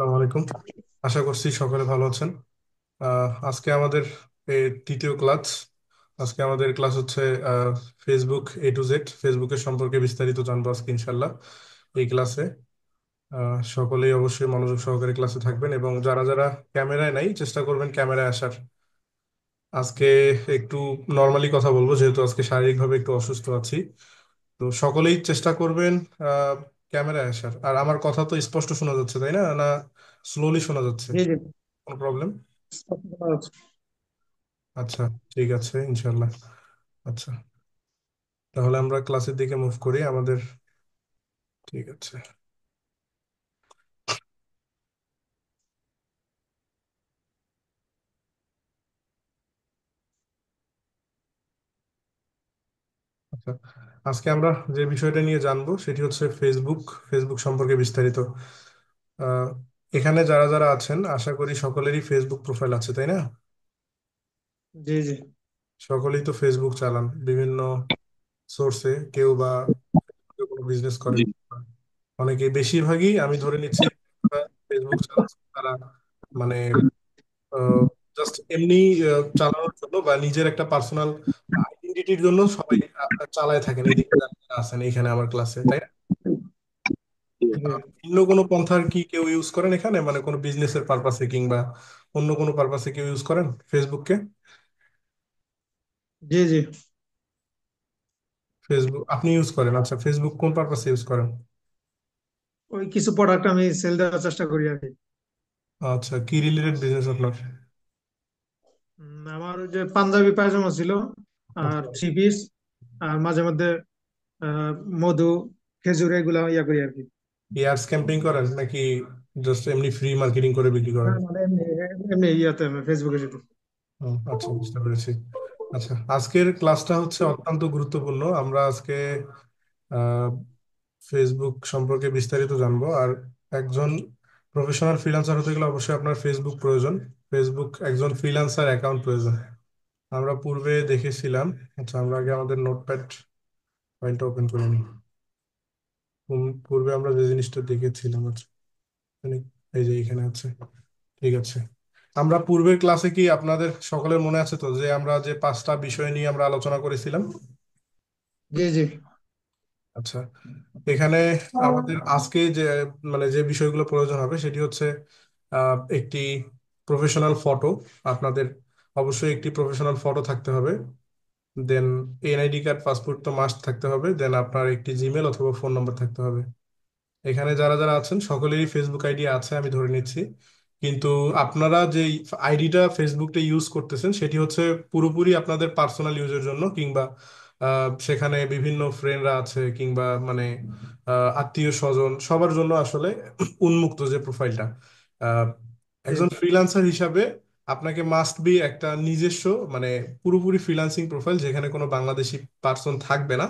আসসালামু আলাইকুম। আশা করছি সকলে ভালো আছেন। আজকে আমাদের তৃতীয় ক্লাস। আজকে আমাদের ক্লাস হচ্ছে ফেসবুক A to Z, ফেসবুকের সম্পর্কে বিস্তারিত জানবো আজকে ইনশাল্লাহ এই ক্লাসে। সকলেই অবশ্যই মনোযোগ সহকারে ক্লাসে থাকবেন এবং যারা যারা ক্যামেরায় নাই চেষ্টা করবেন ক্যামেরায় আসার। আজকে একটু নর্মালি কথা বলবো যেহেতু আজকে শারীরিকভাবে একটু অসুস্থ আছি। তো সকলেই চেষ্টা করবেন আহ ক্যামেরায় আসার। আর আমার কথা তো স্পষ্ট শোনা যাচ্ছে তাই না, না স্লোলি শোনা যাচ্ছে? জি জি। কোনো প্রবলেম? ভালো আছি। আচ্ছা, ঠিক আছে ইনশাল্লাহ। আচ্ছা, তাহলে আমরা ক্লাসের দিকে মুভ করি আমাদের। ঠিক আছে। আচ্ছা, আজকে আমরা যে বিষয়টা নিয়ে জানবো সেটি হচ্ছে ফেসবুক। ফেসবুক সম্পর্কে বিস্তারিত। আহ, এখানে যারা যারা আছেন আশা করি সকলেরই ফেসবুক প্রোফাইল আছে তাই না? জি জি। সকলেই তো ফেসবুক চালান বিভিন্ন সোর্সে, কেউ বা কেউ কোনো বিজনেস করেন। জি অনেকে, বেশিরভাগই আমি ধরে নিচ্ছি ফেসবুক চালাচ্ছে তারা, মানে জাস্ট এমনি চালানোর জন্য বা নিজের একটা পার্সোনাল আইডেন্টিটির জন্য সবাই চালায় থাকেন এদিকে যারা যারা আছেন এইখানে আমার ক্লাসে, তাই না? জি ভিন্ন কোনো পন্থার কি কেউ ইউজ করেন এখানে, মানে কোনো বিজনেসের পারপাসে কিংবা অন্য কোনো পারপাসে কেউ ইউজ করেন ফেসবুককে? জি জি। ফেসবুক আপনি ইউজ করেন? আচ্ছা, ফেসবুক কোন পারপাসে ইউজ করেন? ওই কিছু প্রোডাক্ট আমি সেল দেওয়ার চেষ্টা করি আর কি। আচ্ছা, কি রিলেটেড বিজনেস আপনার? আমার ওই যে পাঞ্জাবি পায়জামা ছিল, আর আচ্ছা, থ্রি পিস, আর মাঝে মধ্যে আহ, মধু, খেজুর এগুলা ইয়া করি আর কি। এয়ার ক্যাম্পিং করেন নাকি জাস্ট এমনি ফ্রি মার্কেটিং করে বিক্রি না করেন? মানে এমনি এমনি ইয়াতে ফেসবুকে যেতে। আচ্ছা, বুঝতে পেরেছি। আচ্ছা, আজকের ক্লাসটা হচ্ছে অত্যন্ত গুরুত্বপূর্ণ। আমরা আজকে আহ, ফেসবুক সম্পর্কে বিস্তারিত জানবো। আর একজন প্রফেশনাল ফ্রিল্যান্সার হতে গেলে অবশ্যই আপনার ফেসবুক প্রয়োজন। ফেসবুক, একজন ফ্রিল্যান্সার অ্যাকাউন্ট প্রয়োজন। আমরা পূর্বে দেখেছিলাম। আচ্ছা, আমরা আগে আমাদের নোটপ্যাড ফাইলটা ওপেন করে নিই। পূর্বে আমরা যে জিনিসটা দেখেছিলাম, আচ্ছা, এই যে এখানে আছে। ঠিক আছে। আমরা পূর্বের ক্লাসে কি আপনাদের সকলের মনে আছে তো যে আমরা যে পাঁচটা বিষয় নিয়ে আমরা আলোচনা করেছিলাম? জি জি। আচ্ছা, এখানে আমাদের আজকে যে, মানে যে বিষয়গুলো প্রয়োজন হবে সেটি হচ্ছে একটি প্রফেশনাল ফটো। আপনাদের অবশ্যই একটি প্রফেশনাল ফটো থাকতে হবে। দেন এনআইডি কার্ড, পাসপোর্ট তো মাস্ট থাকতে হবে। দেন আপনার একটি জিমেল অথবা ফোন নাম্বার থাকতে হবে। এখানে যারা যারা আছেন সকলেরই ফেসবুক আইডি আছে আমি ধরে নিচ্ছি। কিন্তু আপনারা যে আইডিটা ফেসবুকটা ইউজ করতেছেন সেটি হচ্ছে পুরোপুরি আপনাদের পার্সোনাল ইউজের জন্য, কিংবা সেখানে বিভিন্ন ফ্রেন্ডরা আছে কিংবা মানে আত্মীয় স্বজন সবার জন্য আসলে উন্মুক্ত যে প্রোফাইলটা। আহ, জি একজন ফ্রিল্যান্সার হিসাবে আপনাকে মাস্ট বি একটা নিজস্ব, মানে পুরোপুরি ফ্রিল্যান্সিং প্রোফাইল যেখানে কোনো বাংলাদেশি পার্সন থাকবে না,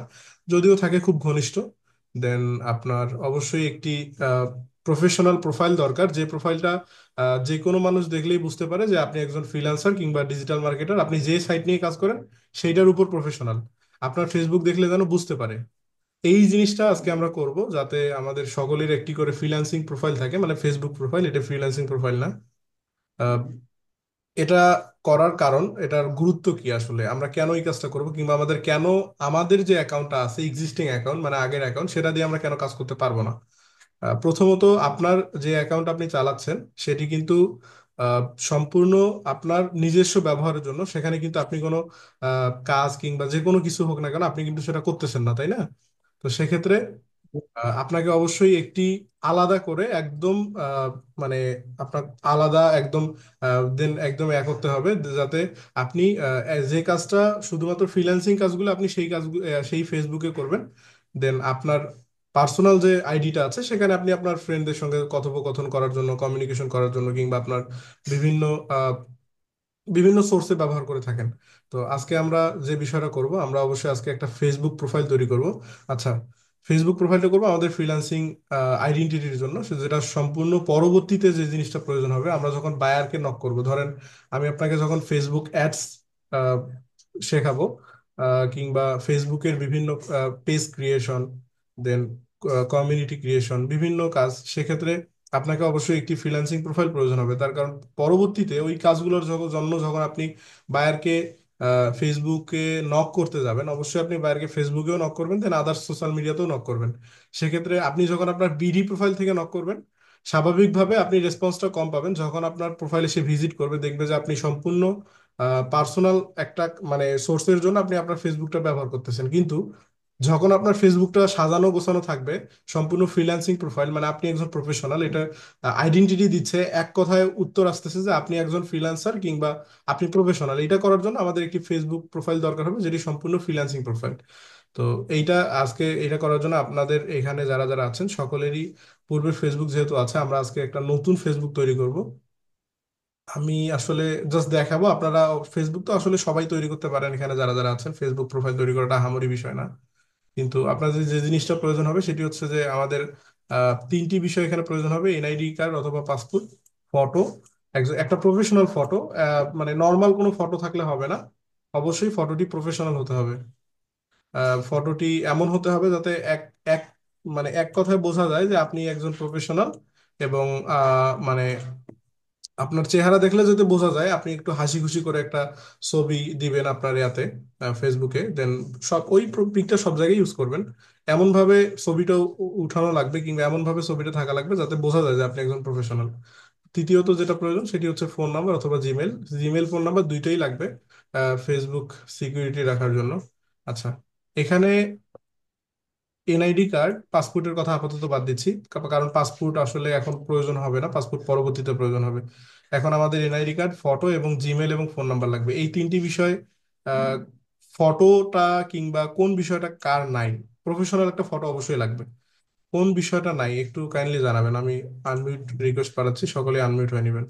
যদিও থাকে খুব ঘনিষ্ঠ। দেন আপনার অবশ্যই একটি প্রফেশনাল প্রোফাইল দরকার, যে প্রোফাইলটা যে কোনো মানুষ দেখলেই বুঝতে পারে যে আপনি একজন ফ্রিল্যান্সার কিংবা ডিজিটাল মার্কেটার, আপনি যে সাইট নিয়ে কাজ করেন সেইটার উপর প্রফেশনাল। আপনার ফেসবুক দেখলে যেন বুঝতে পারে। এই জিনিসটা আজকে আমরা করব যাতে আমাদের সকলের একটি করে ফ্রিল্যান্সিং প্রোফাইল থাকে, মানে ফেসবুক প্রোফাইল, এটা ফ্রিল্যান্সিং প্রোফাইল না। আহ, এটা করার কারণ, এটার গুরুত্ব কি, আসলে আমরা কেন এই কাজটা করব, কিংবা আমাদের কেন আমাদের যে অ্যাকাউন্টটা আছে এক্সিস্টিং অ্যাকাউন্ট মানে আগের অ্যাকাউন্ট সেটা দিয়ে আমরা কেন কাজ করতে পারবো না। প্রথমত, আপনার যে অ্যাকাউন্ট আপনি চালাচ্ছেন সেটি কিন্তু আহ, সম্পূর্ণ আপনার নিজস্ব ব্যবহারের জন্য। সেখানে কিন্তু আপনি কোনো কাজ কিংবা যে কোনো কিছু হোক না কেন আপনি কিন্তু সেটা করতেছেন না, তাই না? তো সেক্ষেত্রে আপনাকে অবশ্যই একটি আলাদা করে একদম মানে আপনার আলাদা একদম দেন একদম করতে হবে, যাতে আপনি যে কাজটা শুধুমাত্র ফ্রিল্যান্সিং কাজগুলো আপনি সেই কাজগুলো সেই ফেসবুকে করবেন। দেন আপনার পার্সোনাল যে আইডিটা আছে সেখানে আপনি আপনার ফ্রেন্ডদের সঙ্গে কথোপকথন করার জন্য, কমিউনিকেশন করার জন্য, কিংবা আপনার বিভিন্ন বিভিন্ন সোর্সে ব্যবহার করে থাকেন। তো আজকে আমরা যে বিষয়টা করব, আমরা অবশ্যই আজকে একটা ফেসবুক প্রোফাইল তৈরি করব। আচ্ছা, ফেসবুক প্রোফাইলটা করবো আমাদের ফ্রিল্যান্সিং আইডেন্টিটির জন্য, যেটা সম্পূর্ণ পরবর্তীতে যে জিনিসটা প্রয়োজন হবে আমরা যখন বায়ারকে নক করব। ধরেন আমি আপনাকে যখন ফেসবুক অ্যাডস শেখাবো, কিংবা ফেসবুকের বিভিন্ন পেজ ক্রিয়েশন, দেন কমিউনিটি ক্রিয়েশন, বিভিন্ন কাজ, সেক্ষেত্রে আপনাকে অবশ্যই একটি ফ্রিল্যান্সিং প্রোফাইল প্রয়োজন হবে। তার কারণ পরবর্তীতে ওই কাজগুলোর জন্য যখন আপনি বায়ারকে ফেসবুকে নক করতে যাবেন, অবশ্যই আপনি বায়ারকে ফেসবুকেও নক করবেন, দেন আদার্স সোশ্যাল মিডিয়াতেও নক করবেন। সেক্ষেত্রে আপনি যখন আপনার বিডি প্রোফাইল থেকে নক করবেন, স্বাভাবিকভাবে আপনি রেসপন্সটা কম পাবেন। যখন আপনার প্রোফাইলে সে ভিজিট করবে, দেখবে যে আপনি সম্পূর্ণ পার্সোনাল একটা মানে সোর্সের জন্য আপনি আপনার ফেসবুকটা ব্যবহার করতেছেন। কিন্তু যখন আপনার ফেসবুকটা সাজানো গোছানো থাকবে, সম্পূর্ণ ফ্রিল্যান্সিং প্রোফাইল, মানে আপনি একজন প্রফেশনাল, এটা আইডেন্টিটি দিচ্ছে, এক কথায় উত্তর আসতেছে যে আপনি একজন ফ্রিল্যান্সার কিংবা আপনি প্রফেশনাল। এটা করার জন্য আমাদের একটি ফেসবুক প্রোফাইল দরকার হবে, যেটি সম্পূর্ণ ফ্রিল্যান্সিং প্রোফাইল। তো এইটা আজকে এটা করার জন্য আপনাদের এখানে যারা যারা আছেন সকলেরই পূর্বে ফেসবুক যেহেতু আছে, আমরা আজকে একটা নতুন ফেসবুক তৈরি করব। আমি আসলে জাস্ট দেখাবো আপনারা। ফেসবুক তো আসলে সবাই তৈরি করতে পারেন, এখানে যারা যারা আছেন ফেসবুক প্রোফাইল তৈরি করাটা আহামরি বিষয় না। কিন্তু আপনাদের যে জিনিসটা প্রয়োজন হবে সেটি হচ্ছে যে আমাদের তিনটি বিষয় এখানে প্রয়োজন হবে: এনআইডি কার্ড অথবা পাসপোর্ট, ফটো, একটা প্রফেশনাল ফটো। মানে নর্মাল কোনো ফটো থাকলে হবে না, অবশ্যই ফটোটি প্রফেশনাল হতে হবে। ফটোটি এমন হতে হবে যাতে এক এক মানে এক কথায় বোঝা যায় যে আপনি একজন প্রফেশনাল। এবং মানে আপনার চেহারা দেখলে যদি বোঝা যায়, আপনি একটু হাসি খুশি করে একটা ছবি দিবেন আপনার ইয়াতে, ফেসবুকে, দেন সব ওই পিকটা সব জায়গায় ইউজ করবেন। এমন ভাবে ছবিটা উঠানো লাগবে, কিংবা এমন ভাবে ছবিটা থাকা লাগবে যাতে বোঝা যায় যে আপনি একজন প্রফেশনাল। তৃতীয়ত যেটা প্রয়োজন সেটি হচ্ছে ফোন নাম্বার অথবা জিমেল। জিমেল ফোন নাম্বার দুইটাই লাগবে ফেসবুক সিকিউরিটি রাখার জন্য। আচ্ছা, এখানে এনআইডি কার্ড, পাসপোর্টের কথা আপাতত বাদ দিচ্ছি, কারণ পাসপোর্ট আসলে এখন প্রয়োজন হবে না, পাসপোর্ট পরবর্তীতে প্রয়োজন হবে। এখন আমাদের এনআইডি কার্ড, ফটো এবং জিমেল এবং ফোন নাম্বার লাগবে, এই তিনটি বিষয়। আহ, ফটোটা কিংবা কোন বিষয়টা কার নাই? প্রফেশনাল একটা ফটো অবশ্যই লাগবে। কোন বিষয়টা নাই একটু কাইন্ডলি জানাবেন। আমি আনমিউট রিকোয়েস্ট পাঠাচ্ছি, সকলে আনমিউট হয়ে নেবেন।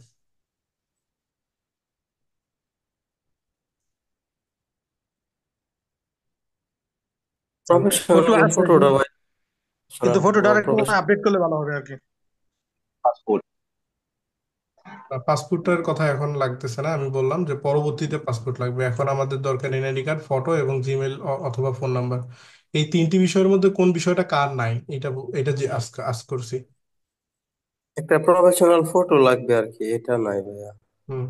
ফটো প্রফেশনাল আছে, ফটোটা ভাই, কিন্তু প্রফেশনাল ফটোটা আরেকটু প্রফেশনাল আপডেট করলে ভালো হবে আর কি। পাসপোর্ট। পাসপোর্টের কথা এখন লাগতেছে না, আমি বললাম যে পরবর্তীতে পাসপোর্ট লাগবে। এখন আমাদের দরকার এনআইডি কার্ড, ফটো এবং জিমেল অথবা ফোন নাম্বার। এই তিনটি বিষয়ের মধ্যে কোন বিষয়টা কার নাই, এটা যে আজ আজ করছি। একটা প্রফেশনাল ফটো লাগবে আর কি, এটা নাই ভাইয়া। হুম।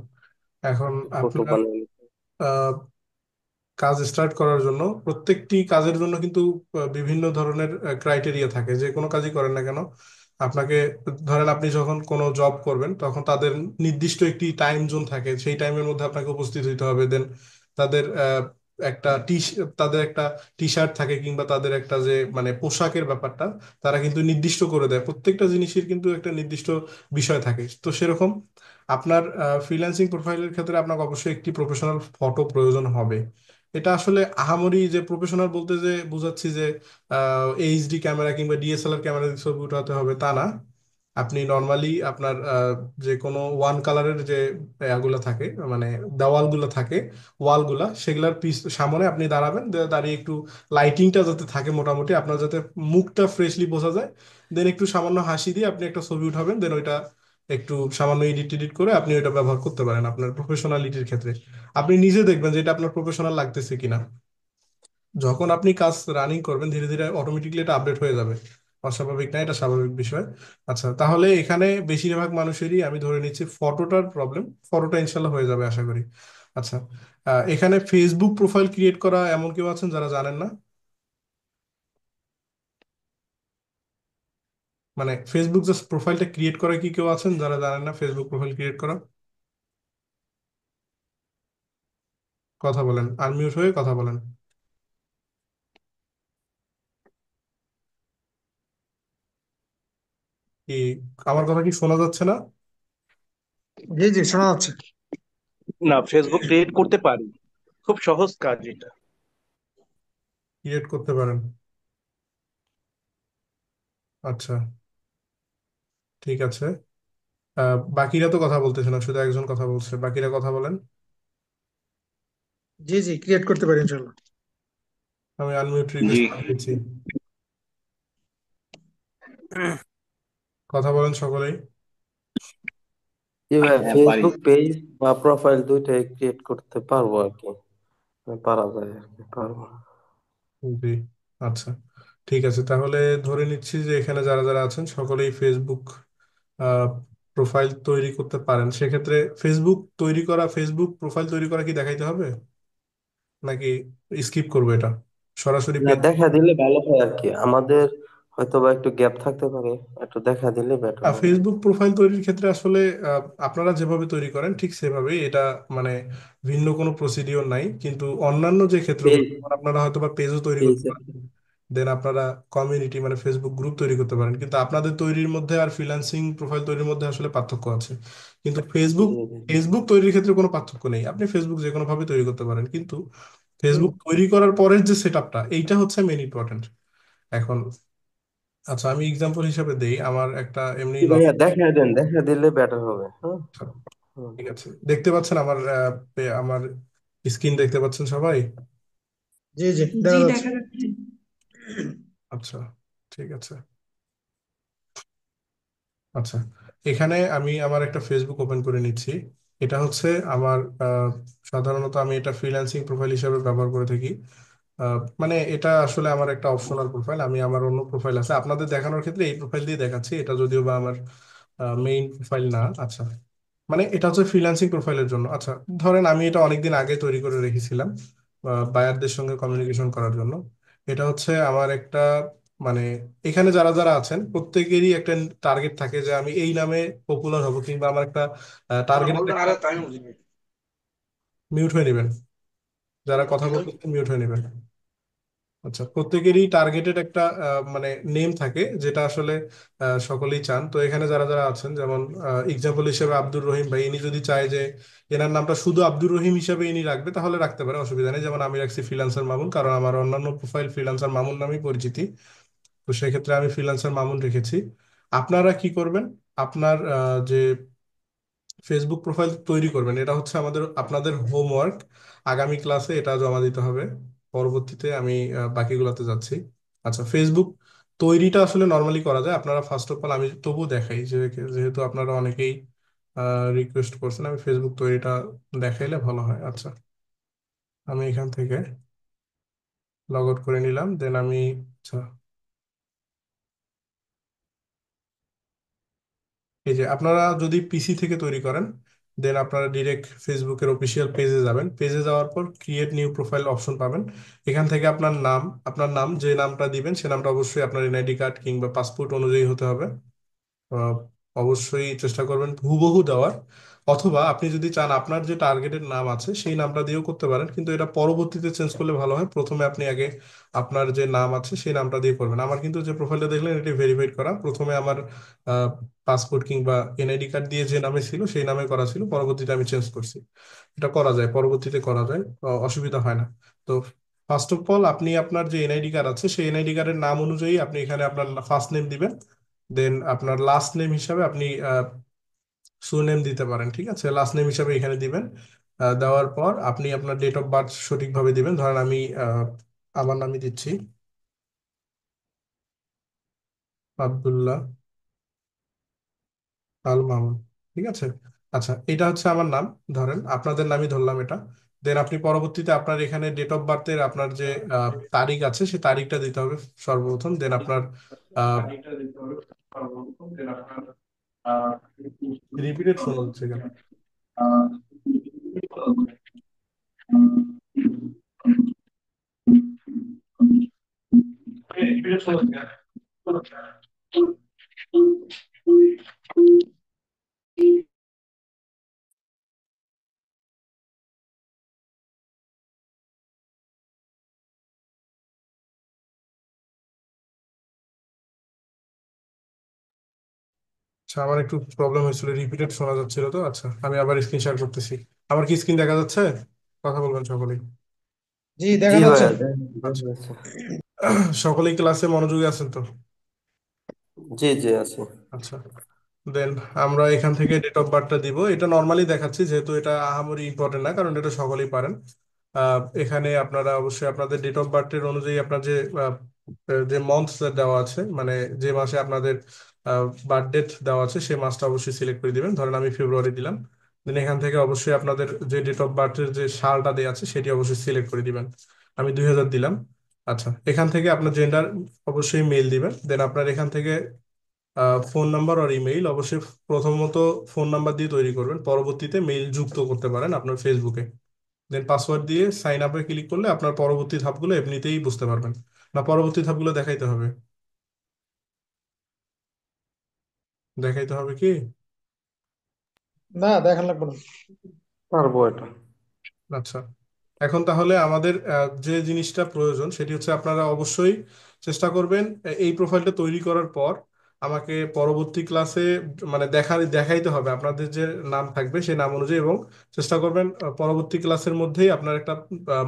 এখন ফটো আপনার বানানো। কাজ স্টার্ট করার জন্য, প্রত্যেকটি কাজের জন্য কিন্তু বিভিন্ন ধরনের ক্রাইটেরিয়া থাকে। যে কোনো কাজই করেন না কেন, আপনাকে ধরেন আপনি যখন কোনো জব করবেন তখন তাদের নির্দিষ্ট একটি টাইম জোন থাকে, সেই টাইমের মধ্যে আপনাকে উপস্থিত হইতে হবে। দেন তাদের একটা টি তাদের একটা টি শার্ট থাকে, কিংবা তাদের একটা যে মানে পোশাকের ব্যাপারটা তারা কিন্তু নির্দিষ্ট করে দেয়। প্রত্যেকটা জিনিসের কিন্তু একটা নির্দিষ্ট বিষয় থাকে। তো সেরকম আপনার ফ্রিল্যান্সিং প্রোফাইলের ক্ষেত্রে আপনাকে অবশ্যই একটি প্রফেশনাল ফটো প্রয়োজন হবে। এটা আসলে আহামরি যে প্রফেশনাল বলতে যে বুঝাচ্ছি যে এইচডি ক্যামেরা কিংবা ডিএসএলআর ক্যামেরা দিয়ে ছবি উঠাতে হবে তা না। আপনি নর্মালি আপনার যে কোনো ওয়ান কালারের যে এগুলো থাকে, মানে দেওয়ালগুলো থাকে, ওয়ালগুলা, সেগুলার সামনে আপনি দাঁড়াবেন, দাঁড়িয়ে একটু লাইটিংটা যাতে থাকে মোটামুটি, আপনার যাতে মুখটা ফ্রেশলি বোঝা যায়। দেন একটু সামান্য হাসি দিয়ে আপনি একটা ছবি উঠাবেন, দেন ওইটা একটু সামান্য এডিট টেডিট করে আপনি ওইটা ব্যবহার করতে পারেন আপনার প্রফেশনালিটির ক্ষেত্রে। আপনি নিজে দেখবেন যে এটা আপনার প্রফেশনাল লাগতেছে কিনা। যখন আপনি কাজ রানিং করবেন, ধীরে ধীরে অটোমেটিকলি এটা আপডেট হয়ে যাবে। অস্বাভাবিক না, এটা স্বাভাবিক বিষয়। আচ্ছা, তাহলে এখানে বেশিরভাগ মানুষেরই আমি ধরে নিচ্ছি ফটোটার প্রবলেম। ফটোটা ইনশাল্লাহ হয়ে যাবে আশা করি। আচ্ছা, এখানে ফেসবুক প্রোফাইল ক্রিয়েট করা এমন কেউ আছেন যারা জানেন না? মানে ফেসবুক জাস্ট প্রোফাইলটা ক্রিয়েট করে কি কেউ আছেন যারা জানেন না ফেসবুক প্রোফাইল ক্রিয়েট করা? কথা বলেন, আনমিউট হয়ে কথা বলেন। কি, আমার কথা কি শোনা যাচ্ছে না? জি জি, শোনা যাচ্ছে। না, ফেসবুক ক্রিয়েট করতে পারি, খুব সহজ কাজ এটা। ক্রিয়েট করতে পারেন? আচ্ছা, ঠিক আছে। বাকিরা তো কথা বলতেছে না, শুধু একজন কথা বলছে, বাকিরা কথা বলেন। জি জি, ক্রিয়েট করতে পারি ইনশাল্লাহ। আমি আনমিউট জি। রিকোয়েস্ট দিচ্ছি, কথা বলেন সকলেই। জি ভাই, হ্যাঁ, পারি। ফেসবুক পেজ বা প্রোফাইল দুইটাই ক্রিয়েট করতে পারবো আর কি, পারা যায় আর কি, পারবো। জি, আচ্ছা, ঠিক আছে। তাহলে ধরে নিচ্ছি যে এখানে যারা যারা আছেন সকলেই ফেসবুক প্রোফাইল তৈরি করতে পারেন, সেক্ষেত্রে ফেসবুক প্রোফাইল তৈরি করা কি দেখাইতে হবে, নাকি স্কিপ করবো এটা, সরাসরি না, পেজ? দেখা দিলে ভালো হয় আর কি, আমাদের হয়তো বা একটু গ্যাপ থাকতে পারে, একটু দেখা দিলে বেটার হয়। ফেসবুক প্রোফাইল তৈরির ক্ষেত্রে আসলে আপনারা যেভাবে তৈরি করেন ঠিক সেভাবেই এটা, মানে ভিন্ন কোনো প্রসিডিওর নাই, কিন্তু অন্যান্য যে ক্ষেত্রগুলো, পেজ যেমন আপনারা হয়তো বা পেজও তৈরি পেজ করতে পারেন, দেন আপনারা কমিউনিটি মানে ফেসবুক গ্রুপ তৈরি করতে পারেন, কিন্তু আপনাদের তৈরির মধ্যে আর ফ্রিল্যান্সিং প্রোফাইল তৈরির মধ্যে আসলে পার্থক্য আছে। কিন্তু ফেসবুক জি জি। ফেসবুক তৈরির ক্ষেত্রে কোনো পার্থক্য নেই, আপনি ফেসবুক যে কোনো ভাবে তৈরি করতে পারেন, কিন্তু ফেসবুক তৈরি করার পরের যে সেটআপটা এইটা হচ্ছে মেন ইম্পর্টেন্ট এখন। আচ্ছা, আমি এক্সাম্পল হিসেবে দেই, আমার একটা এমনি জি ভাইয়া, দেখা দেন, দেখা দিলে বেটার হবে। হ্যাঁ। হুম। ঠিক আছে, দেখতে পাচ্ছেন আমার আমার স্ক্রিন দেখতে পাচ্ছেন সবাই? জি জি, দেখা যাচ্ছে। আচ্ছা, ঠিক আছে। আচ্ছা, এখানে আমি আমার একটা ফেসবুক ওপেন করে নিচ্ছি। এটা হচ্ছে আমার সাধারণত আমি এটা ফ্রিল্যান্সিং প্রোফাইল হিসেবে ব্যবহার করে থাকি। মানে এটা আসলে আমার একটা অপশনাল প্রোফাইল, আমি আমার অন্য প্রোফাইল আছে আপনাদের দেখানোর ক্ষেত্রে এই প্রোফাইল দিয়ে দেখাচ্ছি, এটা যদিও বা আমার মেইন প্রোফাইল না। আচ্ছা, মানে এটা হচ্ছে ফ্রিল্যান্সিং প্রোফাইলের জন্য। আচ্ছা, ধরেন আমি এটা অনেকদিন আগে তৈরি করে রেখেছিলাম বায়ারদের সঙ্গে কমিউনিকেশন করার জন্য। এটা হচ্ছে আমার একটা, মানে এখানে যারা যারা আছেন প্রত্যেকেরই একটা টার্গেট থাকে যে আমি এই নামে পপুলার হব, কিংবা আমার একটা টার্গেট। মিউট হয়ে নেবেন, যারা কথা বলতেছেন মিউট হয়ে নেবেন। আচ্ছা, প্রত্যেকেরই টার্গেটেড একটা মানে নেম থাকে, যেটা আসলে সকলেই চান। তো এখানে যারা যারা আছেন, যেমন এক্সাম্পল হিসেবে আব্দুর রহিম ভাই, ইনি যদি চায় যে এনার নামটা শুধু আব্দুর রহিম হিসেবে ইনি রাখবে, তাহলে রাখতে পারে, অসুবিধা নেই। যেমন আমি রাখছি ফ্রিল্যান্সার মামুন, কারণ আমার অন্যান্য প্রোফাইল ফ্রিল্যান্সার মামুন নামেই পরিচিতি। তো সেক্ষেত্রে আমি ফ্রিল্যান্সার মামুন রেখেছি। আপনারা কি করবেন, আপনার যে ফেসবুক প্রোফাইল তৈরি করবেন, এটা হচ্ছে আপনাদের হোমওয়ার্ক। আগামী ক্লাসে এটা জমা দিতে হবে, পরবর্তীতে আমি বাকিগুলোতে যাচ্ছি। আচ্ছা, ফেসবুক তৈরিটা আসলে নর্মালি করা যায়। আপনারা ফার্স্ট অফ অল, আমি তবু দেখাই যেহেতু আপনারা অনেকেই রিকোয়েস্ট করছেন, আমি ফেসবুক তৈরিটা দেখাইলে ভালো হয়। আচ্ছা, আমি এখান থেকে লগ আউট করে নিলাম, দেন আমি, আচ্ছা, এই যে আপনারা যদি পিসি থেকে তৈরি করেন, দেন আপনারা ডিরেক্ট ফেসবুকের অফিসিয়াল পেজে যাবেন। পেজে যাওয়ার পর ক্রিয়েট নিউ প্রোফাইল অপশন পাবেন। এখান থেকে আপনার নাম যে নামটা দিবেন সে নামটা অবশ্যই আপনার এনআইডি কার্ড কিংবা পাসপোর্ট অনুযায়ী হতে হবে। আহ, অবশ্যই চেষ্টা করবেন হুবহু দেওয়ার, অথবা আপনি যদি চান আপনার যে টার্গেটের নাম আছে সেই নামটা দিয়েও করতে পারেন, কিন্তু এটা পরবর্তীতে চেঞ্জ করলে ভালো হয়। প্রথমে আপনি আগে আপনার যে নাম আছে সেই নামটা দিয়ে করবেন। আমার কিন্তু যে প্রোফাইলটা দেখলেন এটি ভেরিফাইড করা, প্রথমে আমার পাসপোর্ট কিংবা এনআইডি কার্ড দিয়ে যে নামে ছিল সেই নামে করা ছিল, পরবর্তীতে আমি চেঞ্জ করছি। এটা করা যায়, পরবর্তীতে করা যায়, অসুবিধা হয় না। তো ফার্স্ট অফ অল, আপনি আপনার যে এনআইডি কার্ড আছে সেই এনআইডি কার্ডের নাম অনুযায়ী আপনি এখানে আপনার ফার্স্ট নেম দিবেন, দেন আপনার লাস্ট নেম হিসাবে আপনি সুনেম দিতে পারেন, ঠিক আছে, লাস্ট নেম হিসাবে এখানে দিবেন। দেওয়ার পর আপনি আপনার ডেট অফ বার্থ সঠিকভাবে দিবেন। ধরেন আমি আমার নামই দিচ্ছি, আব্দুল্লাহ আল মামুন, ঠিক আছে। আচ্ছা, এটা হচ্ছে আমার নাম, ধরেন আপনাদের নামই ধরলাম এটা। দেন আপনি পরবর্তীতে আপনার এখানে ডেট অফ বার্থের আপনার যে তারিখ আছে সেই তারিখটা দিতে হবে সর্বপ্রথম, দেন আপনার রিপিটেড শোনা যাচ্ছে কেন? আচ্ছা, আমার একটু প্রবলেম হয়েছিল, রিপিটেড শোনা যাচ্ছিল, তো আচ্ছা আমি আবার স্ক্রিন শেয়ার করতেছি। আমার কি স্ক্রিন দেখা যাচ্ছে? কথা বলবেন সকলেই? জি, জি দেখা যাচ্ছে। ভাইয়া, দেখা আচ্ছা, যাচ্ছে। সকলেই ক্লাসে মনোযোগী আছেন তো? জি জি, আছে। আচ্ছা, দেন আমরা এখান থেকে ডেট অফ বার্থটা দিব। এটা নর্মালি দেখাচ্ছি যেহেতু এটা আহামরি ইম্পর্টেন্ট না, কারণ এটা সকলেই পারেন। এখানে আপনারা অবশ্যই আপনাদের ডেট অফ বার্থের অনুযায়ী আপনার যে মান্থ দেওয়া আছে, মানে যে মাসে আপনাদের বার্থ ডেট দেওয়া আছে সেই মাসটা অবশ্যই সিলেক্ট করে দিবেন। ধরেন আমি ফেব্রুয়ারি দিলাম, দেন এখান থেকে অবশ্যই আপনাদের যে ডেট অফ বার্থের যে সালটা দেওয়া আছে সেটি অবশ্যই সিলেক্ট করে দিবেন। আমি 2000 দিলাম। আচ্ছা, এখান থেকে আপনার জেন্ডার অবশ্যই মেল দিবেন। দেন আপনার এখান থেকে ফোন নাম্বার আর ইমেইল অবশ্যই প্রথমত ফোন নাম্বার দিয়ে তৈরি করবেন, পরবর্তীতে মেইল যুক্ত করতে পারেন আপনার ফেসবুকে। দেন পাসওয়ার্ড দিয়ে সাইন আপে ক্লিক করলে আপনার পরবর্তী ধাপগুলো এমনিতেই বুঝতে পারবেন। না পরবর্তী ধাপগুলো দেখাইতে হবে? দেখাইতে হবে কি? না, দেখান লাগবে না। পারবো এটা। আচ্ছা, এখন তাহলে আমাদের যে জিনিসটা প্রয়োজন সেটি হচ্ছে আপনারা অবশ্যই চেষ্টা করবেন এই প্রোফাইলটা তৈরি করার পর আমাকে পরবর্তী ক্লাসে মানে দেখাইতে হবে আপনাদের যে নাম থাকবে সেই নাম অনুযায়ী, এবং চেষ্টা করবেন পরবর্তী ক্লাসের মধ্যেই আপনার একটা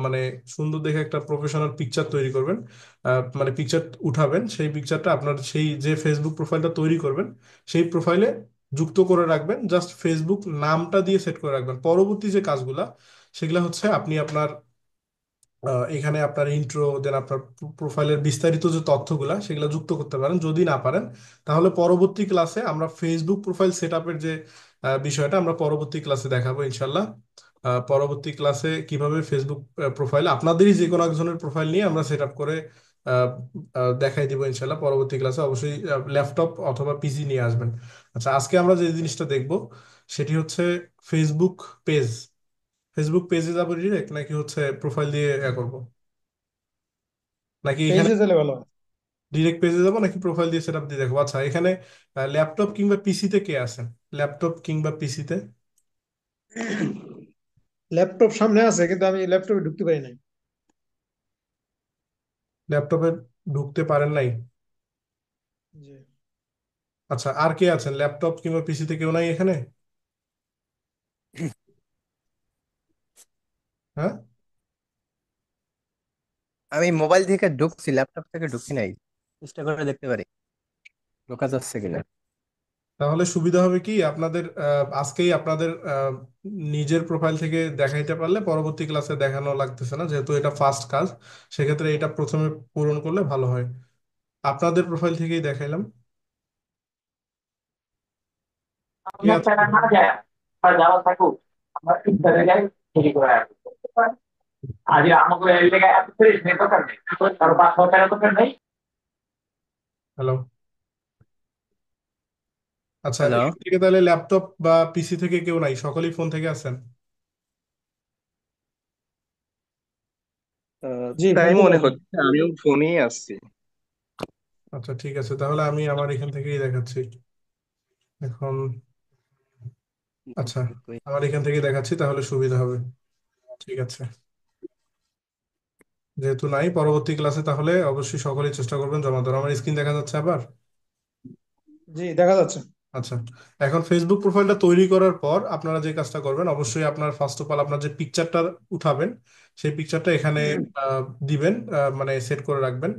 মানে সুন্দর দেখে একটা প্রফেশনাল পিকচার তৈরি করবেন। মানে পিকচার উঠাবেন, সেই পিকচারটা আপনার সেই যে ফেসবুক প্রোফাইলটা তৈরি করবেন সেই প্রোফাইলে যুক্ত করে রাখবেন, জাস্ট ফেসবুক নামটা দিয়ে সেট করে রাখবেন। পরবর্তী যে কাজগুলা সেগুলা হচ্ছে আপনি আপনার এখানে আপনার ইন্ট্রো, দেন আপনার প্রোফাইলের বিস্তারিত যে তথ্যগুলা সেগুলো যুক্ত করতে পারেন। যদি না পারেন তাহলে পরবর্তী ক্লাসে আমরা ফেসবুক প্রোফাইল সেট আপের যে বিষয়টা আমরা পরবর্তী ক্লাসে দেখাবো ইনশাল্লাহ। পরবর্তী ক্লাসে কিভাবে ফেসবুক প্রোফাইল আপনাদেরই যে কোনো একজনের প্রোফাইল নিয়ে আমরা সেট আপ করে আহ, দেখাই দিব ইনশাল্লাহ পরবর্তী ক্লাসে। অবশ্যই ল্যাপটপ অথবা পিসি নিয়ে আসবেন। আচ্ছা, আজকে আমরা যে জিনিসটা দেখব সেটি হচ্ছে ফেসবুক পেজ। ফেসবুক পেজে যাবো ডিরেক্ট, নাকি হচ্ছে প্রোফাইল দিয়ে করবো, নাকি এখানে পেজে গেলে ভালো হয়। ডিরেক্ট পেজে যাবো, নাকি প্রোফাইল দিয়ে সেটআপ দিয়ে দেখবো? আচ্ছা, এখানে ল্যাপটপ কিংবা পিসিতে কে আছেন? ল্যাপটপ কিংবা পিসিতে? ল্যাপটপ সামনে আছে, কিন্তু আমি ল্যাপটপে ঢুকতে পারি নাই। ল্যাপটপে ঢুকতে পারেন নাই? জি। আচ্ছা, আর কে আছেন? ল্যাপটপ কিংবা পিসিতে কেউ নাই এখানে? হ্যাঁ, আমি মোবাইল থেকে ঢুকছি, ল্যাপটপ থেকে ঢুকছি নাই। চেষ্টা করে দেখতে পারি ঢোকা যাচ্ছে কিনা। তাহলে সুবিধা হবে কি আপনাদের আজকেই আপনাদের নিজের প্রোফাইল থেকে দেখাইতে পারলে পরবর্তী ক্লাসে দেখানো লাগতেছে না, যেহেতু এটা ফার্স্ট কাজ। সেক্ষেত্রে এটা প্রথমে পূরণ করলে ভালো হয়। আপনাদের প্রোফাইল থেকেই দেখাইলাম। কে অন্য আছে প্যারা না প্রোফাইলে? যায় আর যাওয়া থাকুক আমরা ঠিক করে যাই ঠিক করে আসবো আজ আমাকে এই জায়গায় এত ফ্রেশ নেই দরকার নেই কারো 5 বছরের দরকার নেই হ্যালো। আচ্ছা, হ্যালো। এখান থেকে তাহলে ল্যাপটপ বা পিসি থেকে কেউ নাই, সকলেই ফোন থেকে আছেন? জি, ফোন তাই থেকে মনে আছে। হচ্ছে, আমিও ফোনেই আসছি। আচ্ছা, ঠিক আছে, তাহলে আমি আমার এখান থেকেই দেখাচ্ছি এখন। আচ্ছা, আমার এখান থেকেই দেখাচ্ছি, তাহলে সুবিধা হবে। ঠিক আছে, যেহেতু নাই পরবর্তী ক্লাসে, তাহলে অবশ্যই সকলেই চেষ্টা করবেন জমা দেওয়ার। আমার স্ক্রিন দেখা যাচ্ছে আবার? জি, দেখা যাচ্ছে। আচ্ছা, এখন ফেসবুক প্রোফাইলটা তৈরি করার পর আপনারা যে কাজটা করবেন, অবশ্যই আপনার ফার্স্ট অফ অল আপনার যে পিকচারটা উঠাবেন সেই পিকচারটা এখানে আহ, দিবেন, মানে সেট করে রাখবেন।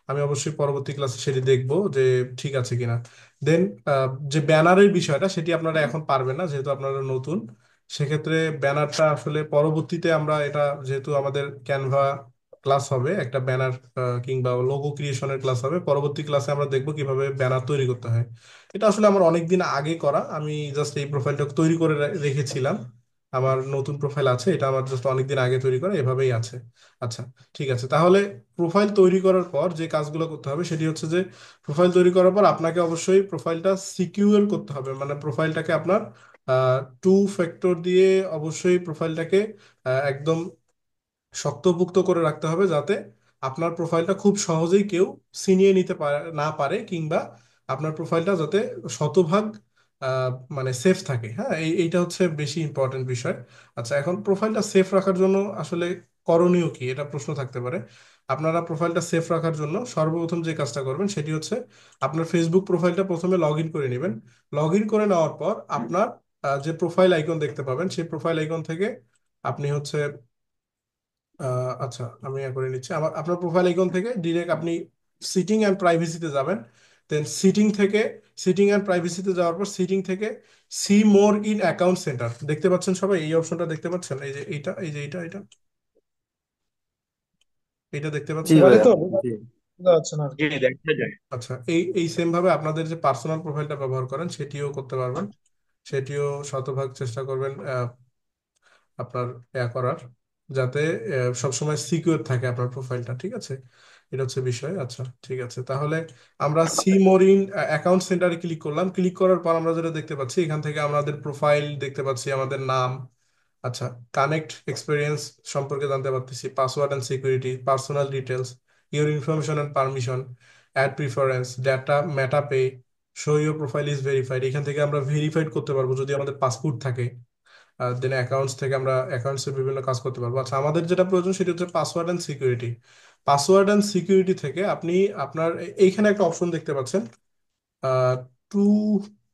আমি অবশ্যই পরবর্তী ক্লাসে সেটি দেখবো যে ঠিক আছে কিনা। দেন যে ব্যানারের বিষয়টা সেটি আপনারা এখন পারবেন না, যেহেতু আপনারা নতুন। সেক্ষেত্রে ব্যানারটা আসলে পরবর্তীতে আমরা এটা, যেহেতু আমাদের ক্যানভা ক্লাস হবে, একটা ব্যানার কিংবা লোগো ক্রিয়েশনের ক্লাস হবে, পরবর্তী ক্লাসে আমরা দেখবো কিভাবে ব্যানার তৈরি করতে হয়। এটা আসলে আমার অনেক দিন আগে করা, আমি জাস্ট এই প্রোফাইলটা তৈরি করে রেখেছিলাম। আমার নতুন প্রোফাইল আছে, এটা আমার জাস্ট অনেক দিন আগে তৈরি করা, এভাবেই আছে। আচ্ছা, ঠিক আছে, তাহলে প্রোফাইল তৈরি করার পর যে কাজগুলো করতে হবে সেটি হচ্ছে যে প্রোফাইল তৈরি করার পর আপনাকে অবশ্যই প্রোফাইলটা সিকিউর করতে হবে, মানে প্রোফাইলটাকে আপনার 2 ফ্যাক্টর দিয়ে অবশ্যই প্রোফাইলটাকে একদম শক্তপোক্ত করে রাখতে হবে, যাতে আপনার প্রোফাইলটা খুব সহজেই কেউ ছিনিয়ে নিতে পারে না পারে, কিংবা আপনার প্রোফাইলটা যাতে শতভাগ আহ, মানে সেফ থাকে। হ্যাঁ, এইটা হচ্ছে বেশি ইম্পর্টেন্ট বিষয়। আচ্ছা, এখন প্রোফাইলটা সেফ রাখার জন্য আসলে করণীয় কি, এটা প্রশ্ন থাকতে পারে। আপনারা প্রোফাইলটা সেফ রাখার জন্য সর্বপ্রথম যে কাজটা করবেন সেটি হচ্ছে আপনার ফেসবুক প্রোফাইলটা প্রথমে লগ ইন করে নেবেন। লগ ইন করে নেওয়ার পর আপনার যে প্রোফাইল আইকন দেখতে পাবেন সেই প্রোফাইল আইকন থেকে আপনি হচ্ছে আচ্ছা, আমি করে নিচ্ছি। আপনার প্রোফাইল আইকন থেকে ডিরেক্ট আপনি সিটিং অ্যান্ড প্রাইভেসিতে যাবেন। দেন সিটিং অ্যান্ড প্রাইভেসিতে যাওয়ার পর সিটিং থেকে see more in account centre দেখতে পাচ্ছেন সবাই? এই অপশনটা দেখতে পাচ্ছেন, এই যে এইটা, এই যে এইটা এটা এইটা দেখতে জি পাচ্ছেন? তাহলে ভাইয়া। তো জি। বোঝা যাচ্ছে না আর জি, কি। দেখা যায়। আচ্ছা, এই এই সেম ভাবে আপনাদের যে পার্সোনাল প্রোফাইলটা ব্যবহার করেন সেটিও করতে পারবেন। সেটিও শতভাগ চেষ্টা করবেন আপনার করার, যাতে সবসময় সিকিউর থাকে আপনার প্রোফাইলটা। ঠিক আছে, এটা হচ্ছে বিষয়। আচ্ছা, ঠিক আছে, তাহলে আমরা সি মোরিন অ্যাকাউন্ট সেন্টারে ক্লিক করলাম। ক্লিক করার পর আমরা যেটা দেখতে পাচ্ছি, এখান থেকে আমাদের প্রোফাইল দেখতে পাচ্ছি, আমাদের নাম, আচ্ছা, কানেক্ট এক্সপিরিয়েন্স সম্পর্কে জানতে পারতেছি, password and security, personal details, your information and permission, ad preferences, data, Meta Pay, show your profile is verified. এখান থেকে আমরা ভেরিফাইড করতে পারবো যদি আমাদের পাসপোর্ট থাকে। দেন অ্যাকাউন্টস থেকে আমরা অ্যাকাউন্টসের বিভিন্ন কাজ করতে পারবো। আচ্ছা, আমাদের যেটা প্রয়োজন সেটা হচ্ছে password and security. Password and security থেকে আপনি আপনার এইখানে একটা অপশন দেখতে পাচ্ছেন, টু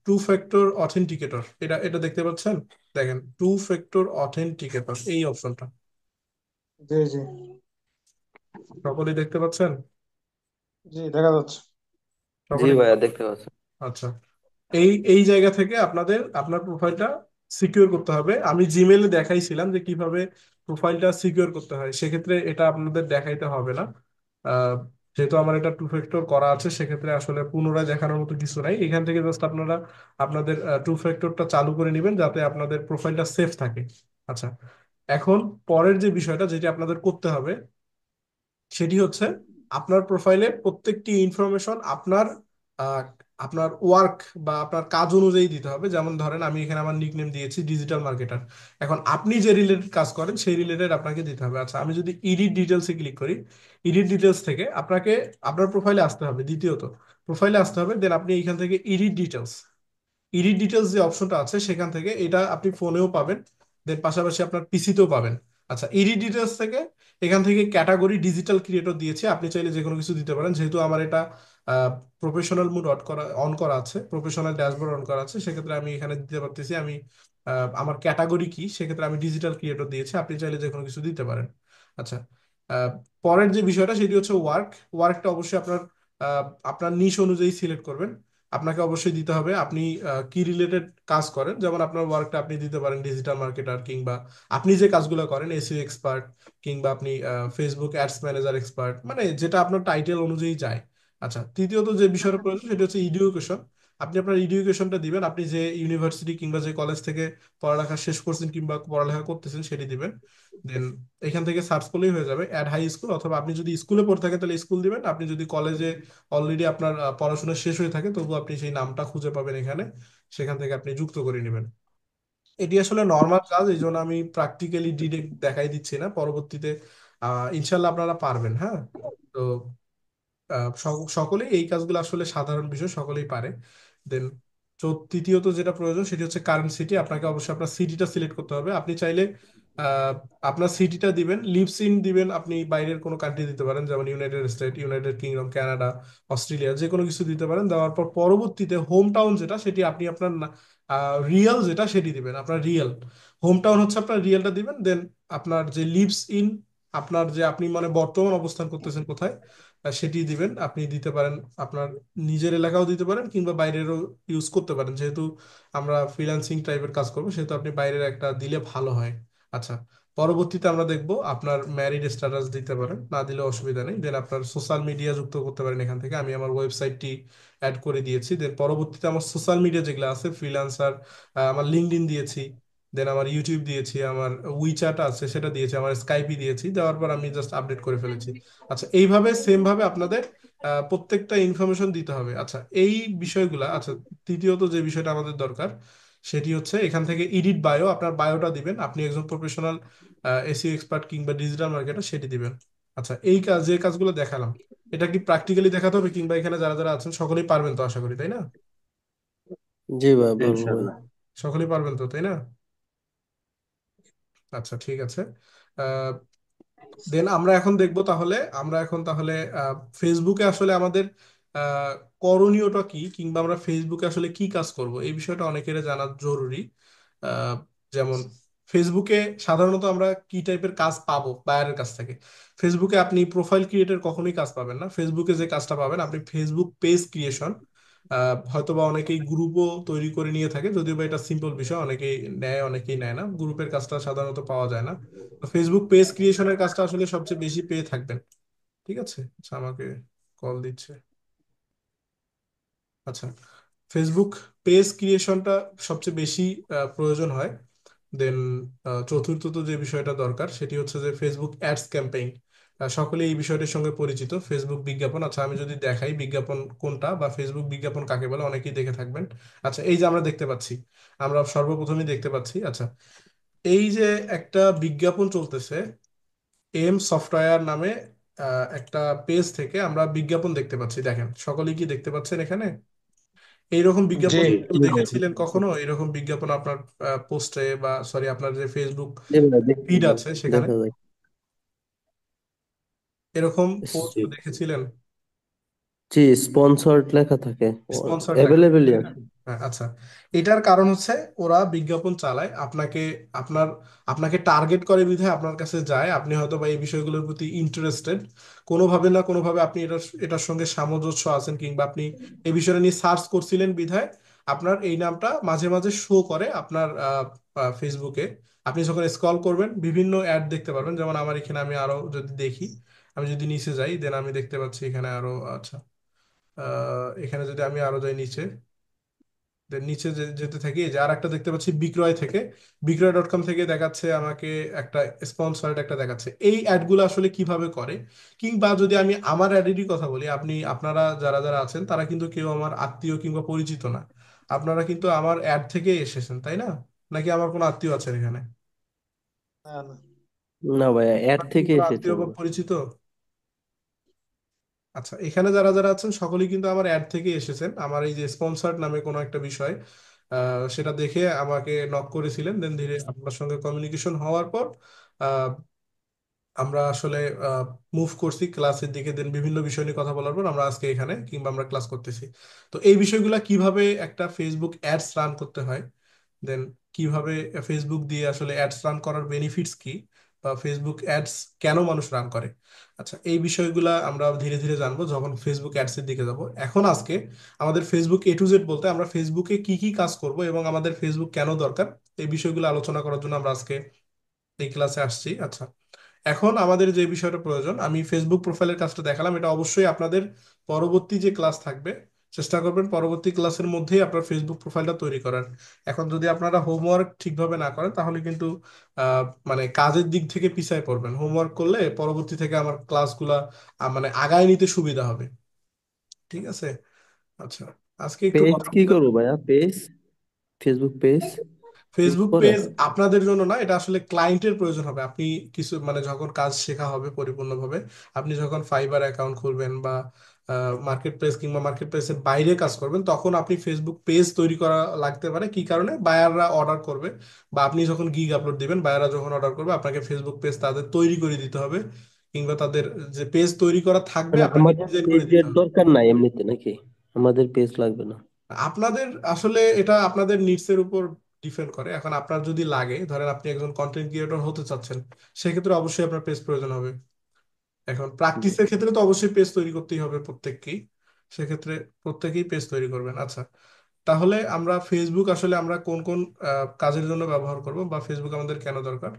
টু ফ্যাক্টর অথেন্টিকেটর, এটা এটা দেখতে পাচ্ছেন, দেখেন, টু ফ্যাক্টর অথেন্টিকেটর, এই অপশনটা জি জি সকলেই দেখতে পাচ্ছেন? জি, দেখা যাচ্ছে। জি সকলেই, ভাইয়া দেখতে পাচ্ছি। আচ্ছা, এই এই জায়গা থেকে আপনার প্রোফাইলটা সিকিউর করতে হবে। আমি জিমেইলে দেখাইছিলাম যে কিভাবে প্রোফাইলটা সিকিউর করতে হয়, সেক্ষেত্রে এটা আপনাদের দেখাইতে হবে না। আহ, যেহেতু আমার এটা টু ফ্যাক্টর করা আছে, সেক্ষেত্রে আসলে পুনরায় দেখানোর মতো কিছু নাই। এখান থেকে জাস্ট আপনারা আপনাদের টু ফ্যাক্টরটা চালু করে নেবেন যাতে আপনাদের প্রোফাইলটা সেফ থাকে। আচ্ছা, এখন পরের যে বিষয়টা যেটি আপনাদের করতে হবে সেটি হচ্ছে আপনার প্রোফাইলে প্রত্যেকটি ইনফরমেশন আপনার আহ, আপনার ওয়ার্ক বা আপনার কাজ অনুযায়ী দিতে হবে। যেমন ধরেন আমি এখানে আমার নিকনেম দিয়েছি ডিজিটাল মার্কেটার। এখন আপনি যে রিলেটেড কাজ করেন সেই রিলেটেড আপনাকে দিতে হবে। আচ্ছা, আমি যদি এডিট ডিটেলসে ক্লিক করি, এডিট ডিটেলস থেকে আপনাকে আপনার প্রোফাইলে আসতে হবে। দ্বিতীয়ত প্রোফাইলে আসতে হবে, দেন আপনি এখান থেকে এডিট ডিটেলস, এডিট ডিটেলস যে অপশনটা আছে সেখান থেকে, এটা আপনি ফোনেও পাবেন, দেন পাশাপাশি আপনার পিসিতেও পাবেন। আচ্ছা, এডিট ডিটেলস থেকে এখান থেকে ক্যাটাগরি ডিজিটাল ক্রিয়েটর দিয়েছে, আপনি চাইলে যে কোনো কিছু দিতে পারেন। যেহেতু আমার এটা প্রফেশনাল মুড অন করা আছে, প্রফেশনাল ড্যাশবোর্ড অন করা আছে, সেক্ষেত্রে আমি এখানে দিতে পারতেছি আমি আমার ক্যাটাগরি কি, সেক্ষেত্রে আমি ডিজিটাল ক্রিয়েটর দিয়েছি, আপনি চাইলে যে কোনো কিছু দিতে পারেন। আচ্ছা, আহ, পরের যে বিষয়টা সেটি হচ্ছে ওয়ার্ক। ওয়ার্কটা অবশ্যই আপনার আপনার নিশ অনুযায়ী সিলেক্ট করবেন। আপনাকে অবশ্যই দিতে হবে আপনি কি রিলেটেড কাজ করেন। যেমন আপনার ওয়ার্কটা আপনি দিতে পারেন ডিজিটাল মার্কেটার, কিংবা আপনি যে কাজগুলো করেন এসইও এক্সপার্ট, কিংবা আপনি ফেসবুক অ্যাডস ম্যানেজার এক্সপার্ট, মানে যেটা আপনার টাইটেল অনুযায়ী যায়। আচ্ছা, তৃতীয়ত যে বিষয়টা প্রয়োজন সেটা হচ্ছে এডুকেশন। আপনি আপনার এডুকেশনটা দিবেন, আপনি যে ইউনিভার্সিটি কিংবা যে কলেজ থেকে পড়ালেখা শেষ করছেন কিংবা পড়ালেখা করতেছেন সেটি দিবেন। দেন এখান থেকে সার্চ করলেই হয়ে যাবে অ্যাড হাই স্কুল, অথবা আপনি যদি স্কুলে পড়ে থাকেন তাহলে স্কুল দিবেন। আপনি যদি কলেজে অলরেডি আপনার পড়াশোনা শেষ হয়ে থাকে তবু আপনি সেই নামটা খুঁজে পাবেন এখানে, সেখান থেকে আপনি যুক্ত করে নেবেন। এটি আসলে নর্মাল কাজ, এই জন্য আমি প্র্যাকটিক্যালি ডিরেক্ট দেখাই দিচ্ছি না। পরবর্তীতে ইনশাল্লাহ আপনারা পারবেন। হ্যাঁ, তো সকলেই এই কাজগুলো আসলে সাধারণ বিষয়, সকলেই পারে। দেন তৃতীয়ত যেটা প্রয়োজন সেটি হচ্ছে কারেন্ট সিটি। আপনাকে অবশ্যই আপনার সিটিটা সিলেক্ট করতে হবে। আপনি চাইলে আহ, আপনার সিটিটা দিবেন, লিভস ইন দিবেন, আপনি বাইরের কোনো কান্ট্রি দিতে পারেন, যেমন United state, United kingdom, Canada, Australia, যে কোনো কিছু দিতে পারেন। দেওয়ার পর পরবর্তীতে হোম টাউন যেটা সেটি আপনি আপনার রিয়েল যেটা সেটি দিবেন, আপনার রিয়েল হোম টাউন হচ্ছে আপনার রিয়েলটা দিবেন। দেন আপনার যে লিভস ইন, আপনার যে আপনি মানে বর্তমান অবস্থান করতেছেন কোথায়, সেটি দিবেন। আপনি দিতে পারেন আপনার নিজের এলাকাও দিতে পারেন কিংবা বাইরেরও ইউজ করতে পারেন। যেহেতু আমরা ফ্রিল্যান্সিং টাইপের কাজ করবো সেহেতু আপনি বাইরের একটা দিলে ভালো হয়। আচ্ছা, পরবর্তীতে আমরা দেখব আপনার ম্যারিড স্ট্যাটাস দিতে পারেন, না দিলে অসুবিধা নেই। দেন আপনার সোশ্যাল মিডিয়া যুক্ত করতে পারেন এখান থেকে, আমি আমার ওয়েবসাইটটি অ্যাড করে দিয়েছি। দেন পরবর্তীতে আমার সোশ্যাল মিডিয়া যেগুলো আছে ফ্রিল্যান্সার, আমার লিঙ্কডইন দিয়েছি, দেন আমার ইউটিউব দিয়েছি, আমার উইচ্যাট আছে সেটা দিয়েছি, আমার স্কাইপি দিয়েছি, দেওয়ার পর আমি জাস্ট আপডেট করে ফেলেছি। আচ্ছা, এইভাবে সেম ভাবে আপনাদের প্রত্যেকটা ইনফরমেশন দিতে হবে। আচ্ছা, এই বিষয়গুলা, আচ্ছা, তৃতীয়ত যে বিষয়টা আমাদের দরকার সেটি হচ্ছে এখান থেকে এডিট বায়ো, আপনার বায়োটা দিবেন, আপনি একজন প্রফেশনাল এসইও এক্সপার্ট কিংবা ডিজিটাল মার্কেটার সেটি দিবেন। আচ্ছা, এই কাজ যে কাজগুলো দেখালাম এটা কি প্র্যাকটিক্যালি দেখাতে হবে, কিংবা এখানে যারা যারা আছেন সকলেই পারবেন তো, আশা করি, তাই না? জি ভাই, পারবো ভাই। ইনশাল্লাহ। সকলেই পারবেন তো, তাই না? আচ্ছা, ঠিক আছে। দেন আমরা এখন দেখব তাহলে, আমরা এখন তাহলে ফেসবুকে আসলে আমাদের আহ, করণীয়টা কি, কিংবা আমরা ফেসবুকে আসলে কি কাজ করব, এই বিষয়টা অনেকের জানা জরুরি। আহ, যেমন ফেসবুকে সাধারণত আমরা কি টাইপের কাজ পাবো বায়ারের কাছ থেকে। ফেসবুকে আপনি প্রোফাইল ক্রিয়েটের কখনোই কাজ পাবেন না। ফেসবুকে যে কাজটা পাবেন আপনি ফেসবুক পেজ ক্রিয়েশন, হয়তোবা অনেকেই গ্রুপও তৈরি করে নিয়ে থাকে, যদিও বা এটা সিম্পল বিষয়, অনেকেই নেয় অনেকেই নেয় না, গ্রুপের কাজটা সাধারণত পাওয়া যায় না। ফেসবুক পেজ ক্রিয়েশনের কাজটা আসলে সবচেয়ে বেশি পেয়ে থাকবেন। ঠিক আছে, আচ্ছা, আমাকে কল দিচ্ছে। আচ্ছা, ফেসবুক পেজ ক্রিয়েশনটা সবচেয়ে বেশি প্রয়োজন হয়। দেন চতুর্থত যে বিষয়টা দরকার সেটি হচ্ছে যে ফেসবুক অ্যাডস ক্যাম্পেইন। সকলেই এই বিষয়টির সঙ্গে পরিচিত, ফেসবুক বিজ্ঞাপন। আচ্ছা, আমি যদি দেখাই বিজ্ঞাপন কোনটা বা ফেসবুক বিজ্ঞাপন কাকে বলে, অনেকেই দেখে থাকবেন। আচ্ছা, এই যে আমরা দেখতে পাচ্ছি, আমরা সর্বপ্রথমে দেখতে পাচ্ছি, আচ্ছা, এই যে একটা বিজ্ঞাপন চলতেছে এম সফটওয়্যার নামে একটা পেজ থেকে আমরা বিজ্ঞাপন দেখতে পাচ্ছি। দেখেন, সকলেই কি দেখতে পাচ্ছেন এখানে? এইরকম জি বিজ্ঞাপন কেউ জি ভাইয়া দেখেছিলেন দেখতে পাচ্ছি। কখনো? এরকম বিজ্ঞাপন আপনার পোস্টে বা সরি আপনার যে ফেসবুক জি ভাইয়া দেখছি ফিড ভাই, আছে সেখানে দেখা যায়। এরকম পোস্ট জি দেখেছিলেন? জি, স্পন্সর্ড লেখা থাকে, স্পন্সর লেখা থাকে, অ্যাভেলেবেলই তাই না? আছে। হ্যাঁ, আচ্ছা। এটার কারণ হচ্ছে ওরা বিজ্ঞাপন চালায় আপনাকে, আপনার আপনাকে টার্গেট করে বিধায় আপনার কাছে যায়। আপনি হয়তো বা এই বিষয়গুলোর প্রতি ইন্টারেস্টেড, কোনোভাবে না কোনোভাবে আপনি এটার সঙ্গে সামঞ্জস্য আছেন, কিংবা আপনি এই বিষয়টা নিয়ে সার্চ করছিলেন বিধায় আপনার এই নামটা মাঝে মাঝে শো করে আপনার ফেসবুকে। আপনি যখন স্ক্রল করবেন বিভিন্ন অ্যাড দেখতে পারবেন, যেমন আমার এখানে আমি আরো যদি দেখি, আমি যদি নিচে যাই দেন আমি দেখতে পাচ্ছি এখানে আরো, আচ্ছা, এখানে যদি আমি আরো যাই নিচে, then নিচে যেতে থাকি, এই যে আর একটা দেখতে পাচ্ছি বিক্রয় থেকে, বিক্রয়.com থেকে দেখাচ্ছে আমাকে একটা স্পন্সর্ড একটা দেখাচ্ছে। এই অ্যাডগুলো আসলে কিভাবে করে, কিংবা যদি আমি আমার অ্যাডেরই কথা বলি, আপনারা যারা যারা আছেন তারা কিন্তু কেউ আমার আত্মীয় কিংবা পরিচিত না। আপনারা কিন্তু আমার অ্যাড থেকে এসেছেন, তাই না? নাকি আমার কোনো আত্মীয় আছেন এখানে? না না না ভাইয়া, অ্যাড আপনার কি থেকে কোনো এসেছে আত্মীয় বা আমরা। পরিচিত? আচ্ছা, এখানে যারা যারা আছেন সকলেই কিন্তু আমার অ্যাড থেকে এসেছেন, আমার এই যে স্পন্সর্ড নামে কোনো একটা বিষয়, সেটা দেখে আমাকে নক করেছিলেন। দেন ধীরে আপনার সঙ্গে কমিউনিকেশন হওয়ার পর আহ, আমরা আসলে মুভ করছি ক্লাসের দিকে। দেন বিভিন্ন বিষয় নিয়ে কথা বলার পর আমরা আজকে এখানে কিংবা আমরা ক্লাস করতেছি। তো এই বিষয়গুলো কিভাবে একটা ফেসবুক অ্যাডস রান করতে হয়, দেন কিভাবে ফেসবুক দিয়ে আসলে অ্যাডস রান করার বেনিফিটস কি, বা ফেসবুক অ্যাডস কেন মানুষ রান করে, আচ্ছা, এই বিষয়গুলা আমরা ধীরে ধীরে জানবো যখন ফেসবুক অ্যাডস এর দিকে যাব। এখন আজকে আমাদের ফেসবুক A to Z বলতে আমরা ফেসবুকে কি কি কাজ করব এবং আমাদের ফেসবুক কেন দরকার, এই বিষয়গুলো আলোচনা করার জন্য আমরা আজকে এই ক্লাসে আসছি। আচ্ছা, এখন আমাদের যে বিষয়টা প্রয়োজন, আমি ফেসবুক প্রোফাইলের কাজটা দেখালাম, এটা অবশ্যই আপনাদের পরবর্তী যে ক্লাস থাকবে চেষ্টা করবেন পরবর্তী ক্লাসের মধ্যেই আপনার ফেসবুক প্রোফাইলটা তৈরি করার। এখন যদি আপনারা হোমওয়ার্ক ঠিকভাবে না করেন তাহলে কিন্তু আহ, মানে কাজের দিক থেকে পিছায় পড়বেন। হোমওয়ার্ক করলে পরবর্তী থেকে আমার ক্লাসগুলা মানে আগায় নিতে সুবিধা হবে। ঠিক আছে? আচ্ছা, আজকে একটু পেজ কথা কি বলতে, করবো ভাইয়া? Page, Facebook page use Facebook করে? পেজ আপনাদের জন্য না, এটা আসলে ক্লায়েন্টের প্রয়োজন হবে। আপনি কিছু মানে যখন কাজ শেখা হবে পরিপূর্ণভাবে, আপনি যখন ফাইবার অ্যাকাউন্ট খুলবেন বা মার্কেট প্লেস কিংবা মার্কেট প্লেসের বাইরে কাজ করবেন, তখন আপনি ফেসবুক পেজ তৈরি করা লাগতে পারে। কি কারণে? বায়াররা অর্ডার করবে, বা আপনি যখন গিগ আপলোড দিবেন বায়াররা যখন অর্ডার করবে আপনাকে ফেসবুক পেজ তাদের তৈরি করে দিতে হবে, কিংবা তাদের যে পেজ তৈরি করা থাকবে মানে আপনাকে আমাদের ডিজাইন করে দিতে পেজের হবে। দরকার নাই এমনিতে নাকি? আমাদের পেজ লাগবে না? আপনাদের আসলে এটা আপনাদের নিডস এর উপর ডিপেন্ড করে। এখন আপনার যদি লাগে, ধরেন আপনি একজন কন্টেন্ট ক্রিয়েটর হতে চাচ্ছেন, সেক্ষেত্রে অবশ্যই আপনার পেজ প্রয়োজন হবে। এখন জি। প্র্যাকটিসের ক্ষেত্রে তো অবশ্যই পেজ তৈরি করতেই হবে প্রত্যেককেই, সেক্ষেত্রে প্রত্যেকেই পেজ তৈরি করবেন। আচ্ছা, তাহলে আমরা ফেসবুক আসলে আমরা কোন কোন কাজের জন্য ব্যবহার করব, বা ফেসবুক আমাদের কেন দরকার?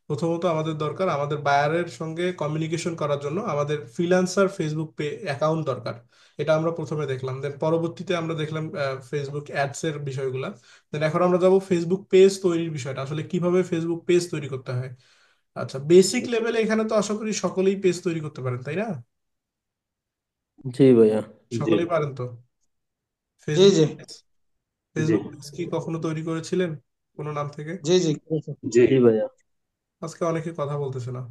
প্রথমত আমাদের দরকার আমাদের বায়ারের সঙ্গে কমিউনিকেশন করার জন্য আমাদের ফ্রিল্যান্সার ফেসবুক অ্যাকাউন্ট দরকার। এটা আমরা প্রথমে দেখলাম, দেন পরবর্তীতে আমরা দেখলাম ফেসবুক অ্যাডস এর বিষয়গুলা। দেন এখন আমরা যাব ফেসবুক পেজ তৈরির বিষয়টা, আসলে কিভাবে ফেসবুক পেজ তৈরি করতে হয়। আচ্ছা, বেসিক লেভেলে এখানে তো আশা করি সকলেই পেজ তৈরি করতে পারেন, তাই না? জি ভাইয়া। জি সকলেই পারেন তো? জি ফেসবুক জি জি ফেসবুক পেজ কি কখনো তৈরি করেছিলেন কোনো নাম থেকে? জি জি করেছি। জি জি ভাইয়া। আজকে অনেকে কথা বলতেছে না,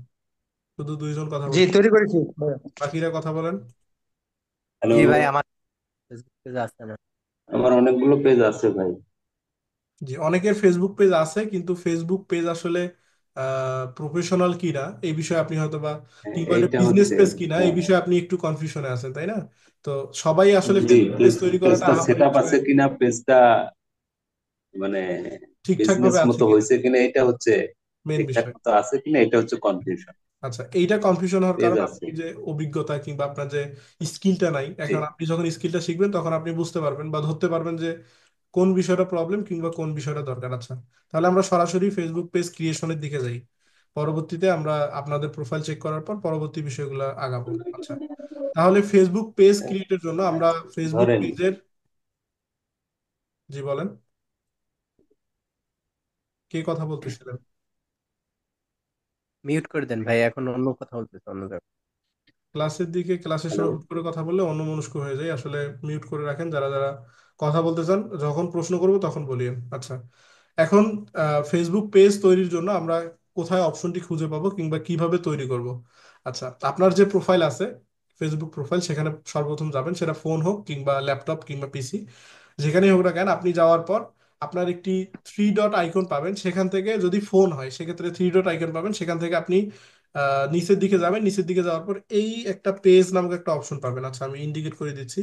শুধু দুইজন কথা জি বলছে, তৈরি করেছি ভাইয়া। বাকিরা কথা বলেন। হ্যালো, জি ভাই, আমার ফেসবুক পেজ আছে আমার। আমার অনেকগুলো পেজ আছে ভাই। জি, অনেকের ফেসবুক পেজ আছে কিন্তু ফেসবুক পেজ আসলে প্রফেশনাল কিনা এই বিষয়ে আপনি হয়তো বা, কিংবা এটা এইটা বিজনেস হচ্ছে, পেজ কিনা এই হ্যাঁ, বিষয়ে আপনি একটু কনফিউশনে আছেন, তাই না? তো সবাই আসলে জি, ফেসবুক পেজ তৈরি করাটা পেজটা সেট আহামরি আপ বিষয় আছে কিনা, পেজটা মানে ঠিকঠাক বিজনেস ভাবে আছে মতো কিনা, হয়েছে কিনা, এটা হচ্ছে মেন ঠিকঠাক বিষয়। মতো আছে কিনা, এটা হচ্ছে কনফিউশন। আচ্ছা, এইটা কনফিউশন হওয়ার পেজ কারণ আছে। আপনি যে অভিজ্ঞতা কিংবা আপনার যে স্কিলটা নাই। জি এখন আপনি যখন স্কিলটা শিখবেন তখন আপনি বুঝতে পারবেন বা ধরতে পারবেন যে কোন বিষয়টা প্রবলেম কিংবা কোন বিষয়টা দরকার। আচ্ছা, তাহলে আমরা সরাসরি ফেসবুক পেজ ক্রিয়েশনের দিকে যাই। পরবর্তীতে আমরা আপনাদের প্রোফাইল চেক করার পর পরবর্তী বিষয়গুলো আগাবো। আচ্ছা, তাহলে ফেসবুক পেজ ক্রিয়েটের জন্য আমরা ফেসবুক ধরেন, পেজের, জি বলেন, কে কথা বলতেছিলেন? মিউট করে দেন ভাই, এখন অন্য কথা বলতেছে অন্য জায়গায়। ক্লাসের দিকে ক্লাসের হ্যালো। সময় হুট করে কথা বললে অন্যমনস্ক হয়ে যায়, আসলে মিউট করে রাখেন। যারা যারা কথা বলতে চান যখন প্রশ্ন করবো তখন বলিয়েন। আচ্ছা, এখন ফেসবুক পেজ তৈরির জন্য আমরা কোথায় অপশনটি খুঁজে পাবো কিংবা কিভাবে তৈরি করব? আচ্ছা, আপনার যে প্রোফাইল আছে, ফেসবুক প্রোফাইল, সেখানে সর্বপ্রথম যাবেন, সেটা ফোন হোক কিংবা ল্যাপটপ কিংবা পিসি, যেখানেই হোক না কেন। আপনি যাওয়ার পর আপনার একটি থ্রি ডট আইকন পাবেন, সেখান থেকে, যদি ফোন হয় সেক্ষেত্রে থ্রি ডট আইকন পাবেন, সেখান থেকে আপনি নিচের দিকে যাবেন। নিচের দিকে যাওয়ার পর এই একটা পেজ নামক একটা অপশন পাবেন। আচ্ছা, আমি ইন্ডিকেট করে দিচ্ছি।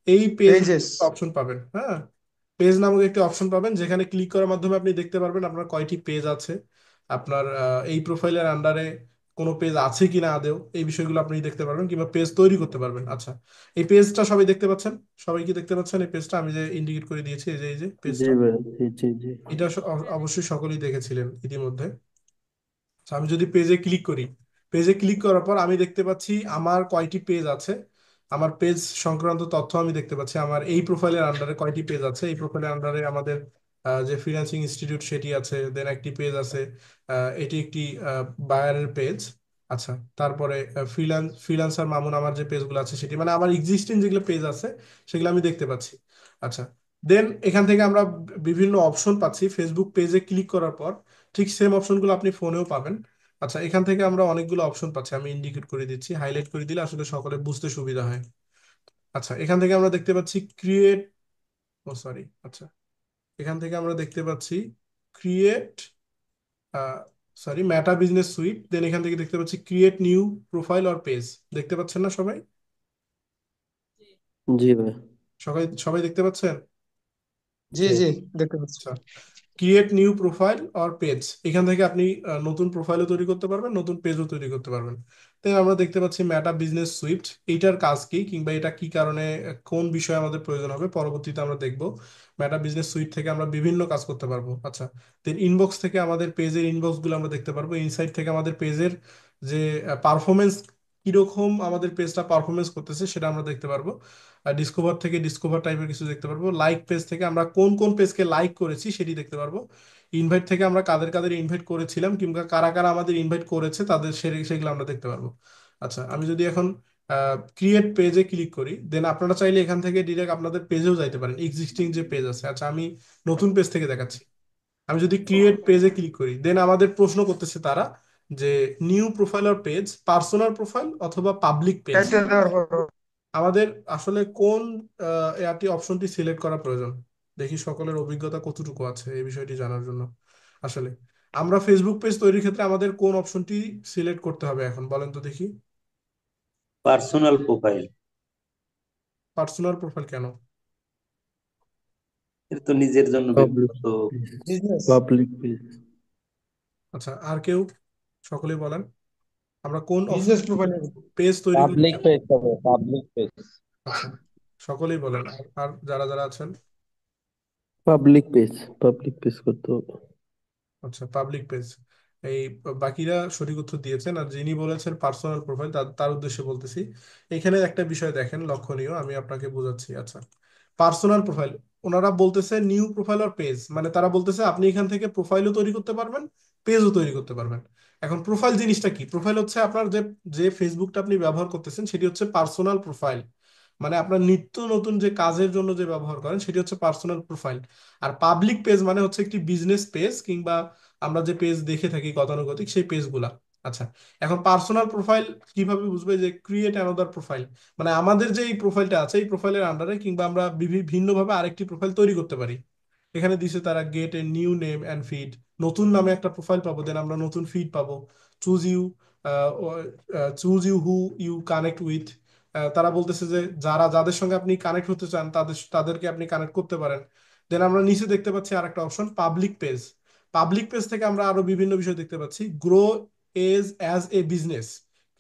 এই পেজ পেজেস। অপশন পাবেন, হ্যাঁ, পেজ নামক একটি অপশন পাবেন, যেখানে ক্লিক করার মাধ্যমে আপনি দেখতে পারবেন আপনার কয়টি পেজ আছে, আপনার এই প্রোফাইলের আন্ডারে কোনো পেজ আছে কিনা আদেও, এই বিষয়গুলো আপনি দেখতে পারবেন কিংবা পেজ তৈরি করতে পারবেন। আচ্ছা, এই পেজটা সবাই দেখতে পাচ্ছেন? সবাই কি দেখতে পাচ্ছেন এই পেজটা আমি যে ইন্ডিকেট করে দিয়েছি? এই যে জি পেজটা, ভাই, জি জি জি। এটা অবশ্যই সকলেই দেখেছিলেন ইতিমধ্যে। তো আমি যদি পেজে ক্লিক করি, পেজে ক্লিক করার পর আমি দেখতে পাচ্ছি আমার কয়টি পেজ আছে, আমার পেজ সংক্রান্ত তথ্য আমি দেখতে পাচ্ছি। আমার এই প্রোফাইলের আন্ডারে কয়টি পেজ আছে, এই প্রোফাইলের আন্ডারে আমাদের যে ফ্রিল্যান্সিং ইনস্টিটিউট সেটি আছে, দেন একটি পেজ আছে, এটি একটি বায়ারের পেজ। আচ্ছা, তারপরে ফ্রিল্যান্সার মামুন, আমার যে পেজগুলো আছে সেটি, মানে আমার এক্সিস্টিং যেগুলো পেজ আছে সেগুলো আমি দেখতে পাচ্ছি। আচ্ছা, দেন এখান থেকে আমরা বিভিন্ন অপশন পাচ্ছি ফেসবুক পেজে ক্লিক করার পর। ঠিক সেম অপশনগুলো আপনি ফোনেও পাবেন। আচ্ছা, এখান থেকে আমরা অনেকগুলো অপশন পাচ্ছি, আমি ইন্ডিকেট করে দিচ্ছি, হাইলাইট করে দিলে আসলে সকলে বুঝতে সুবিধা হয়। আচ্ছা, এখান থেকে আমরা দেখতে পাচ্ছি ক্রিয়েট, ও সরি, আচ্ছা, এখান থেকে আমরা দেখতে পাচ্ছি create, sorry, Meta business suite. Then এখান থেকে দেখতে পাচ্ছি create new profile or page. দেখতে পাচ্ছেন না সবাই? জি ভাই। সবাই সবাই দেখতে পাচ্ছেন? জি জি। জি, দেখতে পাচ্ছি। আচ্ছা, create new profile or page, এখান থেকে আপনি নতুন প্রোফাইলও তৈরি করতে পারবেন, নতুন পেজও তৈরি করতে পারবেন। তাই আমরা দেখতে পাচ্ছি মেটা বিজনেস সুইট, এইটার কাজ কি কিংবা এটা কি কারণে, কোন বিষয়ে আমাদের প্রয়োজন হবে পরবর্তীতে আমরা দেখব। মেটা বিজনেস সুইট থেকে আমরা বিভিন্ন কাজ করতে পারবো। আচ্ছা, দেন ইনবক্স থেকে আমাদের পেজের ইনবক্স গুলো আমরা দেখতে পারবো। ইনসাইট থেকে আমাদের পেজের যে পারফরমেন্স, কিরকম আমাদের পেজটা পারফরমেন্স করতেছে সেটা আমরা দেখতে পারবো। ডিসকভার থেকে ডিসকভার টাইপের কিছু দেখতে পারবো। লাইক পেজ থেকে আমরা কোন কোন পেজকে লাইক করেছি সেটি দেখতে পারবো। ইনভাইট থেকে আমরা কাদের কাদের ইনভাইট করেছিলাম কিংবা কারা কারা আমাদের ইনভাইট করেছে তাদের সেগুলো আমরা দেখতে পারবো। আচ্ছা, আমি যদি এখন ক্রিয়েট পেজে ক্লিক করি, দেন আপনারা চাইলে এখান থেকে ডিরেক্ট আপনাদের পেজেও যাইতে পারেন, এক্সিস্টিং যে পেজ আছে। আচ্ছা, আমি নতুন পেজ থেকে দেখাচ্ছি। আমি যদি ক্রিয়েট পেজে ক্লিক করি, দেন আমাদের প্রশ্ন করতেছে তারা যে নিউ প্রোফাইল আর পেজ, পার্সোনাল প্রোফাইল অথবা পাবলিক পেজ, টাইটেল দেওয়ার পর আমাদের আসলে কোন এআরটি অপশনটি সিলেক্ট করা প্রয়োজন। দেখি সকলের অভিজ্ঞতা কতটুকু আছে এই বিষয়টি জানার জন্য। আসলে আমরা ফেসবুক পেজ তৈরির ক্ষেত্রে আমাদের কোন অপশনটি সিলেক্ট করতে হবে এখন বলেন তো দেখি। Personal profile. পার্সোনাল প্রোফাইল কেন? এটা তো নিজের জন্য পাবলিক ব্যক্তিগত। পেজ। বিজনেস। Public page. আচ্ছা, আর কেউ? সকলেই বলেন আমরা কোন অপশন বিজনেস প্রোফাইল। পেজ তৈরি করি পাবলিক কেন? পেজ হবে, পাবলিক পেজ। আচ্ছা, সকলেই বলেন। আর আর যারা যারা আছেন? Public page. পাবলিক পেজ করতে হবে। আচ্ছা, পাবলিক পেজ। এই বাকিরা সঠিক উত্তর দিয়েছেন। আর যিনি বলেছেন পার্সোনাল প্রোফাইল, তার তার উদ্দেশ্যে বলতেছি, এখানে একটা বিষয় দেখেন লক্ষণীয়, আমি আপনাকে বোঝাচ্ছি। আচ্ছা, পার্সোনাল প্রোফাইল, ওনারা বলতেছে নিউ প্রোফাইল আর পেজ, মানে তারা বলতেছে আপনি এখান থেকে প্রোফাইলও তৈরি করতে পারবেন, পেজও তৈরি করতে পারবেন। এখন প্রোফাইল জিনিসটা কি? প্রোফাইল হচ্ছে আপনার যে যে ফেসবুকটা আপনি ব্যবহার করতেছেন সেটি হচ্ছে পার্সোনাল প্রোফাইল, মানে আপনার নিত্য নতুন যে কাজের জন্য যে ব্যবহার করেন সেটি হচ্ছে পার্সোনাল প্রোফাইল। আর পাবলিক পেজ মানে হচ্ছে একটি বিজনেস পেজ কিংবা আমরা যে পেজ দেখে থাকি গতানুগতিক সেই পেজগুলা। আচ্ছা, এখন পার্সোনাল প্রোফাইল কিভাবে বুঝবে? যে ক্রিয়েট অ্যানাদার প্রোফাইল, মানে আমাদের যে এই প্রোফাইলটা আছে এই প্রোফাইলের আন্ডারে কিংবা আমরা ভিন্নভাবে আরেকটি প্রোফাইল তৈরি করতে পারি। এখানে দিছে তারা gate a new name and feed, নতুন নামে একটা প্রোফাইল পাবো, দেন আমরা নতুন ফিড পাবো। Choose you, choose you who you connect with, তারা বলতেছে যে যাদের সঙ্গে আপনি কানেক্ট হতে চান তাদেরকে আপনি কানেক্ট করতে পারেন। দেন আমরা নিচে দেখতে পাচ্ছি আরেকটা option public page. Public page থেকে আমরা আরো বিভিন্ন বিষয় দেখতে পাচ্ছি, grow as as a business,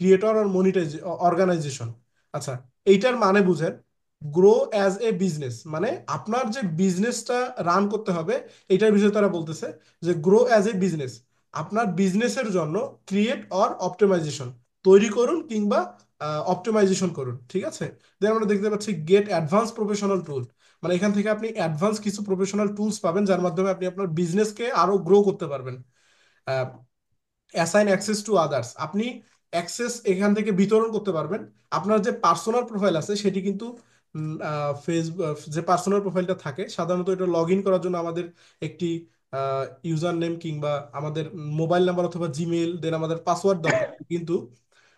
creator আর মনিটাইজ অর্গানাইজেশন। আচ্ছা, এইটার মানে বুঝেন, গ্রো অ্যাজ এ বিজনেস মানে আপনার যে বিজনেসটা রান করতে হবে, এটার বিষয়ে তারা বলতেছে যে গ্রো অ্যাজ এ বিজনেস, আপনার বিজনেসের জন্য ক্রিয়েট অর অপটিমাইজেশন তৈরি করুন কিংবা অপটিমাইজেশন করুন। ঠিক আছে, দেন আমরা দেখতে পাচ্ছি গেট অ্যাডভান্স প্রফেশনাল টুল, মানে এখান থেকে আপনি অ্যাডভান্স কিছু প্রফেশনাল টুলস পাবেন যার মাধ্যমে আপনি আপনার বিজনেসকে আরো গ্রো করতে পারবেন। অ্যাসাইন অ্যাক্সেস টু আদার্স, আপনি অ্যাক্সেস এখান থেকে বিতরণ করতে পারবেন। আপনার যে পার্সোনাল প্রোফাইল আছে সেটি কিন্তু ফেসবুক যে পার্সোনাল প্রোফাইলটা থাকে সাধারণত এটা লগ ইন করার জন্য আমাদের একটি ইউজার নেম কিংবা আমাদের মোবাইল নাম্বার অথবা জিমেইল দেন আমাদের পাসওয়ার্ড দরকার। কিন্তু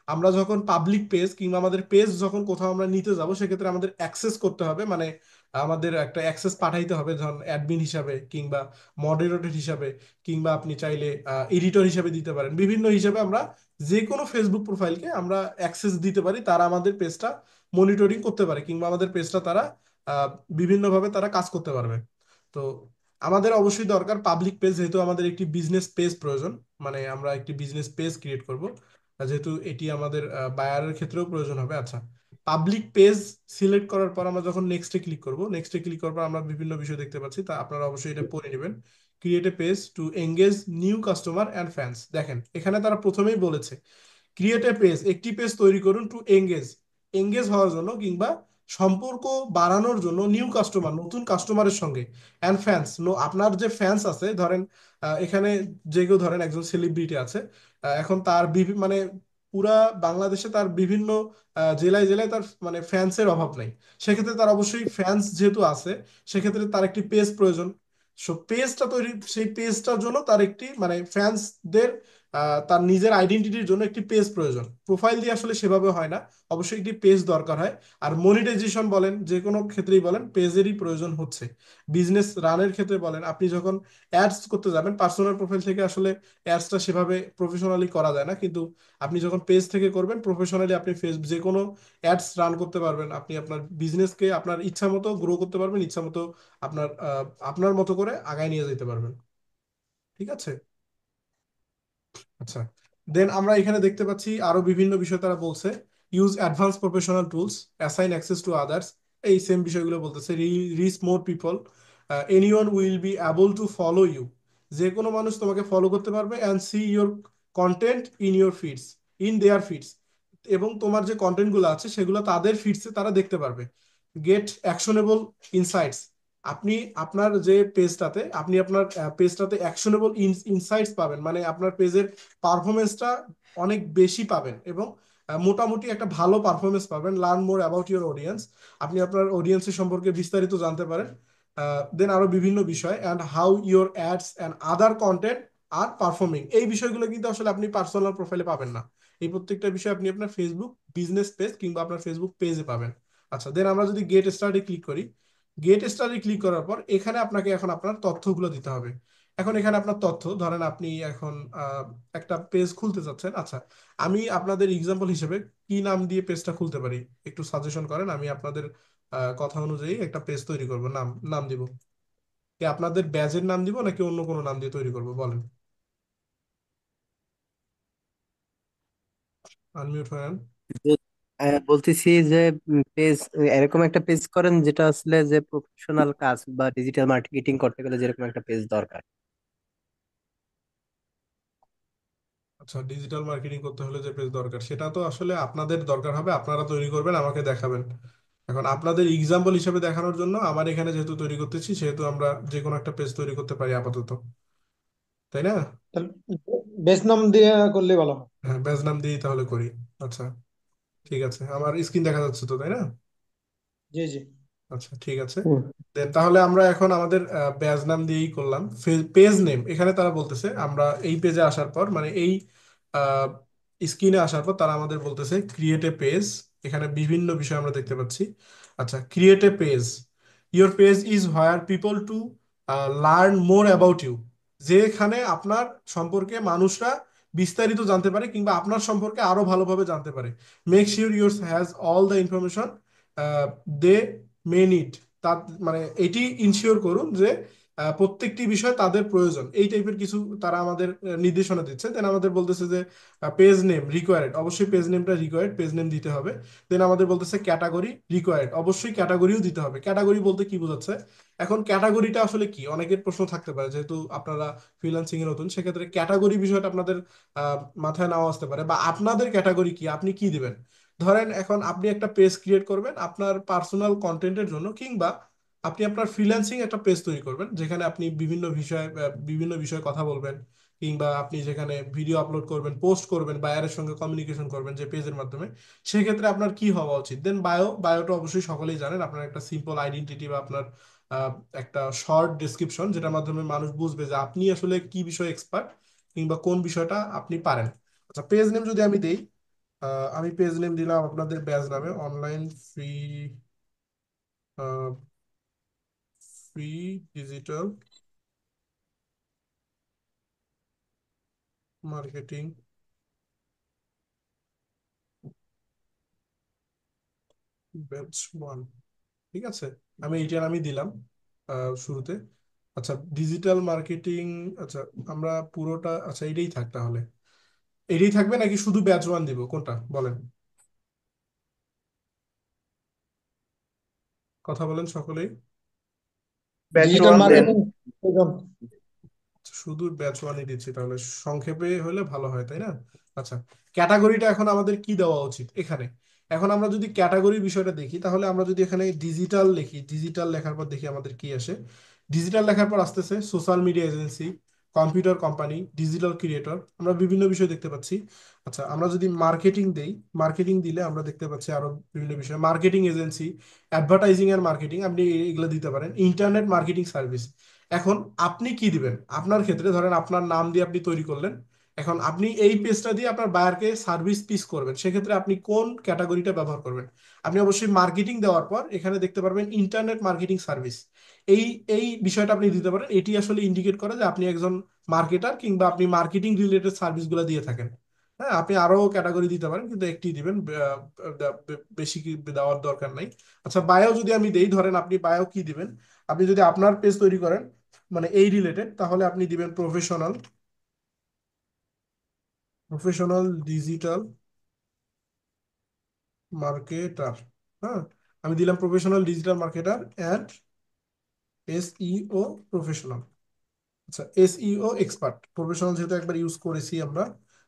আমরা যখন পাবলিক পেজ কিংবা আমাদের পেজ যখন কোথাও আমরা নিতে যাব সেক্ষেত্রে আমাদের অ্যাক্সেস করতে হবে, মানে আমাদের একটা অ্যাক্সেস পাঠাইতে হবে, ধরুন অ্যাডমিন হিসাবে কিংবা মডারেটর হিসাবে কিংবা আপনি চাইলে এডিটর হিসাবে দিতে পারেন। বিভিন্ন হিসাবে আমরা যে কোনো ফেসবুক প্রোফাইলকে আমরা অ্যাক্সেস দিতে পারি, তারা আমাদের পেজটা মনিটরিং করতে পারে কিংবা আমাদের পেজটা তারা আহ, বিভিন্নভাবে তারা কাজ করতে পারবে। তো আমাদের অবশ্যই দরকার পাবলিক পেজ, যেহেতু আমাদের একটি বিজনেস পেজ প্রয়োজন, মানে আমরা একটি বিজনেস পেজ ক্রিয়েট করব, যেহেতু এটি আমাদের বায়ারের ক্ষেত্রেও প্রয়োজন হবে। আচ্ছা, পাবলিক পেজ সিলেক্ট করার পর আমরা যখন নেক্সটে ক্লিক করব, নেক্সটে ক্লিক করার পর আমরা বিভিন্ন বিষয় দেখতে পাচ্ছি, তা আপনারা অবশ্যই এটা পড়ে নেবেন। Create a page to engage new customer and fans. দেখেন এখানে তারা প্রথমেই বলেছে ক্রিয়েট এ পেজ, একটি পেজ তৈরি করুন টু এঙ্গেজ, এঙ্গেজ হওয়ার জন্য কিংবা সম্পর্ক বাড়ানোর জন্য নিউ কাস্টমার, নতুন কাস্টমারের সঙ্গে, অ্যান্ড ফ্যান্স, আপনার যে ফ্যান্স আছে, ধরেন এখানে যে কেউ ধরেন একজন সেলিব্রিটি আছে, এখন তার মানে পুরা বাংলাদেশে তার বিভিন্ন জেলায় জেলায় তার মানে ফ্যান্সের অভাব নাই। সেক্ষেত্রে তার অবশ্যই ফ্যান্স যেহেতু আছে সেক্ষেত্রে তার একটি পেজ প্রয়োজন। সো পেজটা তৈরি, সেই পেজটার জন্য তার একটি মানে ফ্যান্সদের তার নিজের আইডেন্টিটির জন্য একটি পেজ প্রয়োজন। প্রোফাইল দিয়ে আসলে সেভাবে হয় না, অবশ্যই একটি পেজ দরকার হয়। আর মনিটাইজেশন বলেন যে কোনো ক্ষেত্রেই বলেন পেজেরই প্রয়োজন হচ্ছে। বিজনেস রানের ক্ষেত্রে বলেন, আপনি যখন অ্যাডস করতে যাবেন পার্সোনাল প্রোফাইল থেকে আসলে অ্যাডসটা সেভাবে প্রফেশনালি করা যায় না, কিন্তু আপনি যখন পেজ থেকে করবেন প্রফেশনালি আপনি যে কোনো অ্যাডস রান করতে পারবেন। আপনি আপনার বিজনেসকে আপনার ইচ্ছা মতো গ্রো করতে পারবেন, ইচ্ছা মতো আপনার আপনার মতো করে আগায় নিয়ে যেতে পারবেন। ঠিক আছে। আচ্ছা, দেন আমরা এখানে দেখতে পাচ্ছি আরো বিভিন্ন বিষয় তারা বলছে। Use advance professional tools, assign access to others, এই সেম বিষয়গুলো বলতেছে। Reach more people, anyone will be able to follow you, যে কোনো মানুষ তোমাকে ফলো করতে পারবে, and see your content in your feeds, in their feeds, এবং তোমার যে কন্টেন্ট গুলো আছে সেগুলো তাদের ফিডসে তারা দেখতে পারবে। গেট অ্যাকশনেবল ইনসাইটস, আপনি আপনার যে পেজটাতে আপনি আপনার পেজটাতে অ্যাকশনেবল ইনসাইটস পাবেন, মানে আপনার পেজের পারফরমেন্সটা অনেক বেশি পাবেন এবং মোটামুটি একটা ভালো পারফরমেন্স পাবেন। Learn more about your audience, আপনি আপনার অডিয়েন্সের সম্পর্কে বিস্তারিত জানতে পারেন। দেন আরো বিভিন্ন বিষয়, and how your ads and other content are performing, এই বিষয়গুলো কিন্তু আসলে আপনি পার্সোনাল প্রোফাইলে পাবেন না। এই প্রত্যেকটা বিষয় আপনি আপনার ফেসবুক বিজনেস পেজ কিংবা আপনার ফেসবুক পেজে পাবেন। আচ্ছা, দেন আমরা যদি গেট স্টার্টে ক্লিক করি, গেট স্টারে ক্লিক করার পর এখানে আপনাকে এখন আপনার তথ্যগুলো দিতে হবে। এখন এখানে আপনার তথ্য, ধরেন আপনি এখন একটা পেজ খুলতে চাচ্ছেন। আচ্ছা, আমি আপনাদের এক্সাম্পল হিসেবে কি নাম দিয়ে পেজটা খুলতে পারি একটু সাজেশন করেন, আমি আপনাদের কথা অনুযায়ী একটা পেজ তৈরি করব। নাম নাম দিব কি, আপনাদের ব্যাজের নাম দিব নাকি অন্য কোনো নাম দিয়ে তৈরি করব বলেন। আনমিউট হয়ে যে- বলতেছি যে পেজ, এরকম একটা পেজ করেন যেটা আসলে যে প্রফেশনাল কাজ বা ডিজিটাল মার্কেটিং করতে গেলে যেরকম একটা পেজ দরকার। আচ্ছা, ডিজিটাল মার্কেটিং করতে হলে যে পেজ দরকার সেটা তো আসলে আপনাদের দরকার হবে, আপনারা তৈরি করবেন আমাকে দেখাবেন। এখন আপনাদের এক্সাম্পল হিসেবে দেখানোর জন্য আমার এখানে যেহেতু তৈরি করতেছি সেহেতু আমরা যে কোনো একটা পেজ তৈরি করতে পারি আপাতত, তাই না? তাহলে বেস নাম দিয়ে করলে ভালো হয়। হ্যাঁ, ব্যাচ নাম দিয়েই তাহলে করি। আচ্ছা, ঠিক আছে, আমার স্ক্রিন দেখা যাচ্ছে তো, তাই না? জি জি। আচ্ছা, ঠিক আছে। হুম। দেন তাহলে আমরা এখন আমাদের ব্যাচ নাম দিয়েই করলাম। পেজ নেম এখানে তারা বলতেছে আমরা এই পেজে আসার পর, মানে এই স্ক্রিনে আসার পর তারা আমাদের বলতেছে ক্রিয়েট এ পেজ। এখানে বিভিন্ন বিষয় আমরা দেখতে পাচ্ছি। আচ্ছা, create a page, your page is where people to learn more about you, যেখানে আপনার সম্পর্কে মানুষরা বিস্তারিত জানতে পারে কিংবা আপনার সম্পর্কে আরো ভালোভাবে জানতে পারে। Make sure your has all the information they may need, তার মানে এটি ইনশিওর করুন যে প্রত্যেকটি বিষয় তাদের প্রয়োজন, এই টাইপের কিছু তারা আমাদের নির্দেশনা দিচ্ছে। দেন আমাদের বলতেছে যে পেজ নেম রিকোয়ার্ড, অবশ্যই পেজ নেমটা রিকোয়ার্ড, পেজ নেম দিতে হবে। দেন আমাদের বলতেছে ক্যাটাগরি রিকোয়ার্ড, অবশ্যই ক্যাটাগরিও দিতে হবে। ক্যাটাগরি বলতে কি বোঝাচ্ছে, এখন ক্যাটাগরিটা আসলে কি অনেকের প্রশ্ন থাকতে পারে, যেহেতু আপনারা ফ্রিল্যান্সিং এ নতুন, সেক্ষেত্রে ক্যাটাগরি বিষয়টা আপনাদের মাথায় নাও আসতে পারে, বা আপনাদের ক্যাটাগরি কি, আপনি কি দিবেন। ধরেন এখন আপনি একটা পেজ ক্রিয়েট করবেন আপনার পার্সোনাল কন্টেন্টের জন্য, কিংবা আপনি আপনার ফ্রিল্যান্সিং একটা পেজ তৈরি করবেন যেখানে আপনি বিভিন্ন বিষয়ে কথা বলবেন, কিংবা আপনি যেখানে ভিডিও আপলোড করবেন, পোস্ট করবেন, বায়ারের সঙ্গে কমিউনিকেশন করবেন যে পেজের মাধ্যমে, সেক্ষেত্রে আপনার কি হওয়া উচিত? দেন বায়োটা অবশ্যই সকলেই জানেন, আপনার একটা সিম্পল আইডেন্টিটি বা আপনার আহ, একটা শর্ট ডেসক্রিপশন যেটার মাধ্যমে মানুষ বুঝবে যে আপনি আসলে কি বিষয়ে এক্সপার্ট কিংবা কোন বিষয়টা আপনি পারেন। আচ্ছা, পেজ নেম যদি আমি দেই, আমি পেজ নেম দিলাম আপনাদের ব্যাচ নামে, online free free digital marketing batch 1। ঠিক আছে, আমি এইটার আমি দিলাম শুরুতে। আচ্ছা, ডিজিটাল মার্কেটিং। আচ্ছা, আমরা পুরোটা, আচ্ছা এটাই থাক তাহলে। এটাই থাকবে নাকি শুধু ব্যাচ 1 দিব, কোনটা বলেন? কথা বলেন সকলেই। ব্যাচ ডিজিটাল ওয়ান দেন। মার্কেটিং। আচ্ছা, শুধু ব্যাচ 1ই দিচ্ছি তাহলে, সংক্ষেপে হলে ভালো হয়, তাই না? আচ্ছা, ক্যাটাগরিটা এখন আমাদের কি দেওয়া উচিত এখানে? এখন আমরা যদি ক্যাটাগরি বিষয়টা দেখি, তাহলে আমরা যদি এখানে ডিজিটাল লিখি, ডিজিটাল লেখার পর দেখি আমাদের কি আসে। ডিজিটাল লেখার পর আসতেছে social media agency, computer company, digital creator, আমরা বিভিন্ন বিষয় দেখতে পাচ্ছি। আচ্ছা, আমরা যদি মার্কেটিং দেই, মার্কেটিং দিলে আমরা দেখতে পাচ্ছি আরো বিভিন্ন বিষয়, মার্কেটিং এজেন্সি, অ্যাডভার্টাইজিং এর মার্কেটিং, আপনি এগুলো দিতে পারেন, ইন্টারনেট মার্কেটিং সার্ভিস। এখন আপনি কি দিবেন? আপনার ক্ষেত্রে ধরেন আপনার নাম দিয়ে আপনি তৈরি করলেন, এখন আপনি এই পেজটা দিয়ে আপনার বায়ারকে সার্ভিস পিস করবেন, সেক্ষেত্রে আপনি কোন ক্যাটাগরিটা ব্যবহার করবেন? আপনি অবশ্যই মার্কেটিং দেওয়ার পর এখানে দেখতে পারবেন ইন্টারনেট মার্কেটিং সার্ভিস। এই এই বিষয়টা আপনি দিতে পারেন, এটি আসলে ইন্ডিকেট করে যে আপনি একজন মার্কেটার কিংবা আপনি মার্কেটিং রিলেটেড সার্ভিসগুলো দিয়ে থাকেন। হ্যাঁ, আপনি আরো ক্যাটাগরি দিতে পারেন, কিন্তু একটি দিবেন, বেশি কি দেওয়ার দরকার নাই। আচ্ছা, বায়ো যদি আমি দেই, ধরেন আপনি বায়ো কি দিবেন? আপনি যদি আপনার পেজ তৈরি করেন মানে এই রিলেটেড, তাহলে আপনি দিবেন প্রফেশনাল, প্রফেশনাল ডিজিটাল মার্কেটার। হ্যাঁ, আমি দিলাম professional digital marketer and SEO professional. আচ্ছা, SEO এক্সপার্ট। প্রফেশনাল যেহেতু একবার ইউজ করেছি আমরা,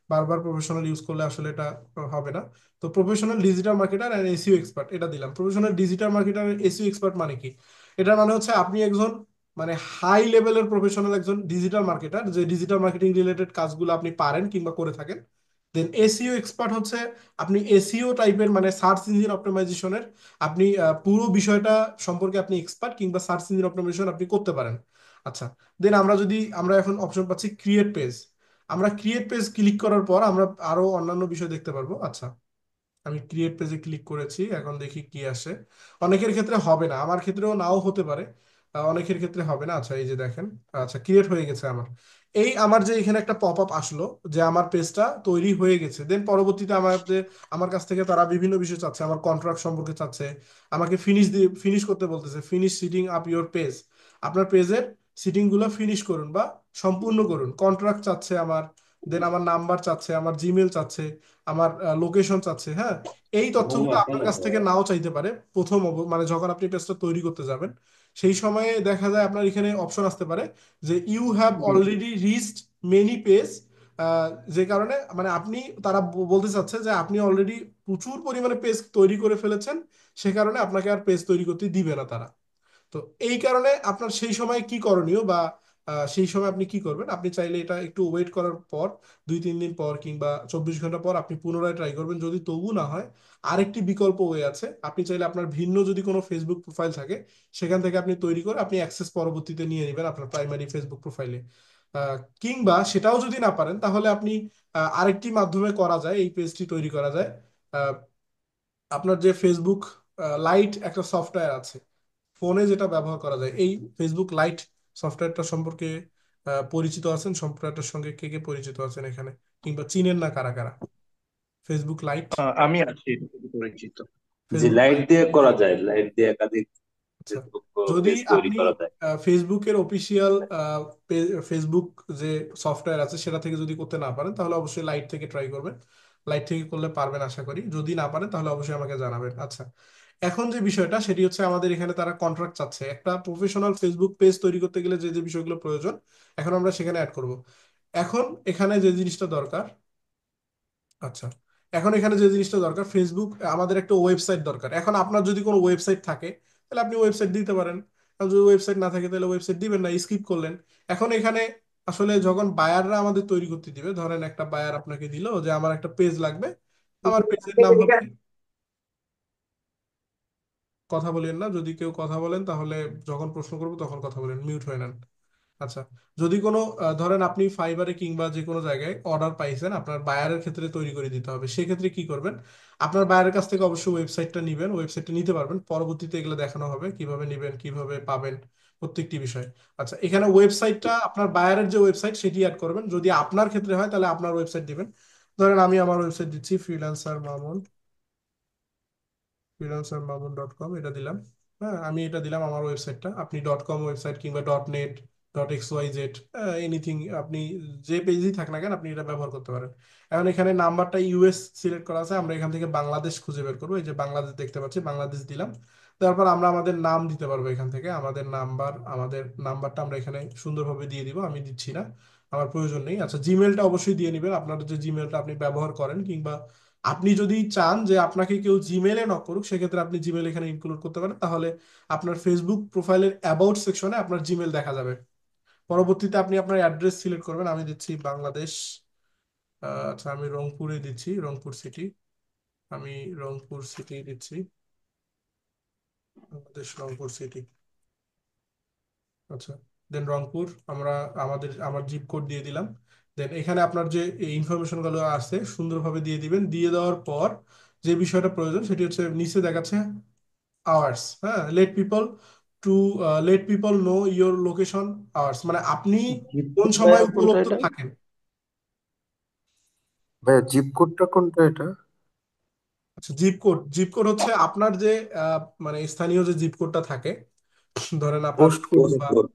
বারবার প্রফেশনাল ইউজ করলে আসলে এটা হবে না। তো professional digital marketer and SEO expert এটা দিলাম। Professional digital marketer SEO expert মানে কি? এটার মানে হচ্ছে আপনি একজন মানে হাই লেভেলের প্রফেশনাল একজন ডিজিটাল মার্কেটার, যে ডিজিটাল মার্কেটিং রিলেটেড কাজগুলো আপনি পারেন কিংবা করে থাকেন। দেন SEO এক্সপার্ট হচ্ছে আপনি SEO টাইপের মানে সার্চ ইঞ্জিন অপটিমাইজেশনের আপনি পুরো বিষয়টা সম্পর্কে আপনি এক্সপার্ট, কিংবা সার্চ ইঞ্জিন অপটিমাইজেশন আপনি করতে পারেন। আচ্ছা, দেন আমরা এখন অপশন পাচ্ছি ক্রিয়েট পেজ। আমরা ক্রিয়েট পেজ ক্লিক করার পর আমরা আরো অন্যান্য বিষয় দেখতে পারবো। আচ্ছা, আমি ক্রিয়েট পেজে ক্লিক করেছি, এখন দেখি কি আসে। অনেকের ক্ষেত্রে হবে না, আমার ক্ষেত্রেও নাও হতে পারে, অনেকের ক্ষেত্রে হবে না। আচ্ছা, এই যে দেখেন, আচ্ছা ক্রিয়েট হয়ে গেছে আমার। এই আমার যে এখানে একটা পপ আপ আসলো যে আমার পেজটা তৈরি হয়ে গেছে, দেন পরবর্তীতে আমার কাছ থেকে তারা বিভিন্ন বিষয় চাচ্ছে, আমার কন্ট্রাক্ট সম্পর্কে চাচ্ছে, আমাকে ফিনিশ করতে বলতেছে, finish setting up your page, আপনার পেজের সিটিং গুলো ফিনিশ করুন বা সম্পূর্ণ করুন, কন্ট্রাক্ট চাচ্ছে আমার, দেন আমার নাম্বার চাচ্ছে, আমার জিমেল চাচ্ছে, আমার লোকেশন চাচ্ছে। হ্যাঁ, এই তথ্যগুলো আপনার কাছ থেকে নাও চাইতে পারে মানে যখন আপনি পেজটা তৈরি করতে যাবেন, সেই সময়ে দেখা যায় আপনার এখানে অপশন আসতে পারে যে you have already reached many page. যে কারণে মানে তারা বলতে চাচ্ছে যে আপনি অলরেডি প্রচুর পরিমাণে পেজ তৈরি করে ফেলেছেন, সে কারণে আপনাকে আর পেজ তৈরি করতে দিবে না তারা। তো এই কারণে আপনার সেই সময় কি করণীয়, বা সেই সময় আপনি কি করবেন? আপনি চাইলে এটা একটু ওয়েট করার পর 2-3 দিন পর কিংবা 24 ঘন্টা পর আপনি পুনরায় ট্রাই করবেন। যদি তবু না হয়, আরেকটি বিকল্প ওয়ে আছে, আপনি চাইলে আপনার ভিন্ন যদি কোনো ফেসবুক প্রোফাইল থাকে, সেখান থেকে আপনি তৈরি করে আপনি অ্যাক্সেস পরবর্তীতে নিয়ে নেবেন আপনার প্রাইমারি ফেসবুক প্রোফাইলে। কিংবা সেটাও যদি না পারেন, তাহলে আপনি আরেকটি মাধ্যমে করা যায়, এই পেজটি তৈরি করা যায়। আহ, আপনার যে ফেসবুক লাইট একটা সফটওয়্যার আছে ফোনে, যেটা ব্যবহার করা যায়, এই ফেসবুক লাইট সফটওয়্যারটা সম্পর্কে পরিচিত আছেন? সফটওয়্যারটার সঙ্গে কে কে পরিচিত আছেন এখানে, কিংবা চিনেন না কারা কারা ফেসবুক লাইট? আমি আছি এটা থেকে পরিচিত। যে ফেসবুক লাইট লাইট, দিয়ে করা যায়, লাইট দিয়ে একাধিক আচ্ছা, ফেসবুক যদি পেজ তৈরি আপনি করা যায়। ফেসবুকের অফিসিয়াল ফেসবুক যে সফটওয়্যার আছে সেটা থেকে যদি করতে না পারেন, তাহলে অবশ্যই লাইট থেকে ট্রাই করবেন। লাইট থেকে করলে পারবেন আশা করি, যদি না পারেন তাহলে অবশ্যই আমাকে জানাবেন। আচ্ছা, এখন যে বিষয়টা সেটি হচ্ছে আমাদের এখানে তারা কন্ট্রাক্ট চাচ্ছে একটা প্রফেশনাল ফেসবুক পেজ তৈরি করতে গেলে যে যে বিষয়গুলো প্রয়োজন, এখন আমরা সেখানে অ্যাড করব। এখন এখানে যে জিনিসটা দরকার, আচ্ছা, এখন এখানে যে জিনিসটা দরকার, ফেসবুক আমাদের একটা ওয়েবসাইট দরকার। এখন আপনার যদি কোনো ওয়েবসাইট থাকে, তাহলে আপনি ওয়েবসাইট দিতে পারেন, আর যদি ওয়েবসাইট না থাকে তাহলে ওয়েবসাইট দিবেন না, স্কিপ করলেন। এখন এখানে আসলে যখন বায়াররা আমাদের তৈরি করতে দিবে, ধরেন একটা বায়ার আপনাকে দিল যে আমার একটা পেজ লাগবে, আমার পেজের নাম হবে, কথা বলেন না, যদি কেউ কথা বলেন তাহলে যখন প্রশ্ন করবো তখন কথা বলেন, মিউট হয়ে নেন। আচ্ছা, যদি কোনো ধরেন আপনি ফাইবারে কিংবা যে কোনো জায়গায় অর্ডার পাইছেন, আপনার বায়ারের ক্ষেত্রে তৈরি করে দিতে হবে, সেক্ষেত্রে কি করবেন? আপনার বায়ারের কাছ থেকে অবশ্যই ওয়েবসাইটটা নিবেন, ওয়েবসাইটটা নিতে পারবেন, পরবর্তীতে এগুলো দেখানো হবে কিভাবে নিবেন কিভাবে পাবেন প্রত্যেকটি বিষয়। আচ্ছা, এখানে ওয়েবসাইটটা আপনার বায়ারের যে ওয়েবসাইট সেটি অ্যাড করবেন, যদি আপনার ক্ষেত্রে হয় তাহলে আপনার ওয়েবসাইট দিবেন। ধরেন আমি আমার ওয়েবসাইট দিচ্ছি freelancermamun.com, এটা দিলাম। হ্যাঁ, আমি এটা দিলাম আমার ওয়েবসাইটটা, আপনি .com ওয়েবসাইট কিংবা .net .xyz এনিথিং, আপনি যে পেজই থাক না কেন আপনি এটা ব্যবহার করতে পারেন। এখন এখানে নাম্বারটা ইউএস সিলেক্ট করা আছে, আমরা এখান থেকে বাংলাদেশ খুঁজে বের করবো, এই যে বাংলাদেশ দেখতে পাচ্ছি, বাংলাদেশ দিলাম। তারপর আমরা আমাদের নাম দিতে পারবো এখান থেকে, আমাদের নাম্বারটা আমরা এখানে সুন্দরভাবে দিয়ে দিব, আমি দিচ্ছি না, আমার প্রয়োজন নেই। আচ্ছা, জিমেলটা অবশ্যই দিয়ে নেবেন, আপনার যে জিমেলটা আপনি ব্যবহার করেন, কিংবা আপনি যদি চান যে আপনাকে কেউ জিমেলে নক করুক, সেক্ষেত্রে আপনি জিমেল এখানে ইনক্লুড করতে পারেন, তাহলে আপনার ফেসবুক প্রোফাইলের অ্যাবাউট সেকশনে আপনার জিমেল দেখা যাবে। পরবর্তীতে আপনি আপনার অ্যাড্রেস সিলেক্ট করবেন, আমি দিচ্ছি বাংলাদেশ, আচ্ছা আমি রংপুরে দিচ্ছি, রংপুর সিটি, আমি রংপুর সিটি দিচ্ছি, বাংলাদেশ রংপুর সিটি। আচ্ছা, দেন রংপুর, আমরা আমার জিপ কোড দিয়ে দিলাম। দেন এখানে আপনার যে ইনফরমেশন গুলো আছে সুন্দরভাবে দিয়ে দিবেন, দিয়ে দেওয়ার পর যে বিষয়টা প্রয়োজন সেটি হচ্ছে নিচে দেখাচ্ছে আওয়ার্স, হ্যাঁ, to let people know your location hours, মানে আপনি জিপ কোন কোড সময় ভাইয়া কোনটা উপলব্ধ এটা? থাকেন। ভাইয়া জিপ কোডটা কোনটা এটা? আচ্ছা, জিপ কোড হচ্ছে আপনার যে মানে স্থানীয় যে জিপ কোডটা থাকে, ধরেন আপনার পোস্ট কোড। পোস্ট বা কোড,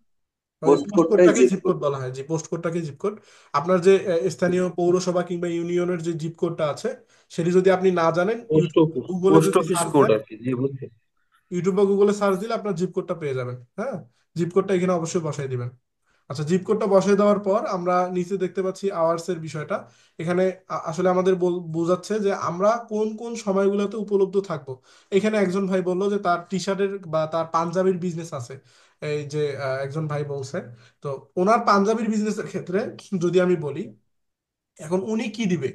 পোস্ট পোস্ট কোডটাই কোডটাকে জিপ জিপ কোড। কোড বলা হয়, যে পোস্ট কোডটাকে জিপ কোড। আপনার যে স্থানীয় পৌরসভা কিংবা ইউনিয়নের যে জিপ কোডটা আছে, সেটি যদি আপনি না জানেন, পোস্ট ইউটিউব অফিস, গুগলে পোস্ট যদি অফিস সার্চ কোড দেন, আর কি, জি বুঝছি। ইউটিউব বা গুগলে সার্চ দিলে আপনার জিপ কোডটা পেয়ে যাবেন। হ্যাঁ, জিপ কোডটা এখানে অবশ্যই বসাই দিবেন। আচ্ছা, জিপ কোডটা বসাই দেওয়ার পর আমরা নিচে দেখতে পাচ্ছি আওয়ার্স এর বিষয়টা। এখানে আসলে আমাদের বোঝাচ্ছে যে আমরা কোন কোন সময়গুলোতে উপলব্ধ থাকবো। এখানে একজন ভাই বললো যে তার টি শার্টের বা তার পাঞ্জাবির বিজনেস আছে, এই যে একজন ভাই বলছে। তো ওনার পাঞ্জাবির বিজনেসের ক্ষেত্রে যদি আমি বলি, এখন উনি কি দিবে,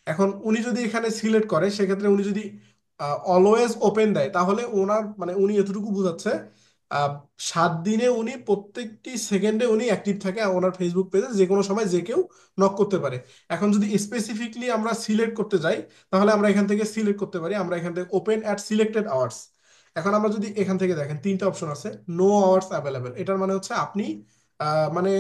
এখন উনি যদি এখানে সিলেক্ট করে, সেক্ষেত্রে উনি যদি অলওয়েজ ওপেন দেয়, তাহলে ওনার মানে উনি এতটুকু বোঝাচ্ছে 7 দিনে উনি প্রত্যেকটি সেকেন্ডে উনি অ্যাক্টিভ থাকে ওনার ফেসবুক পেজে, যে কোনো সময় যে কেউ নক করতে পারে। এখন যদি স্পেসিফিকলি আমরা সিলেক্ট করতে যাই, তাহলে আমরা এখান থেকে সিলেক্ট করতে পারি, আমরা এখান থেকে ওপেন অ্যাট সিলেক্টেড আওয়ার্স। এখন আমরা যদি এখান থেকে দেখেন, 3টা অপশন আছে, নো আওয়ার্স অ্যাভেলেবেল, এটার মানে হচ্ছে আপনি মানে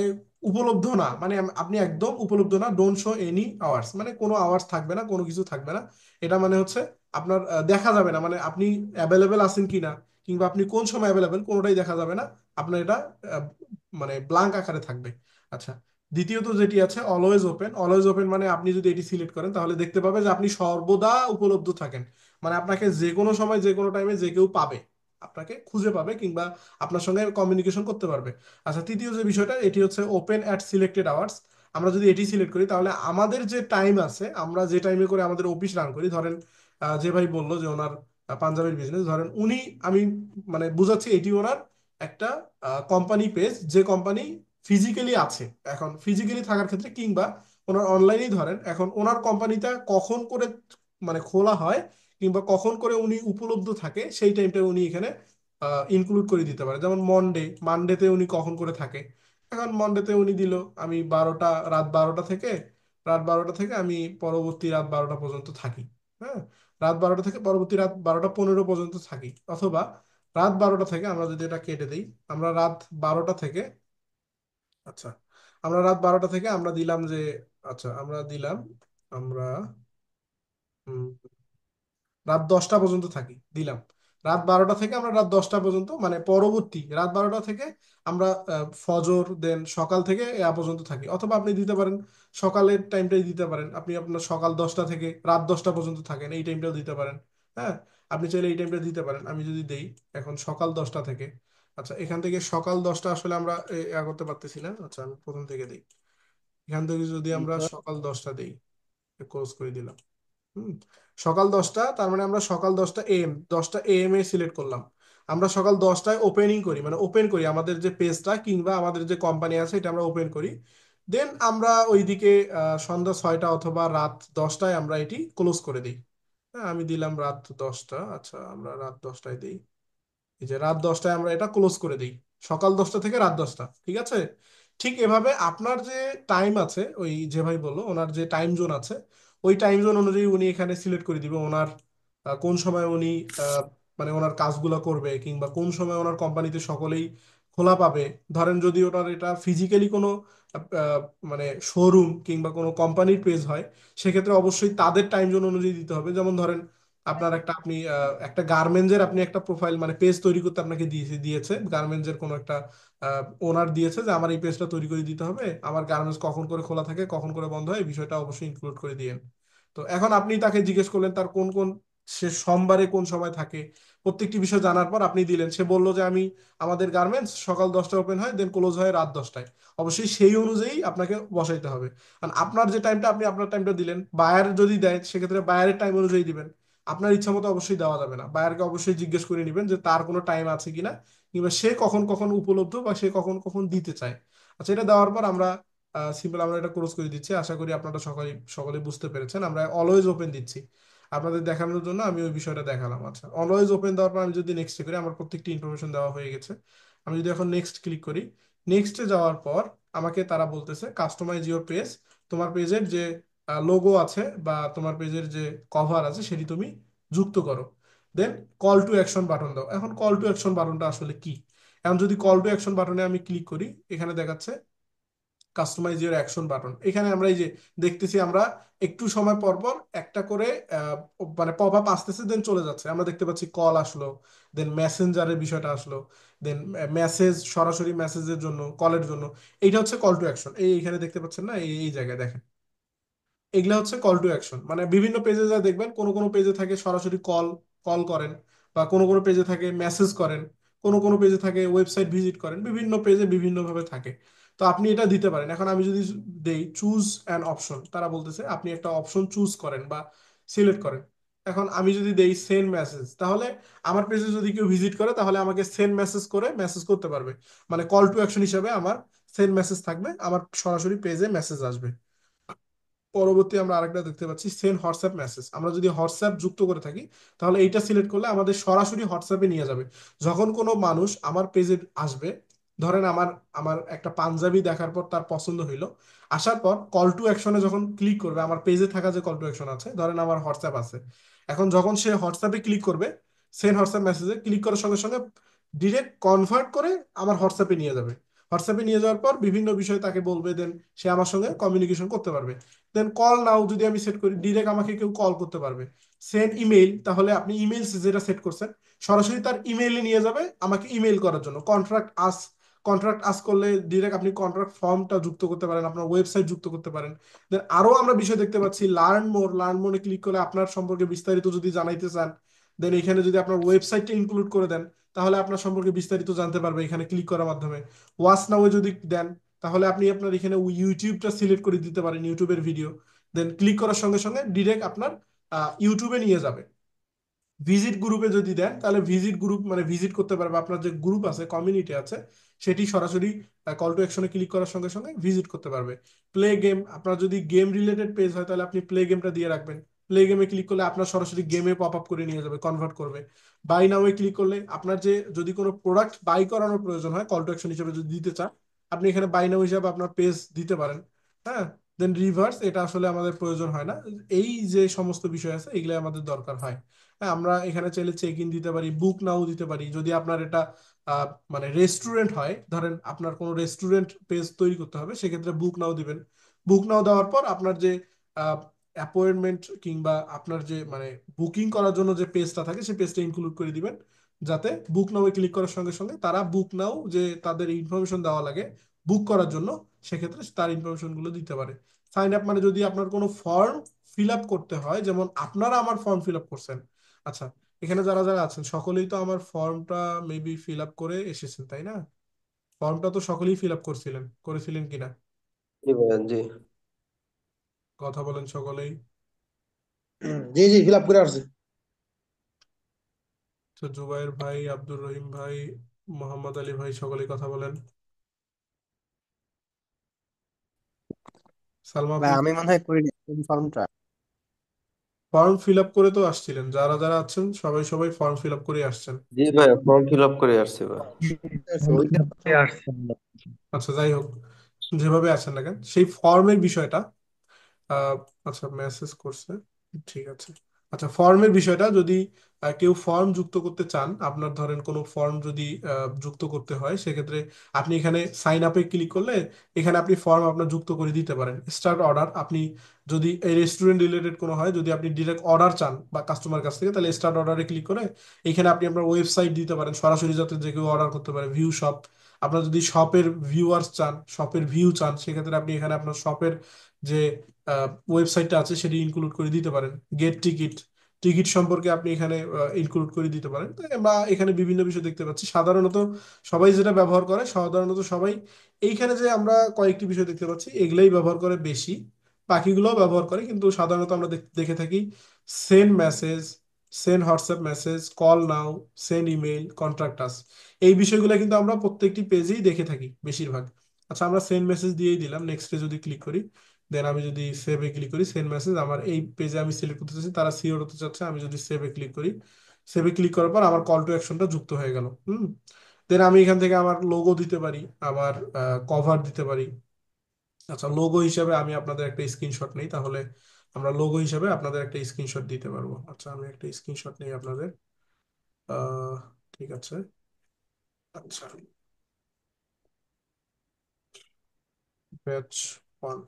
উপলব্ধ না, মানে আপনি একদম উপলব্ধ না, ডোন্ট শো এনি আওয়ার্স, মানে কোনো আওয়ার্স থাকবে না, কোনো কিছু থাকবে না। এটা মানে হচ্ছে আপনার দেখা যাবে না, মানে আপনি অ্যাভেলেবেল আছেন কিনা কিংবা আপনি কোন সময় অ্যাভেলেবেল কোনোটাই দেখা যাবে না, আপনার এটা আহ, মানে ব্ল্যাঙ্ক আকারে থাকবে। আচ্ছা, দ্বিতীয়ত যেটি আছে অলওয়েজ ওপেন, অলওয়েজ ওপেন মানে আপনি যদি এটি সিলেক্ট করেন তাহলে দেখতে পাবে যে আপনি সর্বদা উপলব্ধ থাকেন, মানে আপনাকে যে কোনো সময় যে কোনো টাইমে যে কেউ পাবে, আপনাকে খুঁজে পাবে কিংবা আপনার সঙ্গে কমিউনিকেশন করতে পারবে। আচ্ছা, তৃতীয় যে বিষয়টা এটি হচ্ছে ওপেন অ্যাট সিলেক্টেড আওয়ার্স। আমরা যদি এটি সিলেক্ট করি তাহলে আমাদের যে টাইম আছে, আমরা যে টাইমে করে আমাদের অফিস রান করি, ধরেন যে ভাই বললো যে ওনার পাঞ্জাবের বিজনেস, ধরেন উনি, আমি মানে বুঝাচ্ছি এটি ওনার একটা কোম্পানি পেজ, যে কোম্পানি ফিজিক্যালি আছে, এখন ফিজিক্যালি থাকার ক্ষেত্রে কিংবা ওনার অনলাইনেই, ধরেন এখন ওনার কোম্পানিটা কখন করে মানে খোলা হয় কিংবা কখন করে উনি উপলব্ধ থাকে, সেই টাইমটা উনি এখানে ইনক্লুড করে দিতে পারে। যেমন মানডেতে উনি কখন করে থাকে, এখন মানডেতে উনি দিল আমি রাত 12টা থেকে আমি পরবর্তী রাত 12টা পর্যন্ত থাকি। হ্যাঁ, রাত 12টা থেকে পরবর্তী রাত 12টা 15 পর্যন্ত থাকি, অথবা রাত 12টা থেকে, আমরা যদি এটা কেটে দিই, আমরা রাত 12টা থেকে, আচ্ছা আমরা রাত 12টা থেকে আমরা দিলাম যে, আচ্ছা আমরা দিলাম, আমরা রাত 10টা পর্যন্ত থাকি দিলাম। রাত 12টা থেকে আমরা রাত 10টা পর্যন্ত, মানে পরবর্তী রাত 12টা থেকে আমরা ফজর দেন সকাল থেকে পর্যন্ত থাকি, অথবা আপনি দিতে পারেন সকালের টাইমটাই দিতে পারেন, আপনি আপনার সকাল 10টা থেকে রাত 10টা পর্যন্ত থাকেন, এই টাইমটাও দিতে পারেন। হ্যাঁ, আপনি চাইলে এই টাইমটা দিতে পারেন। আমি যদি দেই এখন সকাল 10টা থেকে, আচ্ছা এখান থেকে সকাল 10টা আসলে আমরা করতে পারতেছি না, আচ্ছা আমি প্রথম থেকে দিই, এখান থেকে যদি আমরা সকাল 10টা দিই, ক্লোজ করে দিলাম। হুম, সকাল 10টা, তার মানে আমরা সকাল 10টা এএম এ সিলেক্ট করলাম। আমরা সকাল 10টায় ওপেনিং করি, মানে ওপেন করি আমাদের যে পেজটা কিংবা আমাদের যে কোম্পানি আছে এটা আমরা ওপেন করি। দেন আমরা ওইদিকে সন্ধ্যা 6টা অথবা রাত 10টায় আমরা এটি ক্লোজ করে দিই। হ্যাঁ, আমি দিলাম রাত 10টা, আচ্ছা আমরা রাত 10টায় দিই। এই যে রাত 10টায় আমরা এটা ক্লোজ করে দিই, সকাল 10টা থেকে রাত 10টা, ঠিক আছে। ঠিক এভাবে আপনার যে টাইম আছে, ওই যে ভাই বললো ওনার যে টাইম জোন আছে, ওই টাইম জোন অনুযায়ী উনি এখানে সিলেক্ট করে দিবে ওনার কোন সময় উনি আহ, মানে ওনার কাজগুলো করবে, কিংবা কোন সময় ওনার কোম্পানিতে সকলেই খোলা পাবে। ধরেন যদি ওনার এটা ফিজিক্যালি কোনো আহ, মানে শোরুম কিংবা কোনো কোম্পানির পেজ হয়, সেক্ষেত্রে অবশ্যই তাদের টাইম জোন অনুযায়ী দিতে হবে। যেমন ধরেন আপনার একটা আপনি একটা গার্মেন্টসের আপনি একটা প্রোফাইল মানে পেজ তৈরি করতে আপনাকে দিয়েছে গার্মেন্টসের কোনো একটা ওনার দিয়েছে যে আমার এই পেজটা তৈরি করে দিতে হবে, আমার গার্মেন্টস কখন করে খোলা থাকে কখন করে বন্ধ হয় এই বিষয়টা অবশ্যই ইনক্লুড করে দিয়েন। তো এখন আপনি তাকে জিজ্ঞেস করলেন তার কোন কোন, সে সোমবারে কোন সময় থাকে, প্রত্যেকটি বিষয় জানার পর আপনি দিলেন, সে বলল যে আমি আমাদের গার্মেন্টস সকাল 10টায় ওপেন হয় দেন ক্লোজ হয় রাত 10টায়। অবশ্যই সেই অনুযায়ী আপনাকে বসাইতে হবে। কারণ আপনার যে টাইমটা আপনি আপনার টাইমটা দিলেন, বায়ার যদি দেয় সেক্ষেত্রে বায়ারের টাইম অনুযায়ী দিবেন। আপনার ইচ্ছা মতো অবশ্যই দেওয়া যাবে না, বায়ারকে অবশ্যই জিজ্ঞেস করে নেবেন যে তার কোনো টাইম আছে কিনা, কিংবা সে কখন কখন উপলব্ধ বা সে কখন কখন দিতে চায়। আচ্ছা, এটা দেওয়ার পর আমরা সিম্পল আমরা এটা ক্লোজ করে দিচ্ছি। আশা করি আপনারা সকলে সকলে বুঝতে পেরেছেন, আমরা অলওয়েজ ওপেন দিচ্ছি আপনাদের দেখানোর জন্য, আমি ওই বিষয়টা দেখালাম। আচ্ছা, অলওয়েজ ওপেন দেওয়ার পর আমি যদি নেক্সট করি, আমার প্রত্যেকটি ইনফরমেশন দেওয়া হয়ে গেছে। আমি যদি এখন নেক্সট ক্লিক করি, নেক্সটে যাওয়ার পর আমাকে তারা বলতেছে কাস্টমাইজ ইওর পেজ, তোমার পেজের যে লোগো আছে বা তোমার পেজের যে কভার আছে সেটি তুমি যুক্ত করো। দেন কল টু অ্যাকশন বাটন দাও। এখন কল টু অ্যাকশন বাটনটা আসলে কি? এখন যদি কল টু অ্যাকশন বাটনে আমি ক্লিক করি, এখানে দেখাচ্ছে কাস্টমাইজ ইওর অ্যাকশন বাটন। এখানে আমরা এই যে দেখতেছি, আমরা একটু সময় পর পর একটা করে আহ, মানে পপ আপ আসতেছে দেন চলে যাচ্ছে, আমরা দেখতে পাচ্ছি কল আসলো, দেন মেসেঞ্জারের বিষয়টা আসলো, দেন মেসেজ, সরাসরি মেসেজের জন্য, কলের জন্য। এইটা হচ্ছে কল টু অ্যাকশন। এখানে দেখতে পাচ্ছেন না, এই এই জায়গায় দেখেন, এগুলা হচ্ছে কল টু অ্যাকশন। মানে বিভিন্ন পেজে যা দেখবেন, কোন কোন পেজে থাকে সরাসরি কল কল করেন, বা কোন কোন পেজে থাকে মেসেজ করেন, কোন কোন পেজে থাকে ওয়েবসাইট ভিজিট করেন, বিভিন্ন পেজে বিভিন্ন ভাবে থাকে। তো আপনি এটা দিতে পারেন। এখন আমি যদি দেই চুজ অ্যান অপশন, তারা বলতেছে আপনি একটা অপশন চুজ করেন বা সিলেক্ট করেন। এখন আমি যদি দেই সেন্ড মেসেজ, তাহলে আমার পেজে যদি কেউ ভিজিট করে তাহলে আমাকে সেন্ড মেসেজ করে মেসেজ করতে পারবে। মানে কল টু অ্যাকশন হিসেবে আমার সেন্ড মেসেজ থাকবে, আমার সরাসরি পেজে মেসেজ আসবে। পরবর্তী আমরা আরেকটা দেখতে পাচ্ছি সেন্ড হোয়াটসঅ্যাপ মেসেজ। আমরা যদি হোয়াটসঅ্যাপ যুক্ত করে থাকি তাহলে এইটা সিলেক্ট করলে আমাদের সরাসরি হোয়াটসঅ্যাপে নিয়ে যাবে। যখন কোনো মানুষ আমার পেজে আসবে, ধরেন আমার আমার একটা পাঞ্জাবি দেখার পর তার পছন্দ হইলো, আসার পর কল টু অ্যাকশনে যখন ক্লিক করবে, আমার পেজে থাকা যে কল টু অ্যাকশন আছে, ধরেন আমার হোয়াটসঅ্যাপ আছে, এখন যখন সে হোয়াটসঅ্যাপে ক্লিক করবে, সেন্ড হোয়াটসঅ্যাপ মেসেজে ক্লিক করার সঙ্গে সঙ্গে ডিরেক্ট কনভার্ট করে আমার হোয়াটসঅ্যাপে নিয়ে যাবে। হোয়াটসঅ্যাপে নিয়ে যাওয়ার পর বিভিন্ন বিষয় তাকে বলবে, দেন সে আমার সঙ্গে কমিউনিকেশন করতে পারবে। দেন কল নাও যদি আমি সেট করি, ডিরেক্ট আমাকে কেউ কল করতে পারবে। সেন্ড ইমেইল, তাহলে আপনি ইমেইল যেটা সেট করছেন সরাসরি তার ইমেইলে নিয়ে যাবে আমাকে ইমেইল করার জন্য। কন্ট্রাক্ট আস, কন্ট্রাক্ট আস করলে ডিরেক্ট আপনি কন্ট্রাক্ট ফর্মটা যুক্ত করতে পারেন, আপনার ওয়েবসাইট যুক্ত করতে পারেন। দেন আরো আমরা বিষয় দেখতে পাচ্ছি লার্ন মোর, লার্ন মোরে ক্লিক করে আপনার সম্পর্কে বিস্তারিত যদি জানাইতে চান, দেন এখানে যদি আপনার ওয়েবসাইটটা ইনক্লুড করে দেন তাহলে আপনার সম্পর্কে বিস্তারিত জানতে পারবে এখানে ক্লিক করার মাধ্যমে। ওয়াচ নাও যদি দেন তাহলে আপনি আপনার এখানে ইউটিউবটা সিলেক্ট করে দিতে পারেন, ইউটিউবের ভিডিও। দেন ক্লিক করার সঙ্গে সঙ্গে ডিরেক্ট আপনার ইউটিউবে নিয়ে যাবে। ভিজিট গ্রুপে যদি দেন তাহলে ভিজিট গ্রুপ মানে ভিজিট করতে পারবে, আপনার যে গ্রুপ আছে কমিউনিটি আছে সেটি সরাসরি কল টু অ্যাকশনে ক্লিক করার সঙ্গে সঙ্গে ভিজিট করতে পারবে। প্লে গেম, আপনার যদি গেম রিলেটেড পেজ হয় তাহলে আপনি প্লে গেমটা দিয়ে রাখবেন। প্লে গেমে ক্লিক করলে আপনার সরাসরি গেমে পপ আপ করে নিয়ে যাবে, কনভার্ট করবে। বাই নাও এ ক্লিক করলে আপনার যে যদি কোনো প্রোডাক্ট বাই করানোর প্রয়োজন হয় কল টু অ্যাকশন হিসেবে যদি দিতে চান, আপনি এখানে বাই নাও হিসাবে আপনার পেজ দিতে পারেন। হ্যাঁ, দেন রিভার্স, এটা আসলে আমাদের প্রয়োজন হয় না। এই যে সমস্ত বিষয় আছে এগুলো আমাদের দরকার হয়। হ্যাঁ, আমরা এখানে চাইলে চেক ইন দিতে পারি, বুক নাও দিতে পারি। যদি আপনার এটা মানে রেস্টুরেন্ট হয়, ধরেন আপনার কোনো রেস্টুরেন্ট পেজ তৈরি করতে হবে, সেক্ষেত্রে বুক নাও দিবেন। বুক নাও দেওয়ার পর আপনার যে অ্যাপয়েন্টমেন্ট কিংবা আপনার যে মানে বুকিং করার জন্য যে পেজটা থাকে সেই পেজটা ইনক্লুড করে দিবেন, যাতে বুক নাও ক্লিক করার সঙ্গে সঙ্গে তারা বুক নাও যে তাদের ইনফরমেশন দেওয়া লাগে বুক করার জন্য, সেক্ষেত্রে তার ইনফরমেশন গুলো দিতে পারে। সাইন আপ মানে যদি আপনার কোনো ফর্ম ফিল আপ করতে হয়, যেমন আপনারা আমার ফর্ম ফিল আপ করছেন। আচ্ছা, এখানে যারা যারা আছেন সকলেই তো আমার ফর্মটা মেবি ফিল আপ করে এসেছেন, তাই না? ফর্মটা তো সকলেই ফিল আপ করেছিলেন কিনা? জি ভাইয়া, জি। কথা বলেন সকলেই। জি জি, ফিল আপ করে আসছে। তো জুবাইর ভাই, আব্দুর রহিম ভাই, মোহাম্মদ আলী ভাই সকলেই কথা বলেন। সালমা, ভাই আপনি আমি মনে হয় করিনি কোন ফর্মটা। ফর্ম ফিল আপ করে তো আসছিলেন, যারা যারা আছেন সবাই সবাই ফর্ম ফিল আপ করে আসছেন। জি ভাইয়া, ফর্ম ফিল আপ করে আসছি ভাই। ওইটা তো আসছে। আচ্ছা, যাই হোক, যেভাবে আছেন না কেন সেই ফর্মের বিষয়টা, আহ, আচ্ছা মেসেজ করছে, ঠিক আছে। আচ্ছা, ফর্মের বিষয়টা যদি কেউ ফর্ম যুক্ত করতে চান, আপনার ধরেন কোনো ফর্ম যদি যুক্ত করতে হয়, সেক্ষেত্রে আপনি এখানে সাইন আপে ক্লিক করলে এখানে আপনি ফর্ম আপনার যুক্ত করে দিতে পারেন। স্টার্ট অর্ডার, আপনি যদি এই রেস্টুরেন্ট রিলেটেড কোনো হয়, যদি আপনি ডিরেক্ট অর্ডার চান বা কাস্টমার কাছ থেকে, তাহলে স্টার্ট অর্ডারে ক্লিক করে এখানে আপনি আপনার ওয়েবসাইট দিতে পারেন সরাসরি, যাতে যে কেউ অর্ডার করতে পারে। ভিউ শপ, আপনার যদি শপের ভিউয়ার্স চান, শপের ভিউ চান, সেক্ষেত্রে আপনি এখানে আপনার শপের যে ওয়েবসাইটটা আছে সেটি ইনক্লুড করে দিতে পারেন। গেট টিকিট, টিকিট সম্পর্কে আপনি এখানে ইনক্লুড করে দিতে পারেন। তো আমরা এখানে বিভিন্ন বিষয় দেখতে পাচ্ছি। সাধারণত সবাই যেটা ব্যবহার করে, সাধারণত সবাই এইখানে যে আমরা কয়েকটি বিষয় দেখতে পাচ্ছি এগুলাই ব্যবহার করে বেশি, বাকিগুলোও ব্যবহার করে, কিন্তু সাধারণত আমরা দেখে থাকি send message, send WhatsApp message, call now, send email, contact us, এই বিষয়গুলো কিন্তু আমরা প্রত্যেকটি পেজেই দেখে থাকি বেশিরভাগ। আচ্ছা, আমরা সেন্ড মেসেজ দিয়েই দিলাম, নেক্সটে যদি ক্লিক করি, দেন আমি যদি সেভে ক্লিক করি, সেন্ড মেসেজ আমার এই পেজে আমি সিলেক্ট করতে চাচ্ছি, তারা সিওর হতে চাচ্ছে, আমি যদি সেভে ক্লিক করি, সেভে ক্লিক করার পর আমার কল টু অ্যাকশনটা যুক্ত হয়ে গেল। দেন আমি এখান থেকে আমার লোগো দিতে পারি, আমার কভার দিতে পারি। আচ্ছা, লোগো হিসাবে আমি আপনাদের একটা স্ক্রিনশট নেই, তাহলে আমরা লোগো হিসাবে আপনাদের একটা স্ক্রিনশট দিতে পারবো। আচ্ছা, আমি একটা স্ক্রিনশট নেই আপনাদের। আহ ঠিক আছে। আচ্ছা, ব্যাচ 1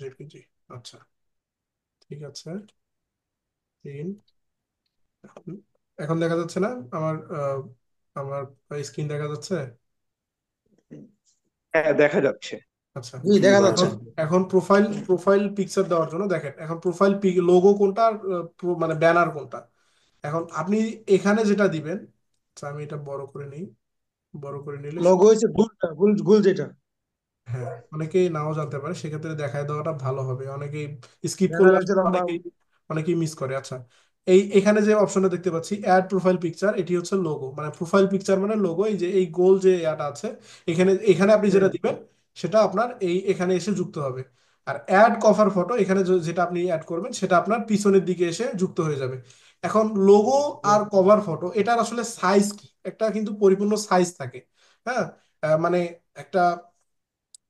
জেপিজি। আচ্ছা, ঠিক আছে। 3, এখন দেখা যাচ্ছে না আমার আমার স্ক্রিন দেখা যাচ্ছে? হ্যাঁ, দেখা যাচ্ছে। আচ্ছা, জি, জি দেখা ভাইয়া। যাচ্ছে। এখন এখন প্রোফাইল প্রোফাইল পিকচার দেওয়ার জন্য দেখেন, এখন প্রোফাইল লোগো কোনটা আর মানে ব্যানার কোনটা। এখন আপনি এখানে যেটা দিবেন, আচ্ছা আমি এটা বড় করে নিই, বড় করে নিলে লোগো হয়েছে গুলটা, গুল গুল যেটা। হ্যাঁ, অনেকেই নাও জানতে পারে, সেক্ষেত্রে দেখায় দেওয়াটা ভালো হবে। অনেকেই স্কিপ করলে ব্যানার হচ্ছে আসলে লম্বা। অনেকেই মিস করে। আচ্ছা, এখানে যে অপশনটা দেখতে পাচ্ছি অ্যাড প্রোফাইল পিকচার, এটি হচ্ছে লোগো, মানে প্রোফাইল পিকচার মানে লোগো। এই যে এই গোল যে ইয়াটা আছে, এখানে এখানে আপনি যেটা হ্যাঁ, দিবেন সেটা আপনার এখানে এসে যুক্ত হবে। আর অ্যাড কভার ফটো, এখানে যেটা আপনি অ্যাড করবেন সেটা আপনার পিছনের দিকে এসে যুক্ত হয়ে যাবে। এখন লোগো আর কভার ফটো এটার আসলে সাইজ কি, একটা কিন্তু পরিপূর্ণ সাইজ থাকে। হ্যাঁ, মানে একটা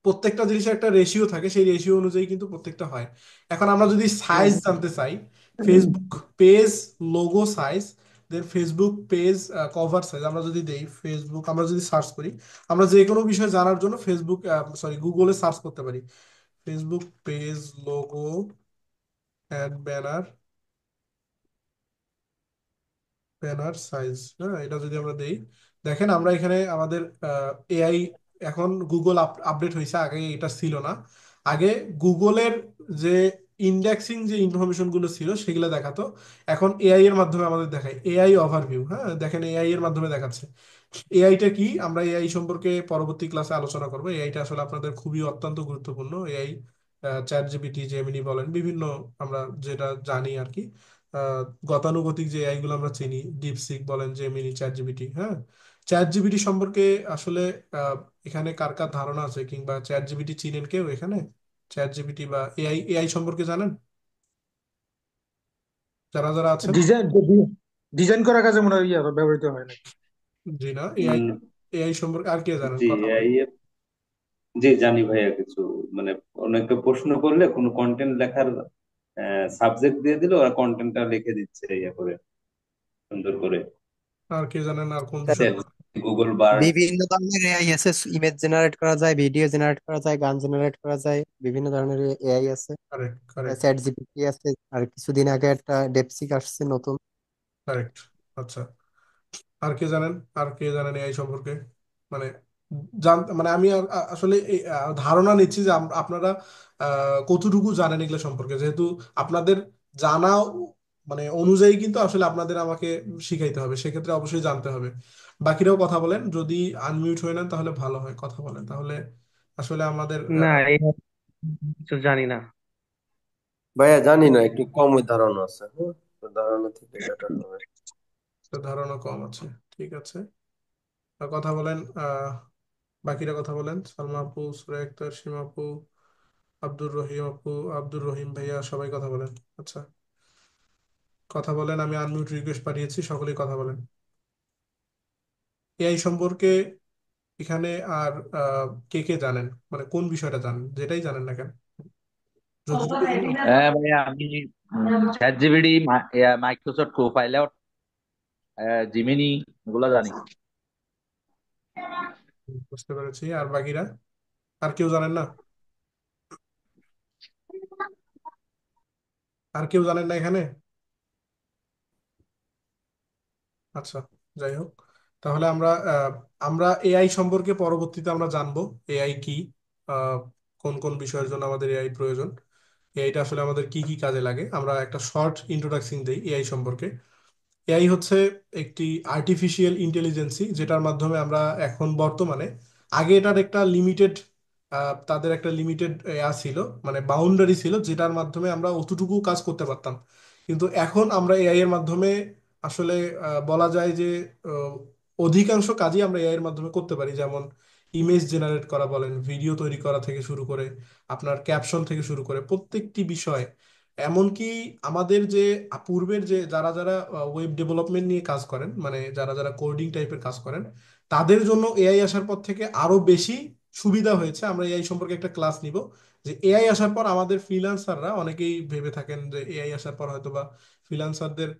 প্রত্যেকটা জিনিসের একটা রেশিও থাকে, সেই রেশিও অনুযায়ী কিন্তু প্রত্যেকটা হয়। এখন আমরা যদি সাইজ হ্যাঁ। জানতে চাই, ফেসবুক পেজ লোগো সাইজ, দেন ফেসবুক পেজ কভার সাইজ, আমরা যদি দেই ফেসবুক, আমরা যদি সার্চ করি, আমরা যে কোনো বিষয় জানার জন্য ফেসবুক সরি গুগলে সার্চ করতে পারি, Facebook page logo ad banner, banner size. হ্যাঁ, এটা যদি আমরা দেই, দেখেন আমরা এখানে আমাদের এআই, এখন গুগল আপডেট হয়েছে, আগে এটা ছিল না। আগে গুগলের যে ইন্ডেক্সিং যে ইনফরমেশন গুলো ছিল সেগুলো দেখাতো, এখন এআই এর মাধ্যমে আমাদের দেখায়, এআই ওভারভিউ। হ্যাঁ, দেখেন এআই এর মাধ্যমে দেখাচ্ছে। এআইটা কি, আমরা এআই সম্পর্কে পরবর্তী ক্লাসে আলোচনা করবো। এআইটা আসলে আপনাদের খুবই অত্যন্ত গুরুত্বপূর্ণ। এআই চ্যাট জিপিটি, জেমিনি বলেন, বিভিন্ন আমরা যেটা জানি আর কি, আহ, গতানুগতিক যে এআই গুলো আমরা চিনি, ডিপসিক বলেন, জেমিনি, চ্যাট জিপিটি। হ্যাঁ, চ্যাট জিপিটি সম্পর্কে আসলে আহ, এখানে কার কার ধারণা আছে, কিংবা চ্যাট জিপিটি চিনেন কেউ এখানে? চ্যাট জিপিটি বা এআই এআই সম্পর্কে জানেন যারা যারা আছেন? ডিজাইন ডিজাইন করার কাজে মনে হয় ব্যবহৃত হয় নাকি? জি না, এআই, উম, এআই সম্পর্কে আর কে জানেন, জি কথা বলেন। এই জি জানি ভাইয়া কিছু, মানে অনেকে প্রশ্ন করলে কোনো কন্টেন্ট লেখার সাবজেক্ট দিয়ে দিলে ওরা কন্টেন্টটা লিখে দিচ্ছে ইয়ে করে, সুন্দর করে। আর কে জানেন আর কোন বিষয়? Google bird. বিভিন্ন ধরনের এআই আছে, ইমেজ জেনারেট করা যায়, ভিডিও জেনারেট করা যায়, গান জেনারেট করা যায়, বিভিন্ন ধরনের এআই আছে। কারেক্ট, কারেক্ট, চ্যাট জিপিটি আছে, আর কিছুদিন আগে একটা ডেপসিক আসছে নতুন। কারেক্ট। আচ্ছা, আর কে জানেন, আর কে জানেন এআই সম্পর্কে? মানে মানে আমি আসলে এই, ধারণা নিচ্ছি যে আপনারা কতটুকু জানেন এগুলো সম্পর্কে, যেহেতু আপনাদের জানা মানে অনুযায়ী কিন্তু আসলে আপনাদের আমাকে শিখাইতে হবে, সেক্ষেত্রে অবশ্যই জানতে হবে। বাকিরাও কথা বলেন, যদি আনমিউট হয়ে নেন তাহলে ভালো হয়, কথা বলেন তাহলে আসলে আমাদের না, এই কিছু জানি না। ভাইয়া জানি না, একটু কমই ধারণা আছে। হ্যাঁ, তো ধারণা থেকে বেটার হবে। ধারণা কম আছে। ঠিক আছে, কথা বলেন। বাকিরা কথা বলেন, সালমা আপু, সুরাই আক্তার, সীমা আপু, আব্দুর রহিম আপু, আব্দুর রহিম ভাইয়া, সবাই কথা বলেন। আচ্ছা, কথা বলেন, আমি আনমিউট রিকোয়েস্ট পাঠিয়েছি, সকলেই কথা বলেন। এআই সম্পর্কে এখানে আর কে কে জানেন, মানে কোন বিষয়টা জানেন, যেটাই জানেন না কেন, যতটুকু জানেন। হ্যাঁ ভাইয়া, আমি chat GPT, Microsoft copilot, Gemini, এগুলো জানি। বুঝতে পেরেছি। আর বাকিরা, আর কেউ জানেন না? আর কেউ জানেন না এখানে? আচ্ছা, যাই হোক, তাহলে আমরা এআই সম্পর্কে পরবর্তীতে আমরা জানবো এআই কি, আহ, কোন কোন বিষয়ের জন্য আমাদের এআই প্রয়োজন, এআইটা আসলে আমাদের কি কি কাজে লাগে। আমরা একটা শর্ট ইন্ট্রোডাকশন দেই এআই সম্পর্কে। এআই হচ্ছে একটি আর্টিফিশিয়াল ইন্টেলিজেন্সি, যেটার মাধ্যমে আমরা এখন বর্তমানে, আগে এটার একটা লিমিটেড, তাদের একটা লিমিটেড ছিল, মানে বাউন্ডারি ছিল, যেটার মাধ্যমে আমরা অতটুকু কাজ করতে পারতাম। কিন্তু এখন আমরা এআই এর মাধ্যমে আসলে বলা যায় যে আহ, অধিকাংশ কাজই আমরা এআই এর মাধ্যমে করতে পারি। যেমন ইমেজ জেনারেট করা বলেন, ভিডিও তৈরি করা থেকে শুরু করে, আপনার ক্যাপশন থেকে শুরু করে প্রত্যেকটি বিষয়। এমনকি আমাদের যে পূর্বের যে যারা যারা ওয়েব ডেভেলপমেন্ট নিয়ে কাজ করেন, মানে যারা যারা কোডিং টাইপের কাজ করেন, তাদের জন্য এআই আসার পর থেকে আরো বেশি সুবিধা হয়েছে। আমরা এআই সম্পর্কে একটা ক্লাস নিব, যে এআই আসার পর আমাদের ফ্রিল্যান্সাররা, অনেকেই ভেবে থাকেন যে এআই আসার পর হয়তো বা ফ্রিল্যান্সারদের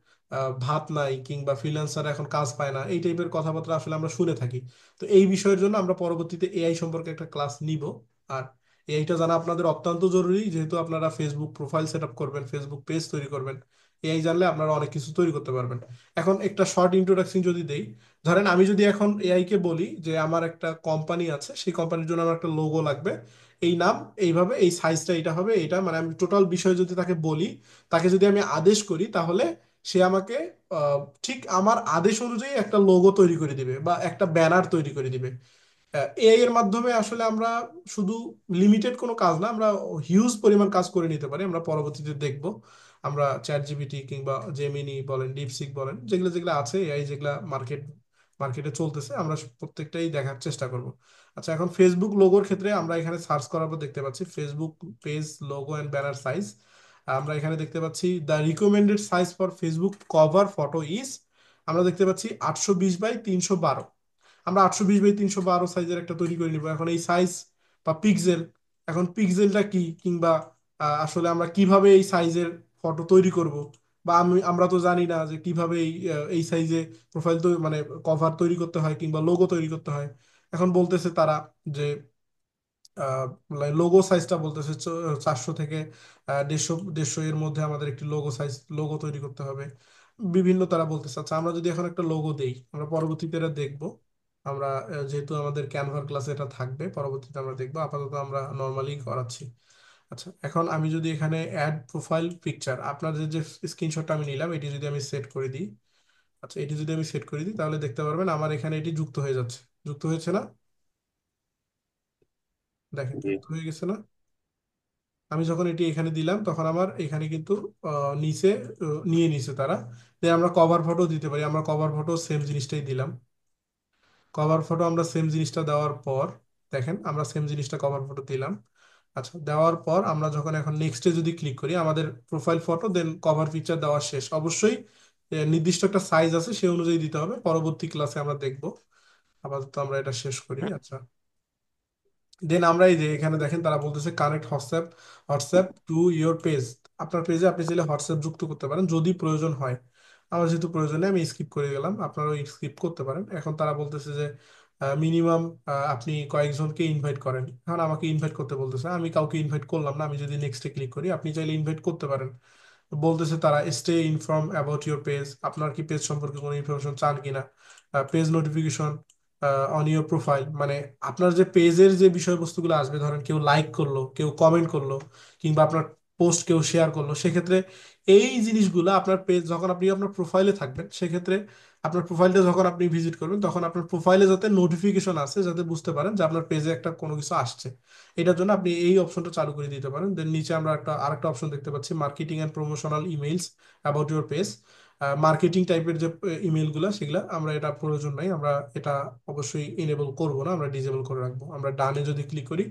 ভাত নাই, কিংবা ফ্রিল্যান্সার এখন কাজ পায় না, এই টাইপের কথাবার্তা আসলে আমরা শুনে থাকি। তো এই বিষয়ের জন্য আমরা পরবর্তীতে এআই সম্পর্কে একটা ক্লাস নিব। আর এইটা জানা আপনাদের অত্যন্ত জরুরি, যেহেতু আপনারা ফেসবুক প্রোফাইল সেট আপ করবেন, ফেসবুক পেজ তৈরি করবেন। এআই জানলে আপনারা অনেক কিছু তৈরি করতে পারবেন। এখন একটা শর্ট ইন্ট্রোডাকশন যদি দেই, ধরেন আমি যদি এখন এআই কে বলি যে আমার একটা কোম্পানি আছে, সেই কোম্পানির জন্য আমার একটা লোগো লাগবে, এই নাম, এইভাবে, এই সাইজটা এটা হবে, এটা মানে আমি টোটাল বিষয় যদি তাকে বলি, তাকে যদি আমি আদেশ করি, তাহলে সে আমাকে আহ, ঠিক আমার আদেশ অনুযায়ী একটা লোগো তৈরি করে দিবে বা একটা ব্যানার তৈরি করে দিবে। এআই এর মাধ্যমে আসলে আমরা শুধু লিমিটেড কোনো কাজ না, আমরা হিউজ পরিমাণ কাজ করে নিতে পারি। আমরা পরবর্তীতে দেখব, আমরা চ্যাট জিপিটি কিংবা জেমিনি বলেন, ডিপসিক বলেন, যেগুলো যেগুলো আছে এআই, যেগুলা মার্কেটে চলতেছে, আমরা প্রত্যেকটাই দেখার চেষ্টা করব। আচ্ছা, এখন ফেসবুক লোগোর ক্ষেত্রে আমরা এখানে সার্চ করার পর দেখতে পাচ্ছি Facebook page logo and banner size. আমরা এখানে দেখতে পাচ্ছি the recommended size for Facebook cover photo is, আমরা দেখতে পাচ্ছি 820 বাই 312। আমরা 820 বাই 312 সাইজের একটা তৈরি করে নিব। এখন এই সাইজ বা পিক্সেল, এখন পিক্সেলটা কি, কিংবা আসলে আমরা কিভাবে এই সাইজের ফটো তৈরি করব, বা আমরা তো জানি না যে কিভাবে এই সাইজে প্রোফাইল তো মানে কভার তৈরি করতে হয় কিংবা লোগো তৈরি করতে হয়। এখন বলতেছে তারা যে লোগো সাইজটা বলতেছে 400 থেকে 150 এর মধ্যে আমাদের একটি লোগো তৈরি করতে হবে। বিভিন্ন তারা বলতেছে। আচ্ছা, আমরা যদি এখন একটা লোগো দেই, আমরা পরবর্তীতে এটা দেখবো। আমরা যেহেতু আমাদের ক্যানভার ক্লাসে এটা থাকবে, পরবর্তীতে আমরা দেখবো, আপাতত আমরা নর্মালি করাচ্ছি। আচ্ছা, এখন আমি যদি এখানে অ্যাড প্রোফাইল পিকচার, আপনার যে যে স্ক্রিনশটটা আমি নিলাম, এটি যদি আমি সেট করে দিই, আচ্ছা এটি যদি আমি সেট করে দিই, তাহলে দেখতে পারবেন আমার এখানে এটি যুক্ত হয়ে যাচ্ছে। যুক্ত হয়েছে না? দেখেন, জি। যুক্ত হয়ে গেছে না? আমি যখন এটি এখানে দিলাম, তখন আমার এখানে কিন্তু নিচে নিয়ে নিছে তারা। দেন আমরা কভার ফটো দিতে পারি, আমরা কভার ফটো সেম জিনিসটাই দিলাম। কভার ফটো আমরা সেম জিনিসটা দেওয়ার পর, দেখেন আমরা সেম জিনিসটা কভার ফটো দিলাম। আচ্ছা, দেওয়ার পর আমরা যখন এখন নেক্সটে যদি ক্লিক করি, আমাদের প্রোফাইল ফটো দেন কভার পিকচার দেওয়া শেষ। অবশ্যই নির্দিষ্ট একটা সাইজ আছে, সেই অনুযায়ী দিতে হবে। পরবর্তী ক্লাসে আমরা দেখব। আপাতত আমরা এটা শেষ করি। আচ্ছা, দেন আমরা এই যে এখানে দেখেন তারা বলতেছে connect WhatsApp to your page. আপনার পেজে আপনি চাইলে হোয়াটসঅ্যাপ যুক্ত করতে পারেন যদি প্রয়োজন হয়। আমার যেহেতু প্রয়োজন নেই, আমি স্কিপ করে গেলাম, আপনারাও স্কিপ করতে পারেন। এখন তারা বলতেছে যে মিনিমাম আপনি কয়েকজনকে ইনভাইট করেন। এখন আমাকে ইনভাইট করতে বলতেছে, আমি কাউকে ইনভাইট করলাম না। আমি যদি নেক্সটে ক্লিক করি, আপনি চাইলে ইনভাইট করতে পারেন। বলতেছে তারা stay inform about your page, আপনার কি পেজ সম্পর্কে কোনো ইনফরমেশন চান কিনা। Page notification on your profile, মানে আপনার যে পেজের যে বিষয়বস্তুগুলো আসবে, ধরেন কেউ লাইক করলো, কেউ কমেন্ট করলো, কিংবা আপনার পোস্ট কেউ শেয়ার করলো, সেক্ষেত্রে এই জিনিসগুলো আপনার পেজ, যখন আপনি আপনার প্রোফাইলে থাকবেন, সেক্ষেত্রে আপনার প্রোফাইলটা যখন আপনি ভিজিট করবেন, তখন আপনার প্রোফাইলে যাতে নোটিফিকেশন আসে, যাতে বুঝতে পারেন যে আপনার পেজে একটা কোনো কিছু আসছে। এটার জন্য আপনি এই অপশনটা চালু করে দিতে পারেন। দেন নিচে আমরা আরেকটা অপশন দেখতে পাচ্ছি, marketing and promotional emails about your page. Marketing টাইপের যে ইমেলগুলো, সেগুলা আমরা, এটা প্রয়োজন নাই, আমরা এটা অবশ্যই ইনেবল করব না, আমরা ডিসেবল করে রাখবো। আমরা ডানে যদি ক্লিক করি,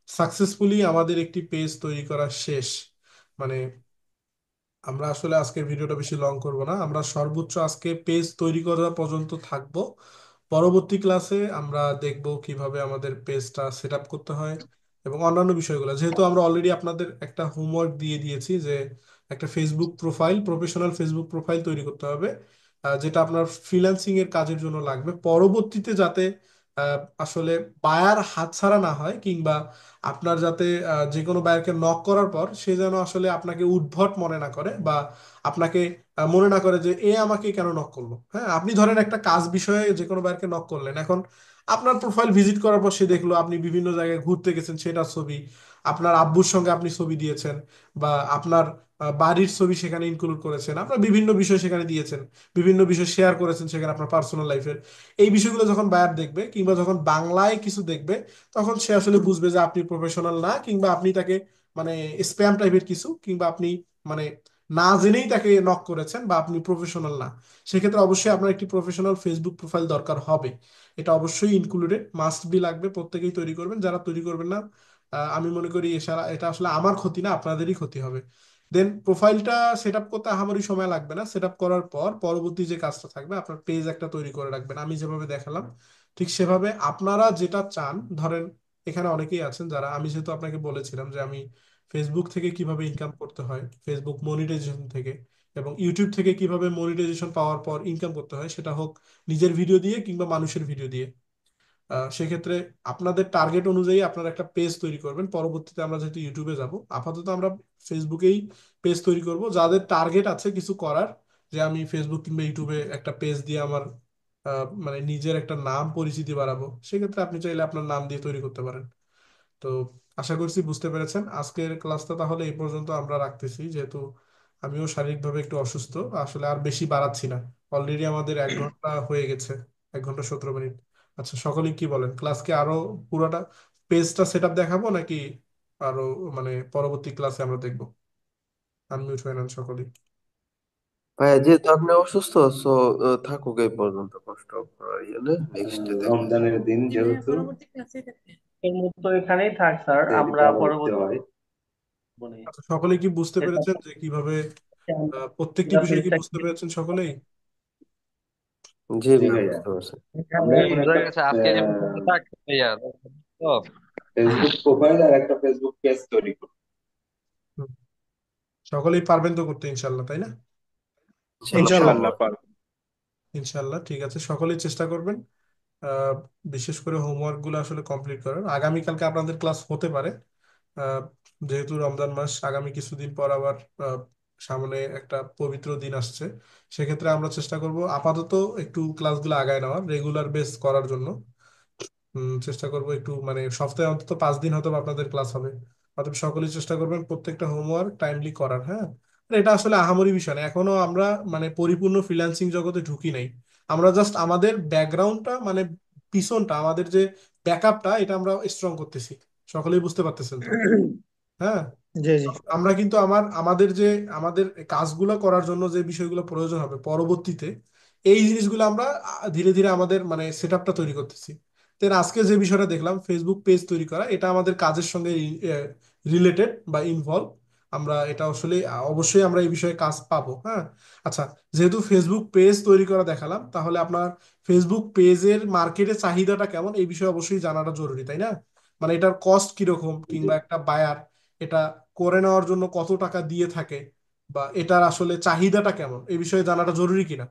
সাকসেসফুলি আমাদের একটি পেজ তৈরি করা শেষ। মানে আমরা আসলে আজকের ভিডিওটা বেশি লং করব না, আমরা সর্বোচ্চ আজকে পেজ তৈরি করা পর্যন্ত থাকবো। পরবর্তী ক্লাসে আমরা দেখব কিভাবে আমাদের পেজটা সেট আপ করতে হয় এবং অন্যান্য বিষয়গুলো। যেহেতু আমরা অলরেডি আপনাদের একটা হোমওয়ার্ক দিয়ে দিয়েছি যে একটা Facebook profile, professional Facebook profile তৈরি করতে হবে, যেটা আপনার ফ্রিল্যান্সিং এর কাজের জন্য লাগবে, পরবর্তীতে যাতে আসলে বায়ার হাতছাড়া না হয়, কিংবা আপনার যাতে যে কোনো বায়ারকে নক করার পর সে যেন আসলে আপনাকে উদ্ভট মনে না করে, বা আপনাকে মনে না করে যে এ আমাকে কেন নক করলো। হ্যাঁ, আপনি ধরেন একটা কাজ বিষয়ে যে কোনো বায়ারকে নক করলেন, এখন আপনার প্রোফাইল ভিজিট করার পর সে দেখলো আপনি বিভিন্ন জায়গায় ঘুরতে গেছেন, সেটার ছবি, আপনার আব্বুর সঙ্গে আপনি ছবি দিয়েছেন, বা আপনার বাড়ির ছবি সেখানে ইনক্লুড করেছেন, আপনার বিভিন্ন বিষয় সেখানে দিয়েছেন, বিভিন্ন বিষয় শেয়ার করেছেন সেখানে আপনার পার্সোনাল লাইফের। এই বিষয়গুলো যখন বায়ার দেখবে, কিংবা যখন বাংলায় কিছু দেখবে, তখন সে আসলে বুঝবে যে আপনি প্রফেশনাল না, কিংবা আপনি তাকে মানে স্প্যাম টাইপের কিছু, কিংবা আপনি মানে না জেনেই তাকে নক করেছেন, বা আপনি প্রফেশনাল না। সেক্ষেত্রে অবশ্যই আপনার একটি প্রফেশনাল ফেসবুক প্রোফাইল দরকার হবে। এটা অবশ্যই ইনক্লুডেড, মাস্ট বি লাগবে, প্রত্যেকেই তৈরি করবেন। যারা তৈরি করবেন না, আমি মনে করি এটা আসলে আমার ক্ষতি না, আপনাদেরই ক্ষতি হবে। দেন প্রোফাইলটা সেট আপ করতে আমারই সময় লাগবে না। সেট আপ করার পর পরবর্তী যে কাজটা থাকবে, আপনার পেজ একটা তৈরি করে রাখবেন, আমি যেভাবে দেখালাম ঠিক সেভাবে। আপনারা যেটা চান, ধরেন এখানে অনেকেই আছেন যারা, আমি যেহেতু আপনাকে বলেছিলাম যে আমি ফেসবুক থেকে কিভাবে ইনকাম করতে হয়, ফেসবুক মনিটাইজেশন থেকে, এবং ইউটিউব থেকে কিভাবে মনিটাইজেশন পাওয়ার পর ইনকাম করতে হয়, সেটা হোক নিজের ভিডিও দিয়ে কিংবা মানুষের ভিডিও দিয়ে। সেক্ষেত্রে আপনাদের টার্গেট অনুযায়ী আপনারা একটা পেজ তৈরি করবেন। পরবর্তীতে আমরা যেহেতু ইউটিউবে যাব, আপাতত আমরা ফেসবুকেই পেজ তৈরি করব। যাদের টার্গেট আছে কিছু করার, যে আমি ফেসবুক কিংবা ইউটিউবে একটা পেজ দিয়ে আমার মানে নিজের একটা নাম পরিচিতি বাড়াবো, সেক্ষেত্রে আপনি চাইলে আপনার নাম দিয়ে তৈরি করতে পারেন। তো আশা করছি বুঝতে পেরেছেন। আজকের ক্লাসটা তাহলে এই পর্যন্ত আমরা রাখতেছি, যেহেতু আমিও শারীরিকভাবে একটু অসুস্থ, আসলে আর বেশি বাড়াচ্ছি না। অলরেডি আমাদের 1 ঘন্টা হয়ে গেছে, 1 ঘন্টা 17 মিনিট। আচ্ছা, সকলেই কি বলেন, ক্লাসকে আরো পুরোটা পেজটা সেট আপ দেখাবো, নাকি আরো মানে পরবর্তী ক্লাসে আমরা দেখবো? আনমিউট হয়ে নেন সকলেই। ভাইয়া যেহেতু আপনি অসুস্থ, সো থাকুক এই পর্যন্ত, কষ্ট করার ইয়ে নেক্সট ডে দেখবো। রমজানের দিন যেহেতু এর মতো এখানেই থাক স্যার, আমরা দেরিতে আবার উঠতে পরবর্তী হয়। বলি আচ্ছা, সকলেই কি বুঝতে এটা পেরেছেন যে কিভাবে প্রত্যেকটি পুরো বিষয় কি পেজটা বুঝতে পেরেছেন সকলেই? জি জি ভাইয়া ভাইয়া, বুঝতে পারছি। আমরা এখন বুঝা একটা গেছে আজকে এই পর্যন্ত থাক ভাইয়া তো। ফেসবুক প্রোফাইল আর একটা ফেসবুক পেজ তৈরি করব। হুম, সকলেই পারবেন তো করতে, ইনশাল্লাহ, তাই না? ইনশাল্লাহ। ইনশাল্লাহ পারবো। ইনশাল্লাহ, ঠিক আছে, সকলেই চেষ্টা করবেন। আহ, বিশেষ করে হোমওয়ার্ক গুলো আসলে কমপ্লিট করার। আগামীকালকে আপনাদের ক্লাস হতে পারে, আহ, যেহেতু রমজান মাস, আগামী কিছুদিন পর আবার সামনে একটা পবিত্র দিন আসছে। সেক্ষেত্রে আমরা চেষ্টা করব আপাতত একটু ক্লাসগুলো আগায় নেওয়ার, রেগুলার বেস করার জন্য। চেষ্টা করব একটু, মানে সপ্তাহে অন্তত 5 দিন হয়তো বা আপনাদের ক্লাস হবে। অতএব সকলেই চেষ্টা করবেন প্রত্যেকটা হোমওয়ার্ক টাইমলি করার। হ্যাঁ, আর এটা আসলে আহামরি বিষয় না, এখনো আমরা মানে পরিপূর্ণ ফ্রিল্যান্সিং জগতে ঢুকি নাই। আমরা জাস্ট আমাদের ব্যাকগ্রাউন্ডটা, মানে পিছনটা, আমাদের যে ব্যাকআপটা, এটা আমরা স্ট্রং করতেছি। সকলেই বুঝতে পারতেছেন তো? হ্যাঁ, জি জি। আমরা কিন্তু আমাদের কাজগুলো করার জন্য যে বিষয়গুলো প্রয়োজন হবে পরবর্তীতে, এই জিনিসগুলো আমরা ধীরে ধীরে আমাদের মানে সেট আপটা তৈরি করতেছি। দেন আজকে যে বিষয়টা দেখলাম, ফেসবুক পেজ তৈরি করা, এটা আমাদের কাজের সঙ্গে রিলেটেড বা ইনভলভ। আমরা এটা আসলে অবশ্যই আমরা এই বিষয়ে কাজ পাবো। হ্যাঁ, আচ্ছা, যেহেতু ফেসবুক পেজ তৈরি করা দেখালাম, তাহলে আপনার ফেসবুক পেজের মার্কেটে চাহিদাটা কেমন এই বিষয়ে অবশ্যই জানাটা জরুরি, তাই না? মানে এটার কস্ট কিরকম, জি কিংবা একটা বায়ার এটা করে নেওয়ার জন্য কত টাকা দিয়ে থাকে, বা এটার আসলে চাহিদাটা কেমন, এই বিষয়ে জানাটা জরুরি কিনা।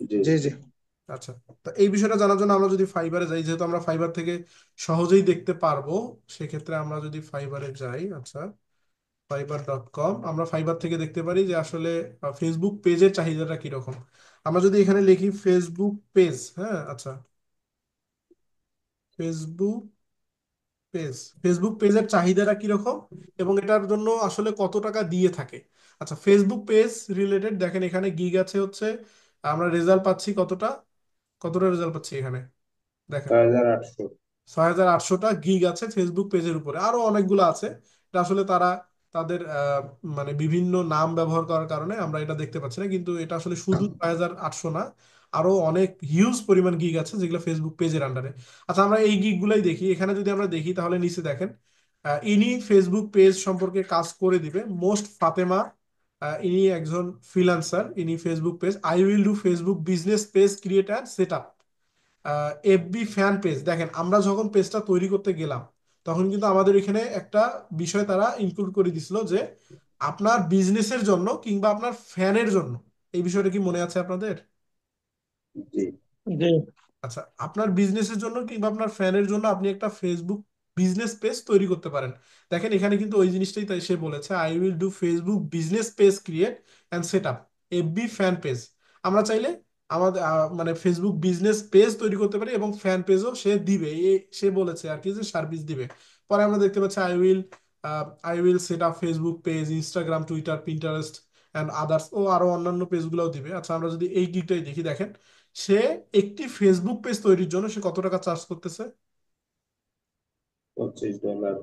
জি জি জি। আচ্ছা, তো এই বিষয়টা জানার জন্য আমরা যদি ফাইবারে যাই, যেহেতু আমরা ফাইবার থেকে সহজেই দেখতে পারবো, সেক্ষেত্রে আমরা যদি ফাইবারে যাই, আচ্ছা, fiverr.com, আমরা ফাইবার থেকে দেখতে পারি যে আসলে ফেসবুক পেজের চাহিদাটা কিরকম। আমরা যদি এখানে লিখি ফেসবুক পেজ, হ্যাঁ, আচ্ছা, ফেসবুক পেজ, ফেসবুক পেজের চাহিদাটা কিরকম, এবং এটার জন্য আসলে কত টাকা দিয়ে থাকে। আচ্ছা, ফেসবুক পেজ রিলেটেড দেখেন, এখানে গিগ আছে হচ্ছে, আমরা রেজাল্ট পাচ্ছি কতটা, কতটা রেজাল্ট পাচ্ছি এখানে দেখেন, 6,800। 6,800টা গিগ আছে ফেসবুক পেজের উপরে। আরো অনেকগুলো আছে, এটা আসলে তারা তাদের মানে বিভিন্ন নাম ব্যবহার করার কারণে আমরা এটা দেখতে পাচ্ছি না, কিন্তু এটা আসলে শুধু 6,800 না, আরো অনেক হিউজ পরিমাণ গিগ আছে যেগুলো ফেসবুক পেজের আন্ডারে। আচ্ছা, আমরা এই গিগ গুলাই দেখি। এখানে যদি আমরা দেখি তাহলে নিচে দেখেন ইনি ফেসবুক পেজ সম্পর্কে কাজ করে দিবে মোস্ট ফাতেমা। ইনি একজন ফ্রিল্যান্সার, ইনি Facebook page I will do Facebook business page create and set up FB fan page. দেখেন আমরা যখন পেজটা তৈরি করতে গেলাম তখন কিন্তু আমাদের এখানে একটা বিষয় তারা ইনক্লুড করে দিছিল যে আপনার বিজনেসের জন্য কিংবা আপনার ফ্যানের জন্য। এই বিষয়টা কি মনে আছে আপনাদের? জি। জি। আচ্ছা, আপনার বিজনেসের জন্য কিংবা আপনার ফ্যানের জন্য আপনি একটা ফেসবুক বিজনেস পেজ তৈরি করতে পারেন। দেখেন এখানে কিন্তু ওই জিনিসটাই তাই সে বলেছে, I will do Facebook business page create and set up FB fan page. আমরা চাইলে আমাদের মানে ফেসবুক বিজনেস পেজ তৈরি করতে পারি এবং ফ্যান পেজও সে দিবে, সে বলেছে আর কি যে সার্ভিস দিবে। পরে আমরা দেখতে পাচ্ছি I will set up Facebook page, Instagram, Twitter, Pinterest and others, ও আরো অন্যান্য পেজগুলোও দিবে। আচ্ছা, আমরা যদি এই গিকটাই দেখি, দেখেন সে একটি ফেসবুক পেজ তৈরির জন্য সে কত টাকা চার্জ করতেছে। $25।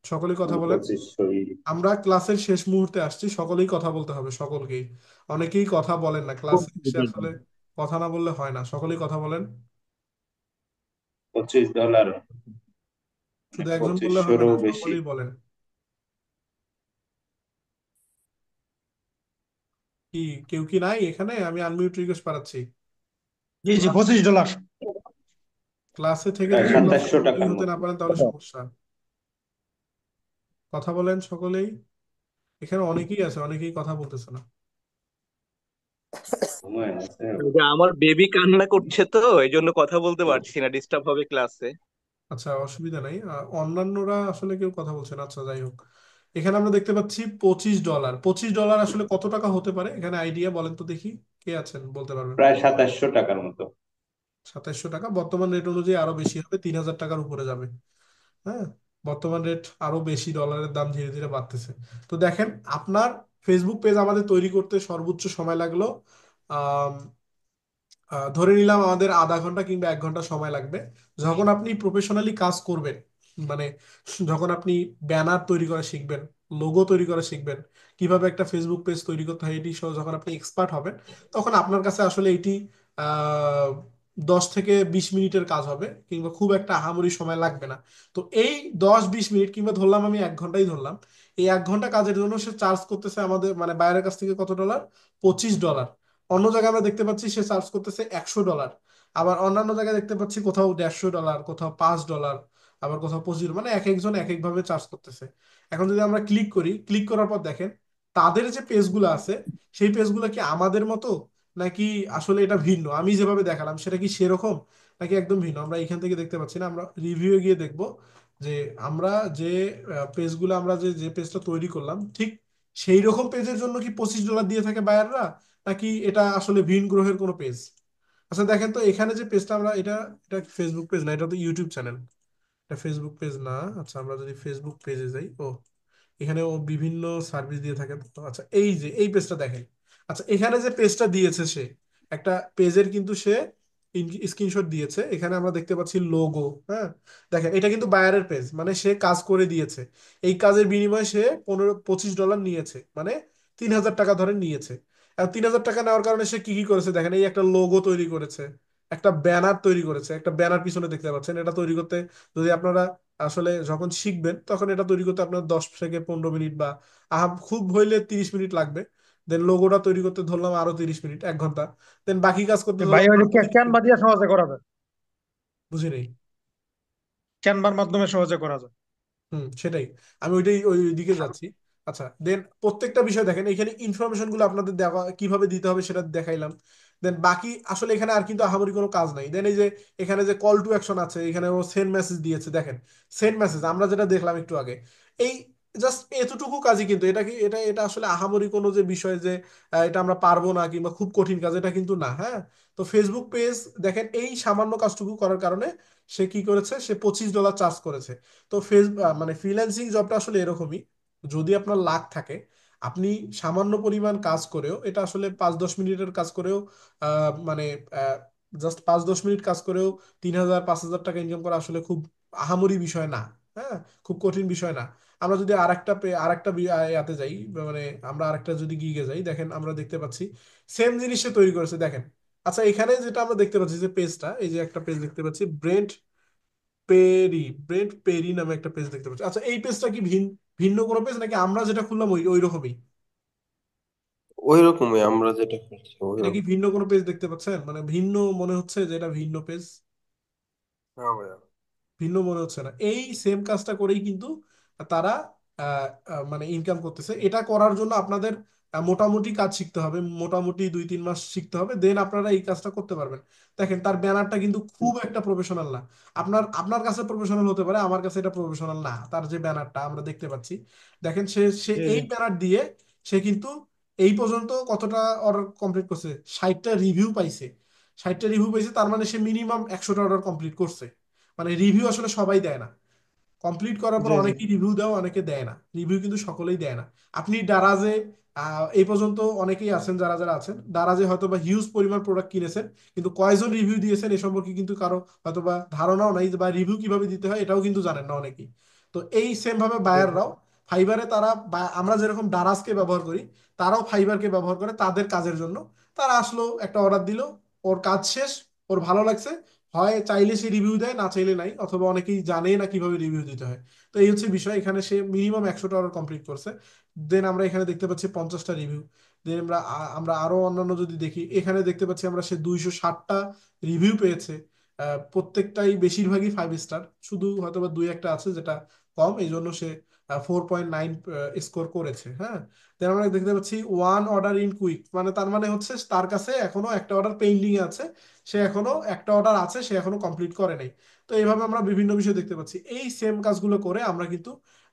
সকলেই কথা বলেন। 2500। আমরা ক্লাসের শেষ মুহূর্তে আসছি, সকলেই কথা বলতে হবে, সকলকেই। অনেকেই কথা বলেন না ক্লাসে এসে, আসলে কথা না বললে হয় না। সকলেই কথা বলেন। $25। শুধু একজন বললে হবে 2500-রও না, বেশি। সকলেই বলেন। কি কেউ কি নাই এখানে? আমি আনমিউট রিকোয়েস্ট পাঠাচ্ছি। জি জি, $25। ক্লাসে থেকে প্রায় যদি ক্লাসে 2700 যুক্তই টাকার হতে না মতো। পারেন তাহলে সমস্যা। কথা বলেন সকলেই। এখানে অনেকেই আছে, অনেকেই কথা বলতেছে না। সময় আছে। ওই যে আমার বেবি কান্না করছে, তো এই জন্য কথা বলতে পারছি না, ডিস্টার্ব হবে ক্লাসে। আচ্ছা, অসুবিধা নাই। অন্যান্যরা আসলে কেউ কথা বলছে না। আচ্ছা, যাই হোক, এখানে আমরা দেখতে পাচ্ছি $25। $25 আসলে কত টাকা হতে পারে এখানে আইডিয়া বলেন তো দেখি, কে আছেন বলতে পারবেন? প্রায় 2700 টাকার মতো। 2700 টাকা। বর্তমান রেট অনুযায়ী আরো বেশি হবে, 3,000 টাকার উপরে যাবে। হ্যাঁ, বর্তমান রেট আরো বেশি, ডলারের দাম ধীরে ধীরে বাড়তেছে। তো দেখেন, আপনার ফেসবুক পেজ আমাদের তৈরি করতে সর্বোচ্চ সময় লাগলো ধরে নিলাম আমাদের আধা ঘন্টা কিংবা 1 ঘন্টা সময় লাগবে। যখন আপনি প্রফেশনালি কাজ করবেন, মানে যখন আপনি ব্যানার তৈরি করা শিখবেন, লোগো তৈরি করা শিখবেন, কিভাবে একটা ফেসবুক পেজ তৈরি করতে হয় এটি সহ যখন আপনি এক্সপার্ট হবেন, তখন আপনার কাছে আসলে এটি আহ 10 থেকে 20 মিনিটের কাজ হবে, কিংবা খুব একটা আহামরি সময় লাগবে না। তো এই 10-20 মিনিট, কিংবা ধরলাম আমি 1 ঘন্টাই ধরলাম, এই 1 ঘন্টা কাজের জন্য সে চার্জ করতেছে আমাদের মানে বাইরের কাছ থেকে কত ডলার? $25। অন্য জায়গায় আমরা দেখতে পাচ্ছি সে চার্জ করতেছে $100। আবার অন্যান্য জায়গায় দেখতে পাচ্ছি কোথাও $150, কোথাও $5, আবার কোথাও 25, মানে এক একজন এক এক ভাবে চার্জ করতেছে। এখন যদি আমরা ক্লিক করি, ক্লিক করার পর দেখেন তাদের যে পেজগুলো আছে সেই পেজগুলো কি আমাদের মতো, নাকি আসলে এটা ভিন্ন? আমি যেভাবে দেখালাম সেটা কি সেরকম, নাকি একদম ভিন্ন? আমরা এখান থেকে দেখতে পাচ্ছি না, আমরা রিভিউ গিয়ে দেখবো যে আমরা যে পেজগুলো, আমরা যে যে পেজটা তৈরি করলাম ঠিক সেই রকম পেজের জন্য কি $25 দিয়ে থাকে বায়াররা, নাকি এটা আসলে ভিন গ্রহের কোনো পেজ। আচ্ছা দেখেন তো, এখানে যে পেজটা আমরা, এটা এটা ফেসবুক পেজ না, এটা তো ইউটিউব চ্যানেল, এটা ফেসবুক পেজ না। আচ্ছা, আমরা যদি ফেসবুক পেজে যাই, এখানে ও বিভিন্ন সার্ভিস দিয়ে থাকে। তো আচ্ছা, এই যে এই পেজটা দেখেন। আচ্ছা, এখানে যে পেজটা দিয়েছে সে, একটা পেজের কিন্তু সে স্ক্রিনশট দিয়েছে। এখানে আমরা দেখতে পাচ্ছি লোগো। হ্যাঁ, দেখেন এটা কিন্তু বায়ারের পেজ, মানে সে কাজ করে দিয়েছে। এই কাজের বিনিময়ে সে $25 নিয়েছে, মানে 3,000 টাকা ধরে নিয়েছে। আর 3,000 টাকা নেওয়ার কারণে সে কি কি করেছে দেখেন, এই একটা লোগো তৈরি করেছে, একটা ব্যানার তৈরি করেছে, একটা ব্যানার পিছনে দেখতে পাচ্ছেন। এটা তৈরি করতে, যদি আপনারা আসলে যখন শিখবেন তখন এটা তৈরি করতে আপনার 10 থেকে 15 মিনিট, বা খুব হইলে 30 মিনিট লাগবে। দেন লোগোটা তৈরি করতে ধরলাম আরো 30 মিনিট, 1 ঘন্টা। দেন বাকি কাজ করতে ভাই, ধরলাম ওই যে আরো 30 মিনিট। ক্যানভা দিয়ে সহজে করা যায়। বুঝি নেই। ক্যানভার মাধ্যমে সহজে করা যায়। সেটাই, আমি ওইটাই ওই দিকে যাচ্ছি। আচ্ছা, দেন প্রত্যেকটা বিষয় দেখেন, এখানে ইনফরমেশন গুলো আপনাদের দেওয়া কিভাবে দিতে হবে সেটা দেখাইলাম। দেন বাকি আসলে এখানে আর কিন্তু আহামরি কোনো কাজ নাই। দেন এই যে এখানে যে কল টু অ্যাকশন আছে, এখানে ও সেন্ড মেসেজ দিয়েছে। দেখেন সেন্ড মেসেজ আমরা যেটা দেখলাম একটু আগে, এই জাস্ট এতটুকু কাজই, কিন্তু এটা কি এটা এটা আসলে আহামরি কোনো যে বিষয় যে এটা আমরা পারবো না কিংবা খুব কঠিন কাজ, এটা কিন্তু না। হ্যাঁ, তো ফেসবুক পেজ দেখেন এই সামান্য কাজটুকু করার কারণে সে কি করেছে, সে $25 চার্জ করেছে। তো মানে ফ্রিল্যান্সিং জবটা আসলে এরকমই, যদি আপনার লাক থাকে, আপনি সামান্য পরিমাণ কাজ করেও, এটা আসলে 5-10 মিনিটের কাজ করেও মানে জাস্ট 5-10 মিনিট কাজ করেও 3,000-5,000 টাকা ইনকাম করা আসলে খুব আহামরি বিষয় না। হ্যাঁ, খুব কঠিন বিষয় না। আমরা যদি আরেকটা ইয়াতে যাই, মানে আমরা আরেকটা যদি গিগে যাই, দেখেন আমরা দেখতে পাচ্ছি সেম জিনিস সে তৈরি করেছে, দেখেন। আচ্ছা, এখানে যেটা আমরা দেখতে পাচ্ছি যে পেজটা, এই যে একটা পেজ দেখতে পাচ্ছি, পেরি ব্রেন্ট পেরি নামে একটা পেজ দেখতে পাচ্ছি। আচ্ছা, এই পেজটা কি ভিন্ন কোনো পেজ, নাকি আমরা যেটা খুললাম ওই ওই রকমই? ওই রকমই আমরা যেটা করছি ওই এটা কি রকম। ভিন্ন কোনো পেজ দেখতে পাচ্ছেন? মানে ভিন্ন মনে হচ্ছে যে এটা ভিন্ন পেজ? হ্যাঁ ভাইয়া। ভিন্ন মনে হচ্ছে না। এই সেম কাজটা করেই কিন্তু তারা মানে ইনকাম করতেছে। এটা করার জন্য আপনাদের মোটামুটি কাজ শিখতে হবে, মোটামুটি 2-3 মাস শিখতে হবে, দেন আপনারা এই কাজটা করতে পারবেন। দেখেন তার ব্যানারটা কিন্তু খুব একটা প্রফেশনাল না। আপনার আপনার কাছে প্রফেশনাল হতে পারে, আমার কাছে এটা প্রফেশনাল না। তার যে ব্যানারটা আমরা দেখতে পাচ্ছি, দেখেন সে সে জি জি এই ব্যানার দিয়ে সে কিন্তু এই পর্যন্ত কতটা অর্ডার কমপ্লিট করছে, 60টা রিভিউ পাইছে। 60টা রিভিউ পাইছে, তার মানে সে মিনিমাম 100টা অর্ডার কমপ্লিট করছে। মানে রিভিউ আসলে সবাই দেয় না। কমপ্লিট করার পর জি জি অনেকেই রিভিউ দেয়, অনেকে দেয় না। রিভিউ কিন্তু সকলেই দেয় না। আপনি দারাজে এই পর্যন্ত অনেকেই আছেন, যারা যারা আছেন দারাজে হয়তো বা হিউজ পরিমাণ প্রোডাক্ট কিনেছেন, কিন্তু কয়জন রিভিউ দিয়েছেন এ সম্পর্কে কিন্তু কারো হয়তো বা ধারণাও নাই, বা রিভিউ কিভাবে দিতে হয় এটাও কিন্তু জানেন না অনেকেই। তো এই সেম ভাবে জি বায়াররাও ফাইবারে আমরা যেরকম দারাজকে ব্যবহার করি, তারাও ফাইবারকে ব্যবহার করে তাদের কাজের জন্য। তারা আসলো, একটা অর্ডার দিল, ওর কাজ শেষ, ওর ভালো লাগছে, হয় চাইলে সে রিভিউ দেয়, না চাইলে নাই, অথবা অনেকেই জানে না কিভাবে রিভিউ দিতে হয়। তো এই হচ্ছে বিষয়, এখানে সে মিনিমাম 100টা অর্ডার কমপ্লিট করছে। দেন আমরা এখানে দেখতে পাচ্ছি 50টা রিভিউ। দেন আমরা আরো অন্যান্য যদি দেখি, এখানে দেখতে পাচ্ছি আমরা সে 260টা রিভিউ পেয়েছে। প্রত্যেকটাই বেশিরভাগই 5 স্টার, শুধু হয়তোবা দুই একটা আছে যেটা কম, এই জন্য সে 4.9 স্কোর করেছে। হ্যাঁ, দেন আমরা দেখতে পাচ্ছি ওয়ান অর্ডার ইন কুইক, মানে তার মানে হচ্ছে তার কাছে এখনো একটা অর্ডার পেন্ডিং আছে, সে এখনো একটা অর্ডার আছে, সে এখনো কমপ্লিট করে নাই। তো এইভাবে আমরা বিভিন্ন বিষয় দেখতে পাচ্ছি। এই সেম কাজগুলো করে আমরা কিন্তু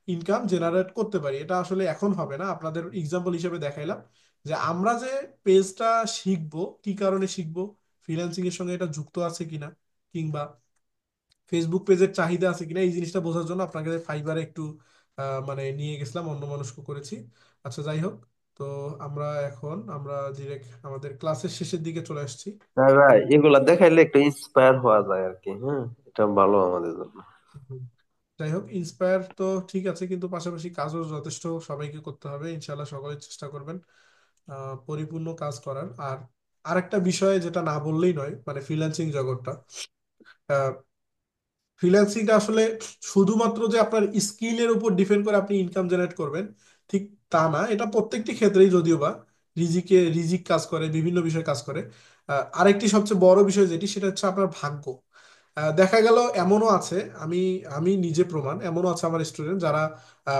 ইনকাম জেনারেট করতে পারি। এটা আসলে এখন হবে না, আপনাদের এক্সাম্পল হিসেবে দেখাইলাম যে আমরা যে পেজটা শিখবো, কি কারণে শিখবো, ফ্রিল্যান্সিং এর সঙ্গে এটা যুক্ত আছে কিনা, কিংবা ফেসবুক পেজের চাহিদা আছে কিনা, এই জিনিসটা বোঝার জন্য আপনাকে ফাইবারে একটু মানে নিয়ে গেছিলাম, অন্য মানুষকে করেছি। আচ্ছা, যাই হোক। তো আমরা ডিরেক্ট আমাদের ক্লাসের শেষের দিকে চলে আসছি। তাই ভাই, এগুলা দেখাইলে একটু ইন্সপায়ার হওয়া যায় আর কি। হ্যাঁ, এটা ভালো আমাদের জন্য। হুম। যাই হোক, ইন্সপায়ার তো ঠিক আছে, কিন্তু পাশাপাশি কাজও যথেষ্ট সবাইকে করতে হবে। ইনশাল্লাহ সকলে চেষ্টা করবেন পরিপূর্ণ কাজ করার। আর আরেকটা বিষয় যেটা না বললেই নয়, মানে ফ্রিল্যান্সিং জগৎটা, ফ্রিল্যান্সিংটা আসলে শুধুমাত্র যে আপনার স্কিলের উপর ডিপেন্ড করে আপনি ইনকাম জেনারেট করবেন, ঠিক তা না। এটা প্রত্যেকটি ক্ষেত্রেই, যদিও বা রিজিক কাজ করে, বিভিন্ন বিষয় কাজ করে। আরেকটি সবচেয়ে বড় বিষয় যেটি, সেটা হচ্ছে আপনার ভাগ্য। দেখা গেল এমনও আছে, আমি আমি নিজে প্রমাণ, এমনও আছে আমার স্টুডেন্ট যারা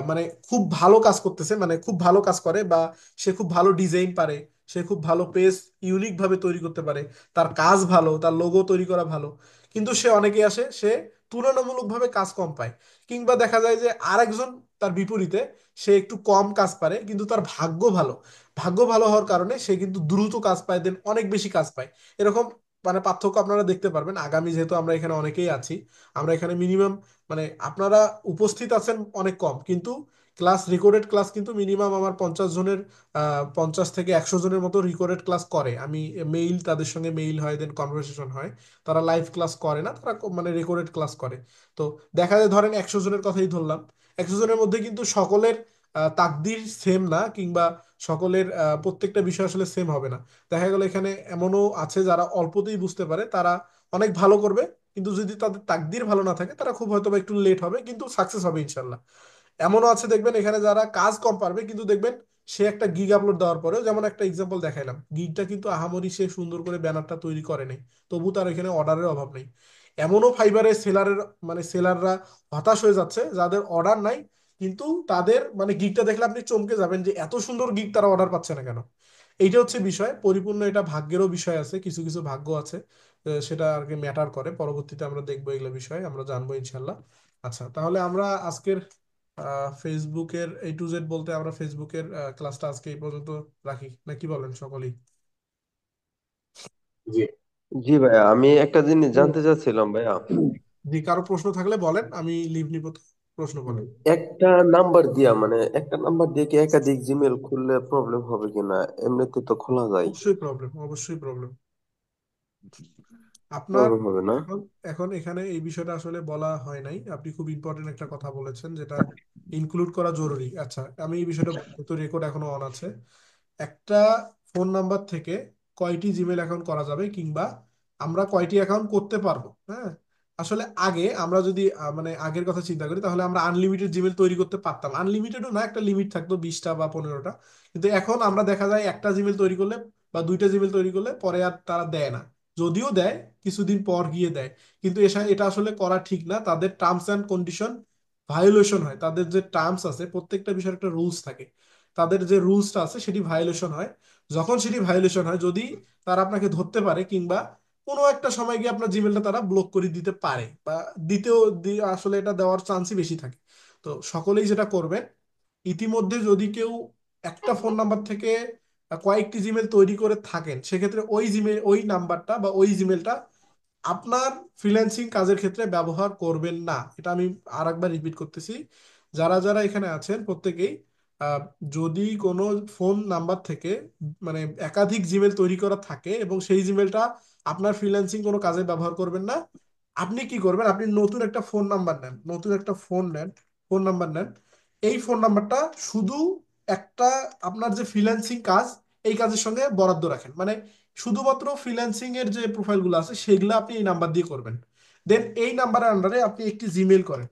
মানে খুব ভালো কাজ করতেছে, মানে খুব ভালো কাজ করে, বা সে খুব ভালো ডিজাইন পারে, সে খুব ভালো পেজ ইউনিক ভাবে তৈরি করতে পারে, তার কাজ ভালো, তার লোগো তৈরি করা ভালো, কিন্তু সে অনেকে আসে, সে তুলনামূলকভাবে কাজ কম পায়। কিংবা দেখা যায় যে আরেকজন তার বিপরীতে, সে একটু কম কাজ পারে কিন্তু তার ভাগ্য ভালো। ভাগ্য ভালো হওয়ার কারণে সে কিন্তু দ্রুত কাজ পায়, দেন অনেক বেশি কাজ পায়। এরকম মানে পার্থক্য আপনারা দেখতে পারবেন আগামী, যেহেতু আমরা এখানে অনেকেই আছি। আমরা এখানে মিনিমাম, মানে আপনারা উপস্থিত আছেন অনেক কম, কিন্তু রেকর্ডেড ক্লাস কিন্তু মিনিমাম আমার 50 জনের, 50 থেকে 100 জনের মতো রেকর্ডেড ক্লাস করে। আমি তাদের সঙ্গে মেইল হয়, দেন কনভারসেশন হয়। তারা লাইভ ক্লাস করে না, তারা মানে রেকর্ডেড ক্লাস করে। তো দেখা যায়, ধরেন 100 জনের কথাই ধরলাম, 100 জনের মধ্যে কিন্তু সকলের তাকদির সেম না, কিংবা সকলের প্রত্যেকটা বিষয় আসলে সেম হবে না। দেখা গেল এখানে এমনও আছে যারা অল্পতেই বুঝতে পারে, তারা অনেক ভালো করবে, কিন্তু যদি তাদের তাকদির ভালো না থাকে, তারা খুব হয়তো বা একটু লেট হবে, কিন্তু সাকসেস হবে ইনশাল্লাহ। এমনও আছে দেখবেন এখানে যারা কাজ কম পারবে, কিন্তু দেখবেন সে একটা গিগ আপলোড দেওয়ার পরেও, যেমন একটা এক্সাম্পল দেখাইলাম, গিগটা কিন্তু আহামরি সে সুন্দর করে ব্যানারটা তৈরি করে নাই, তবু তার এখানে অর্ডারের অভাব নেই। এমনও ফাইবারে সেলাররা হতাশ হয়ে যাচ্ছে, যাদের অর্ডার নাই, কিন্তু তাদের মানে গিগটা দেখলে আপনি চমকে যাবেন যে এত সুন্দর গিগ তারা অর্ডার পাচ্ছে না কেন। এইটা হচ্ছে বিষয় পরিপূর্ণ, এটা ভাগ্যেরও বিষয় আছে, কিছু কিছু ভাগ্য আছে, সেটা আর কি ম্যাটার করে। পরবর্তীতে আমরা দেখবো এগুলো বিষয়, আমরা জানবো ইনশাল্লাহ। আচ্ছা, তাহলে আমরা আজকের ফেসবুকের A to Z বলতে, আমরা ফেসবুকের ক্লাসটা আজকে এই পর্যন্ত রাখি, না কি বলেন সকলেই? জি। জি ভাইয়া, আমি একটা জিনিস হুম। জানতে চাচ্ছিলাম ভাইয়া। জি, কারো প্রশ্ন থাকলে বলেন, আমি লিভ নিব, প্রশ্ন করেন। একটা নাম্বার দিয়ে কি একাধিক জিমেল খুললে প্রবলেম হবে কিনা? এমনিতে তো খোলা যায়। অবশ্যই প্রবলেম, অবশ্যই প্রবলেম। আপনার হবে না। এখন এখন এখানে এই বিষয়টা আসলে বলা হয় নাই, আপনি খুব ইম্পর্টেন্ট একটা কথা বলেছেন যেটা ইনক্লুড করা জরুরি। আচ্ছা, আমি এই বিষয়টা তো রেকর্ড এখনো অন আছে। একটা ফোন নাম্বার থেকে কয়টি জিমেল অ্যাকাউন্ট করা যাবে, কিংবা আমরা কয়টি অ্যাকাউন্ট করতে পারবো? হ্যাঁ, আসলে আগে আমরা যদি মানে আগের কথা চিন্তা করি, তাহলে আমরা আনলিমিটেড জিমেল তৈরি করতে পারতাম। আনলিমিটেডও না, একটা লিমিট থাকতো 20টা বা 15টা। কিন্তু এখন আমরা দেখা যায় একটা জিমেল তৈরি করলে বা দুইটা জিমেল তৈরি করলে পরে আর তারা দেয় না। যদিও দেয়, কিছুদিন পর গিয়ে দেয়। কিন্তু এটা আসলে করা ঠিক না। তাদের টার্মস অ্যান্ড কন্ডিশন ভায়োলেশন হয়। তাদের যে টার্মস আছে, প্রত্যেকটা বিষয়ের একটা রুলস থাকে। তাদের যে রুলসটা আছে সেটি ভায়োলেশন হয়। যখন সেটি ভায়োলেশন হয়, যদি তারা আপনাকে ধরতে পারে, কিংবা কোনো একটা সময় গিয়ে আপনার জিমেলটা তারা ব্লক করে দিতে পারে, বা দিতেও আসলে এটা দেওয়ার চান্সই বেশি থাকে। তো সকলেই যেটা করবেন, ইতিমধ্যে যদি কেউ একটা ফোন নাম্বার থেকে কয়েকটি জিমেল তৈরি করে থাকেন, সেক্ষেত্রে ওই জিমেল, ওই নাম্বারটা বা ওই জিমেলটা আপনার ফ্রিল্যান্সিং কাজের ক্ষেত্রে ব্যবহার করবেন না। এটা আমি আরেকবার রিপিট করতেছি, যারা যারা এখানে আছেন প্রত্যেকেই, আহ, যদি কোনো ফোন নাম্বার থেকে মানে একাধিক জিমেল তৈরি করা থাকে এবং সেই জিমেলটা আপনার ফ্রিল্যান্সিং কোনো কাজে ব্যবহার করবেন না। আপনি কি করবেন, আপনি নতুন একটা ফোন নাম্বার নেন, নতুন একটা ফোন নাম্বার নেন। এই ফোন নাম্বারটা শুধু একটা আপনার যে ফ্রিল্যান্সিং কাজ, এই কাজের সঙ্গে বরাদ্দ রাখেন। মানে শুধুমাত্র ফ্রিল্যান্সিং এর যে প্রোফাইলগুলো আছে সেগুলো আপনি এই নাম্বার দিয়ে করবেন। দেন এই নাম্বারের আন্ডারে আপনি একটি জিমেল করেন।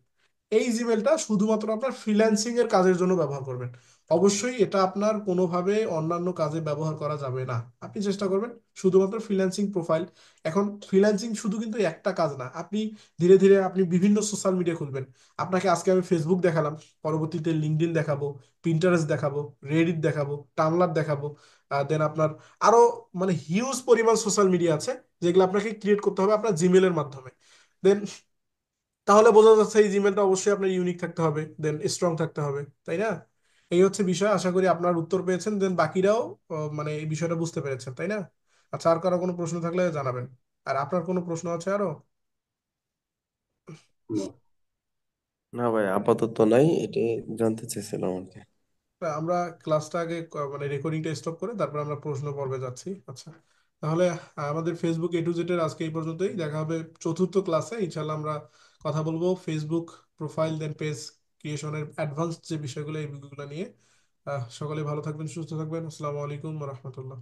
এই জিমেলটা শুধুমাত্র আপনার ফ্রিল্যান্সিং এর কাজের জন্য ব্যবহার করবেন। অবশ্যই এটা আপনার কোনোভাবে অন্যান্য কাজে ব্যবহার করা যাবে না। আপনি চেষ্টা করবেন শুধুমাত্র ফ্রিল্যান্সিং প্রোফাইল। এখন ফ্রিল্যান্সিং শুধু কিন্তু একটা কাজ না, আপনি ধীরে ধীরে আপনি বিভিন্ন সোশ্যাল মিডিয়া খুলবেন। আপনাকে আজকে আমি ফেসবুক দেখালাম, পরবর্তীতে লিঙ্কডইন দেখাবো, পিন্টারেস্ট দেখাবো, রেডিট দেখাবো, টামলার দেখাবো। দেন আপনার আরো মানে হিউজ পরিমাণ সোশ্যাল মিডিয়া আছে, যেগুলো আপনাকে ক্রিয়েট করতে হবে আপনার জিমেলের মাধ্যমে। দেন তাহলে বোঝা যাচ্ছে এই জিমেলটা অবশ্যই আপনার ইউনিক থাকতে হবে, দেন স্ট্রং থাকতে হবে, তাই না? এই হচ্ছে বিষয়। আশা করি আপনার উত্তর পেয়েছেন, দেন বাকিরাও মানে এই বিষয়টা বুঝতে পেরেছেন, তাই না? আচ্ছা, আর কারো কোনো প্রশ্ন থাকলে জানাবেন। আর আপনার কোনো প্রশ্ন আছে আরো? হুম। না ভাই, আপাতত নাই, এটাই জানতে চেয়েছিলাম আর কি। তা আমরা ক্লাসটা আগে মানে রেকর্ডিংটা স্টপ করে তারপর আমরা প্রশ্ন পর্বে যাচ্ছি। আচ্ছা, তাহলে আমাদের ফেসবুক A to Z এর আজকে এই পর্যন্তই। দেখা হবে চতুর্থ ক্লাসে ইনশাল্লাহ। আমরা কথা বলবো ফেসবুক প্রোফাইল দেন পেজ ক্রিয়েশনের অ্যাডভান্স যে বিষয়গুলো, এই বিষয়গুলো নিয়ে। সকলে ভালো থাকবেন, সুস্থ থাকবেন। আসসালামু আলাইকুম রহমতুল্লাহ।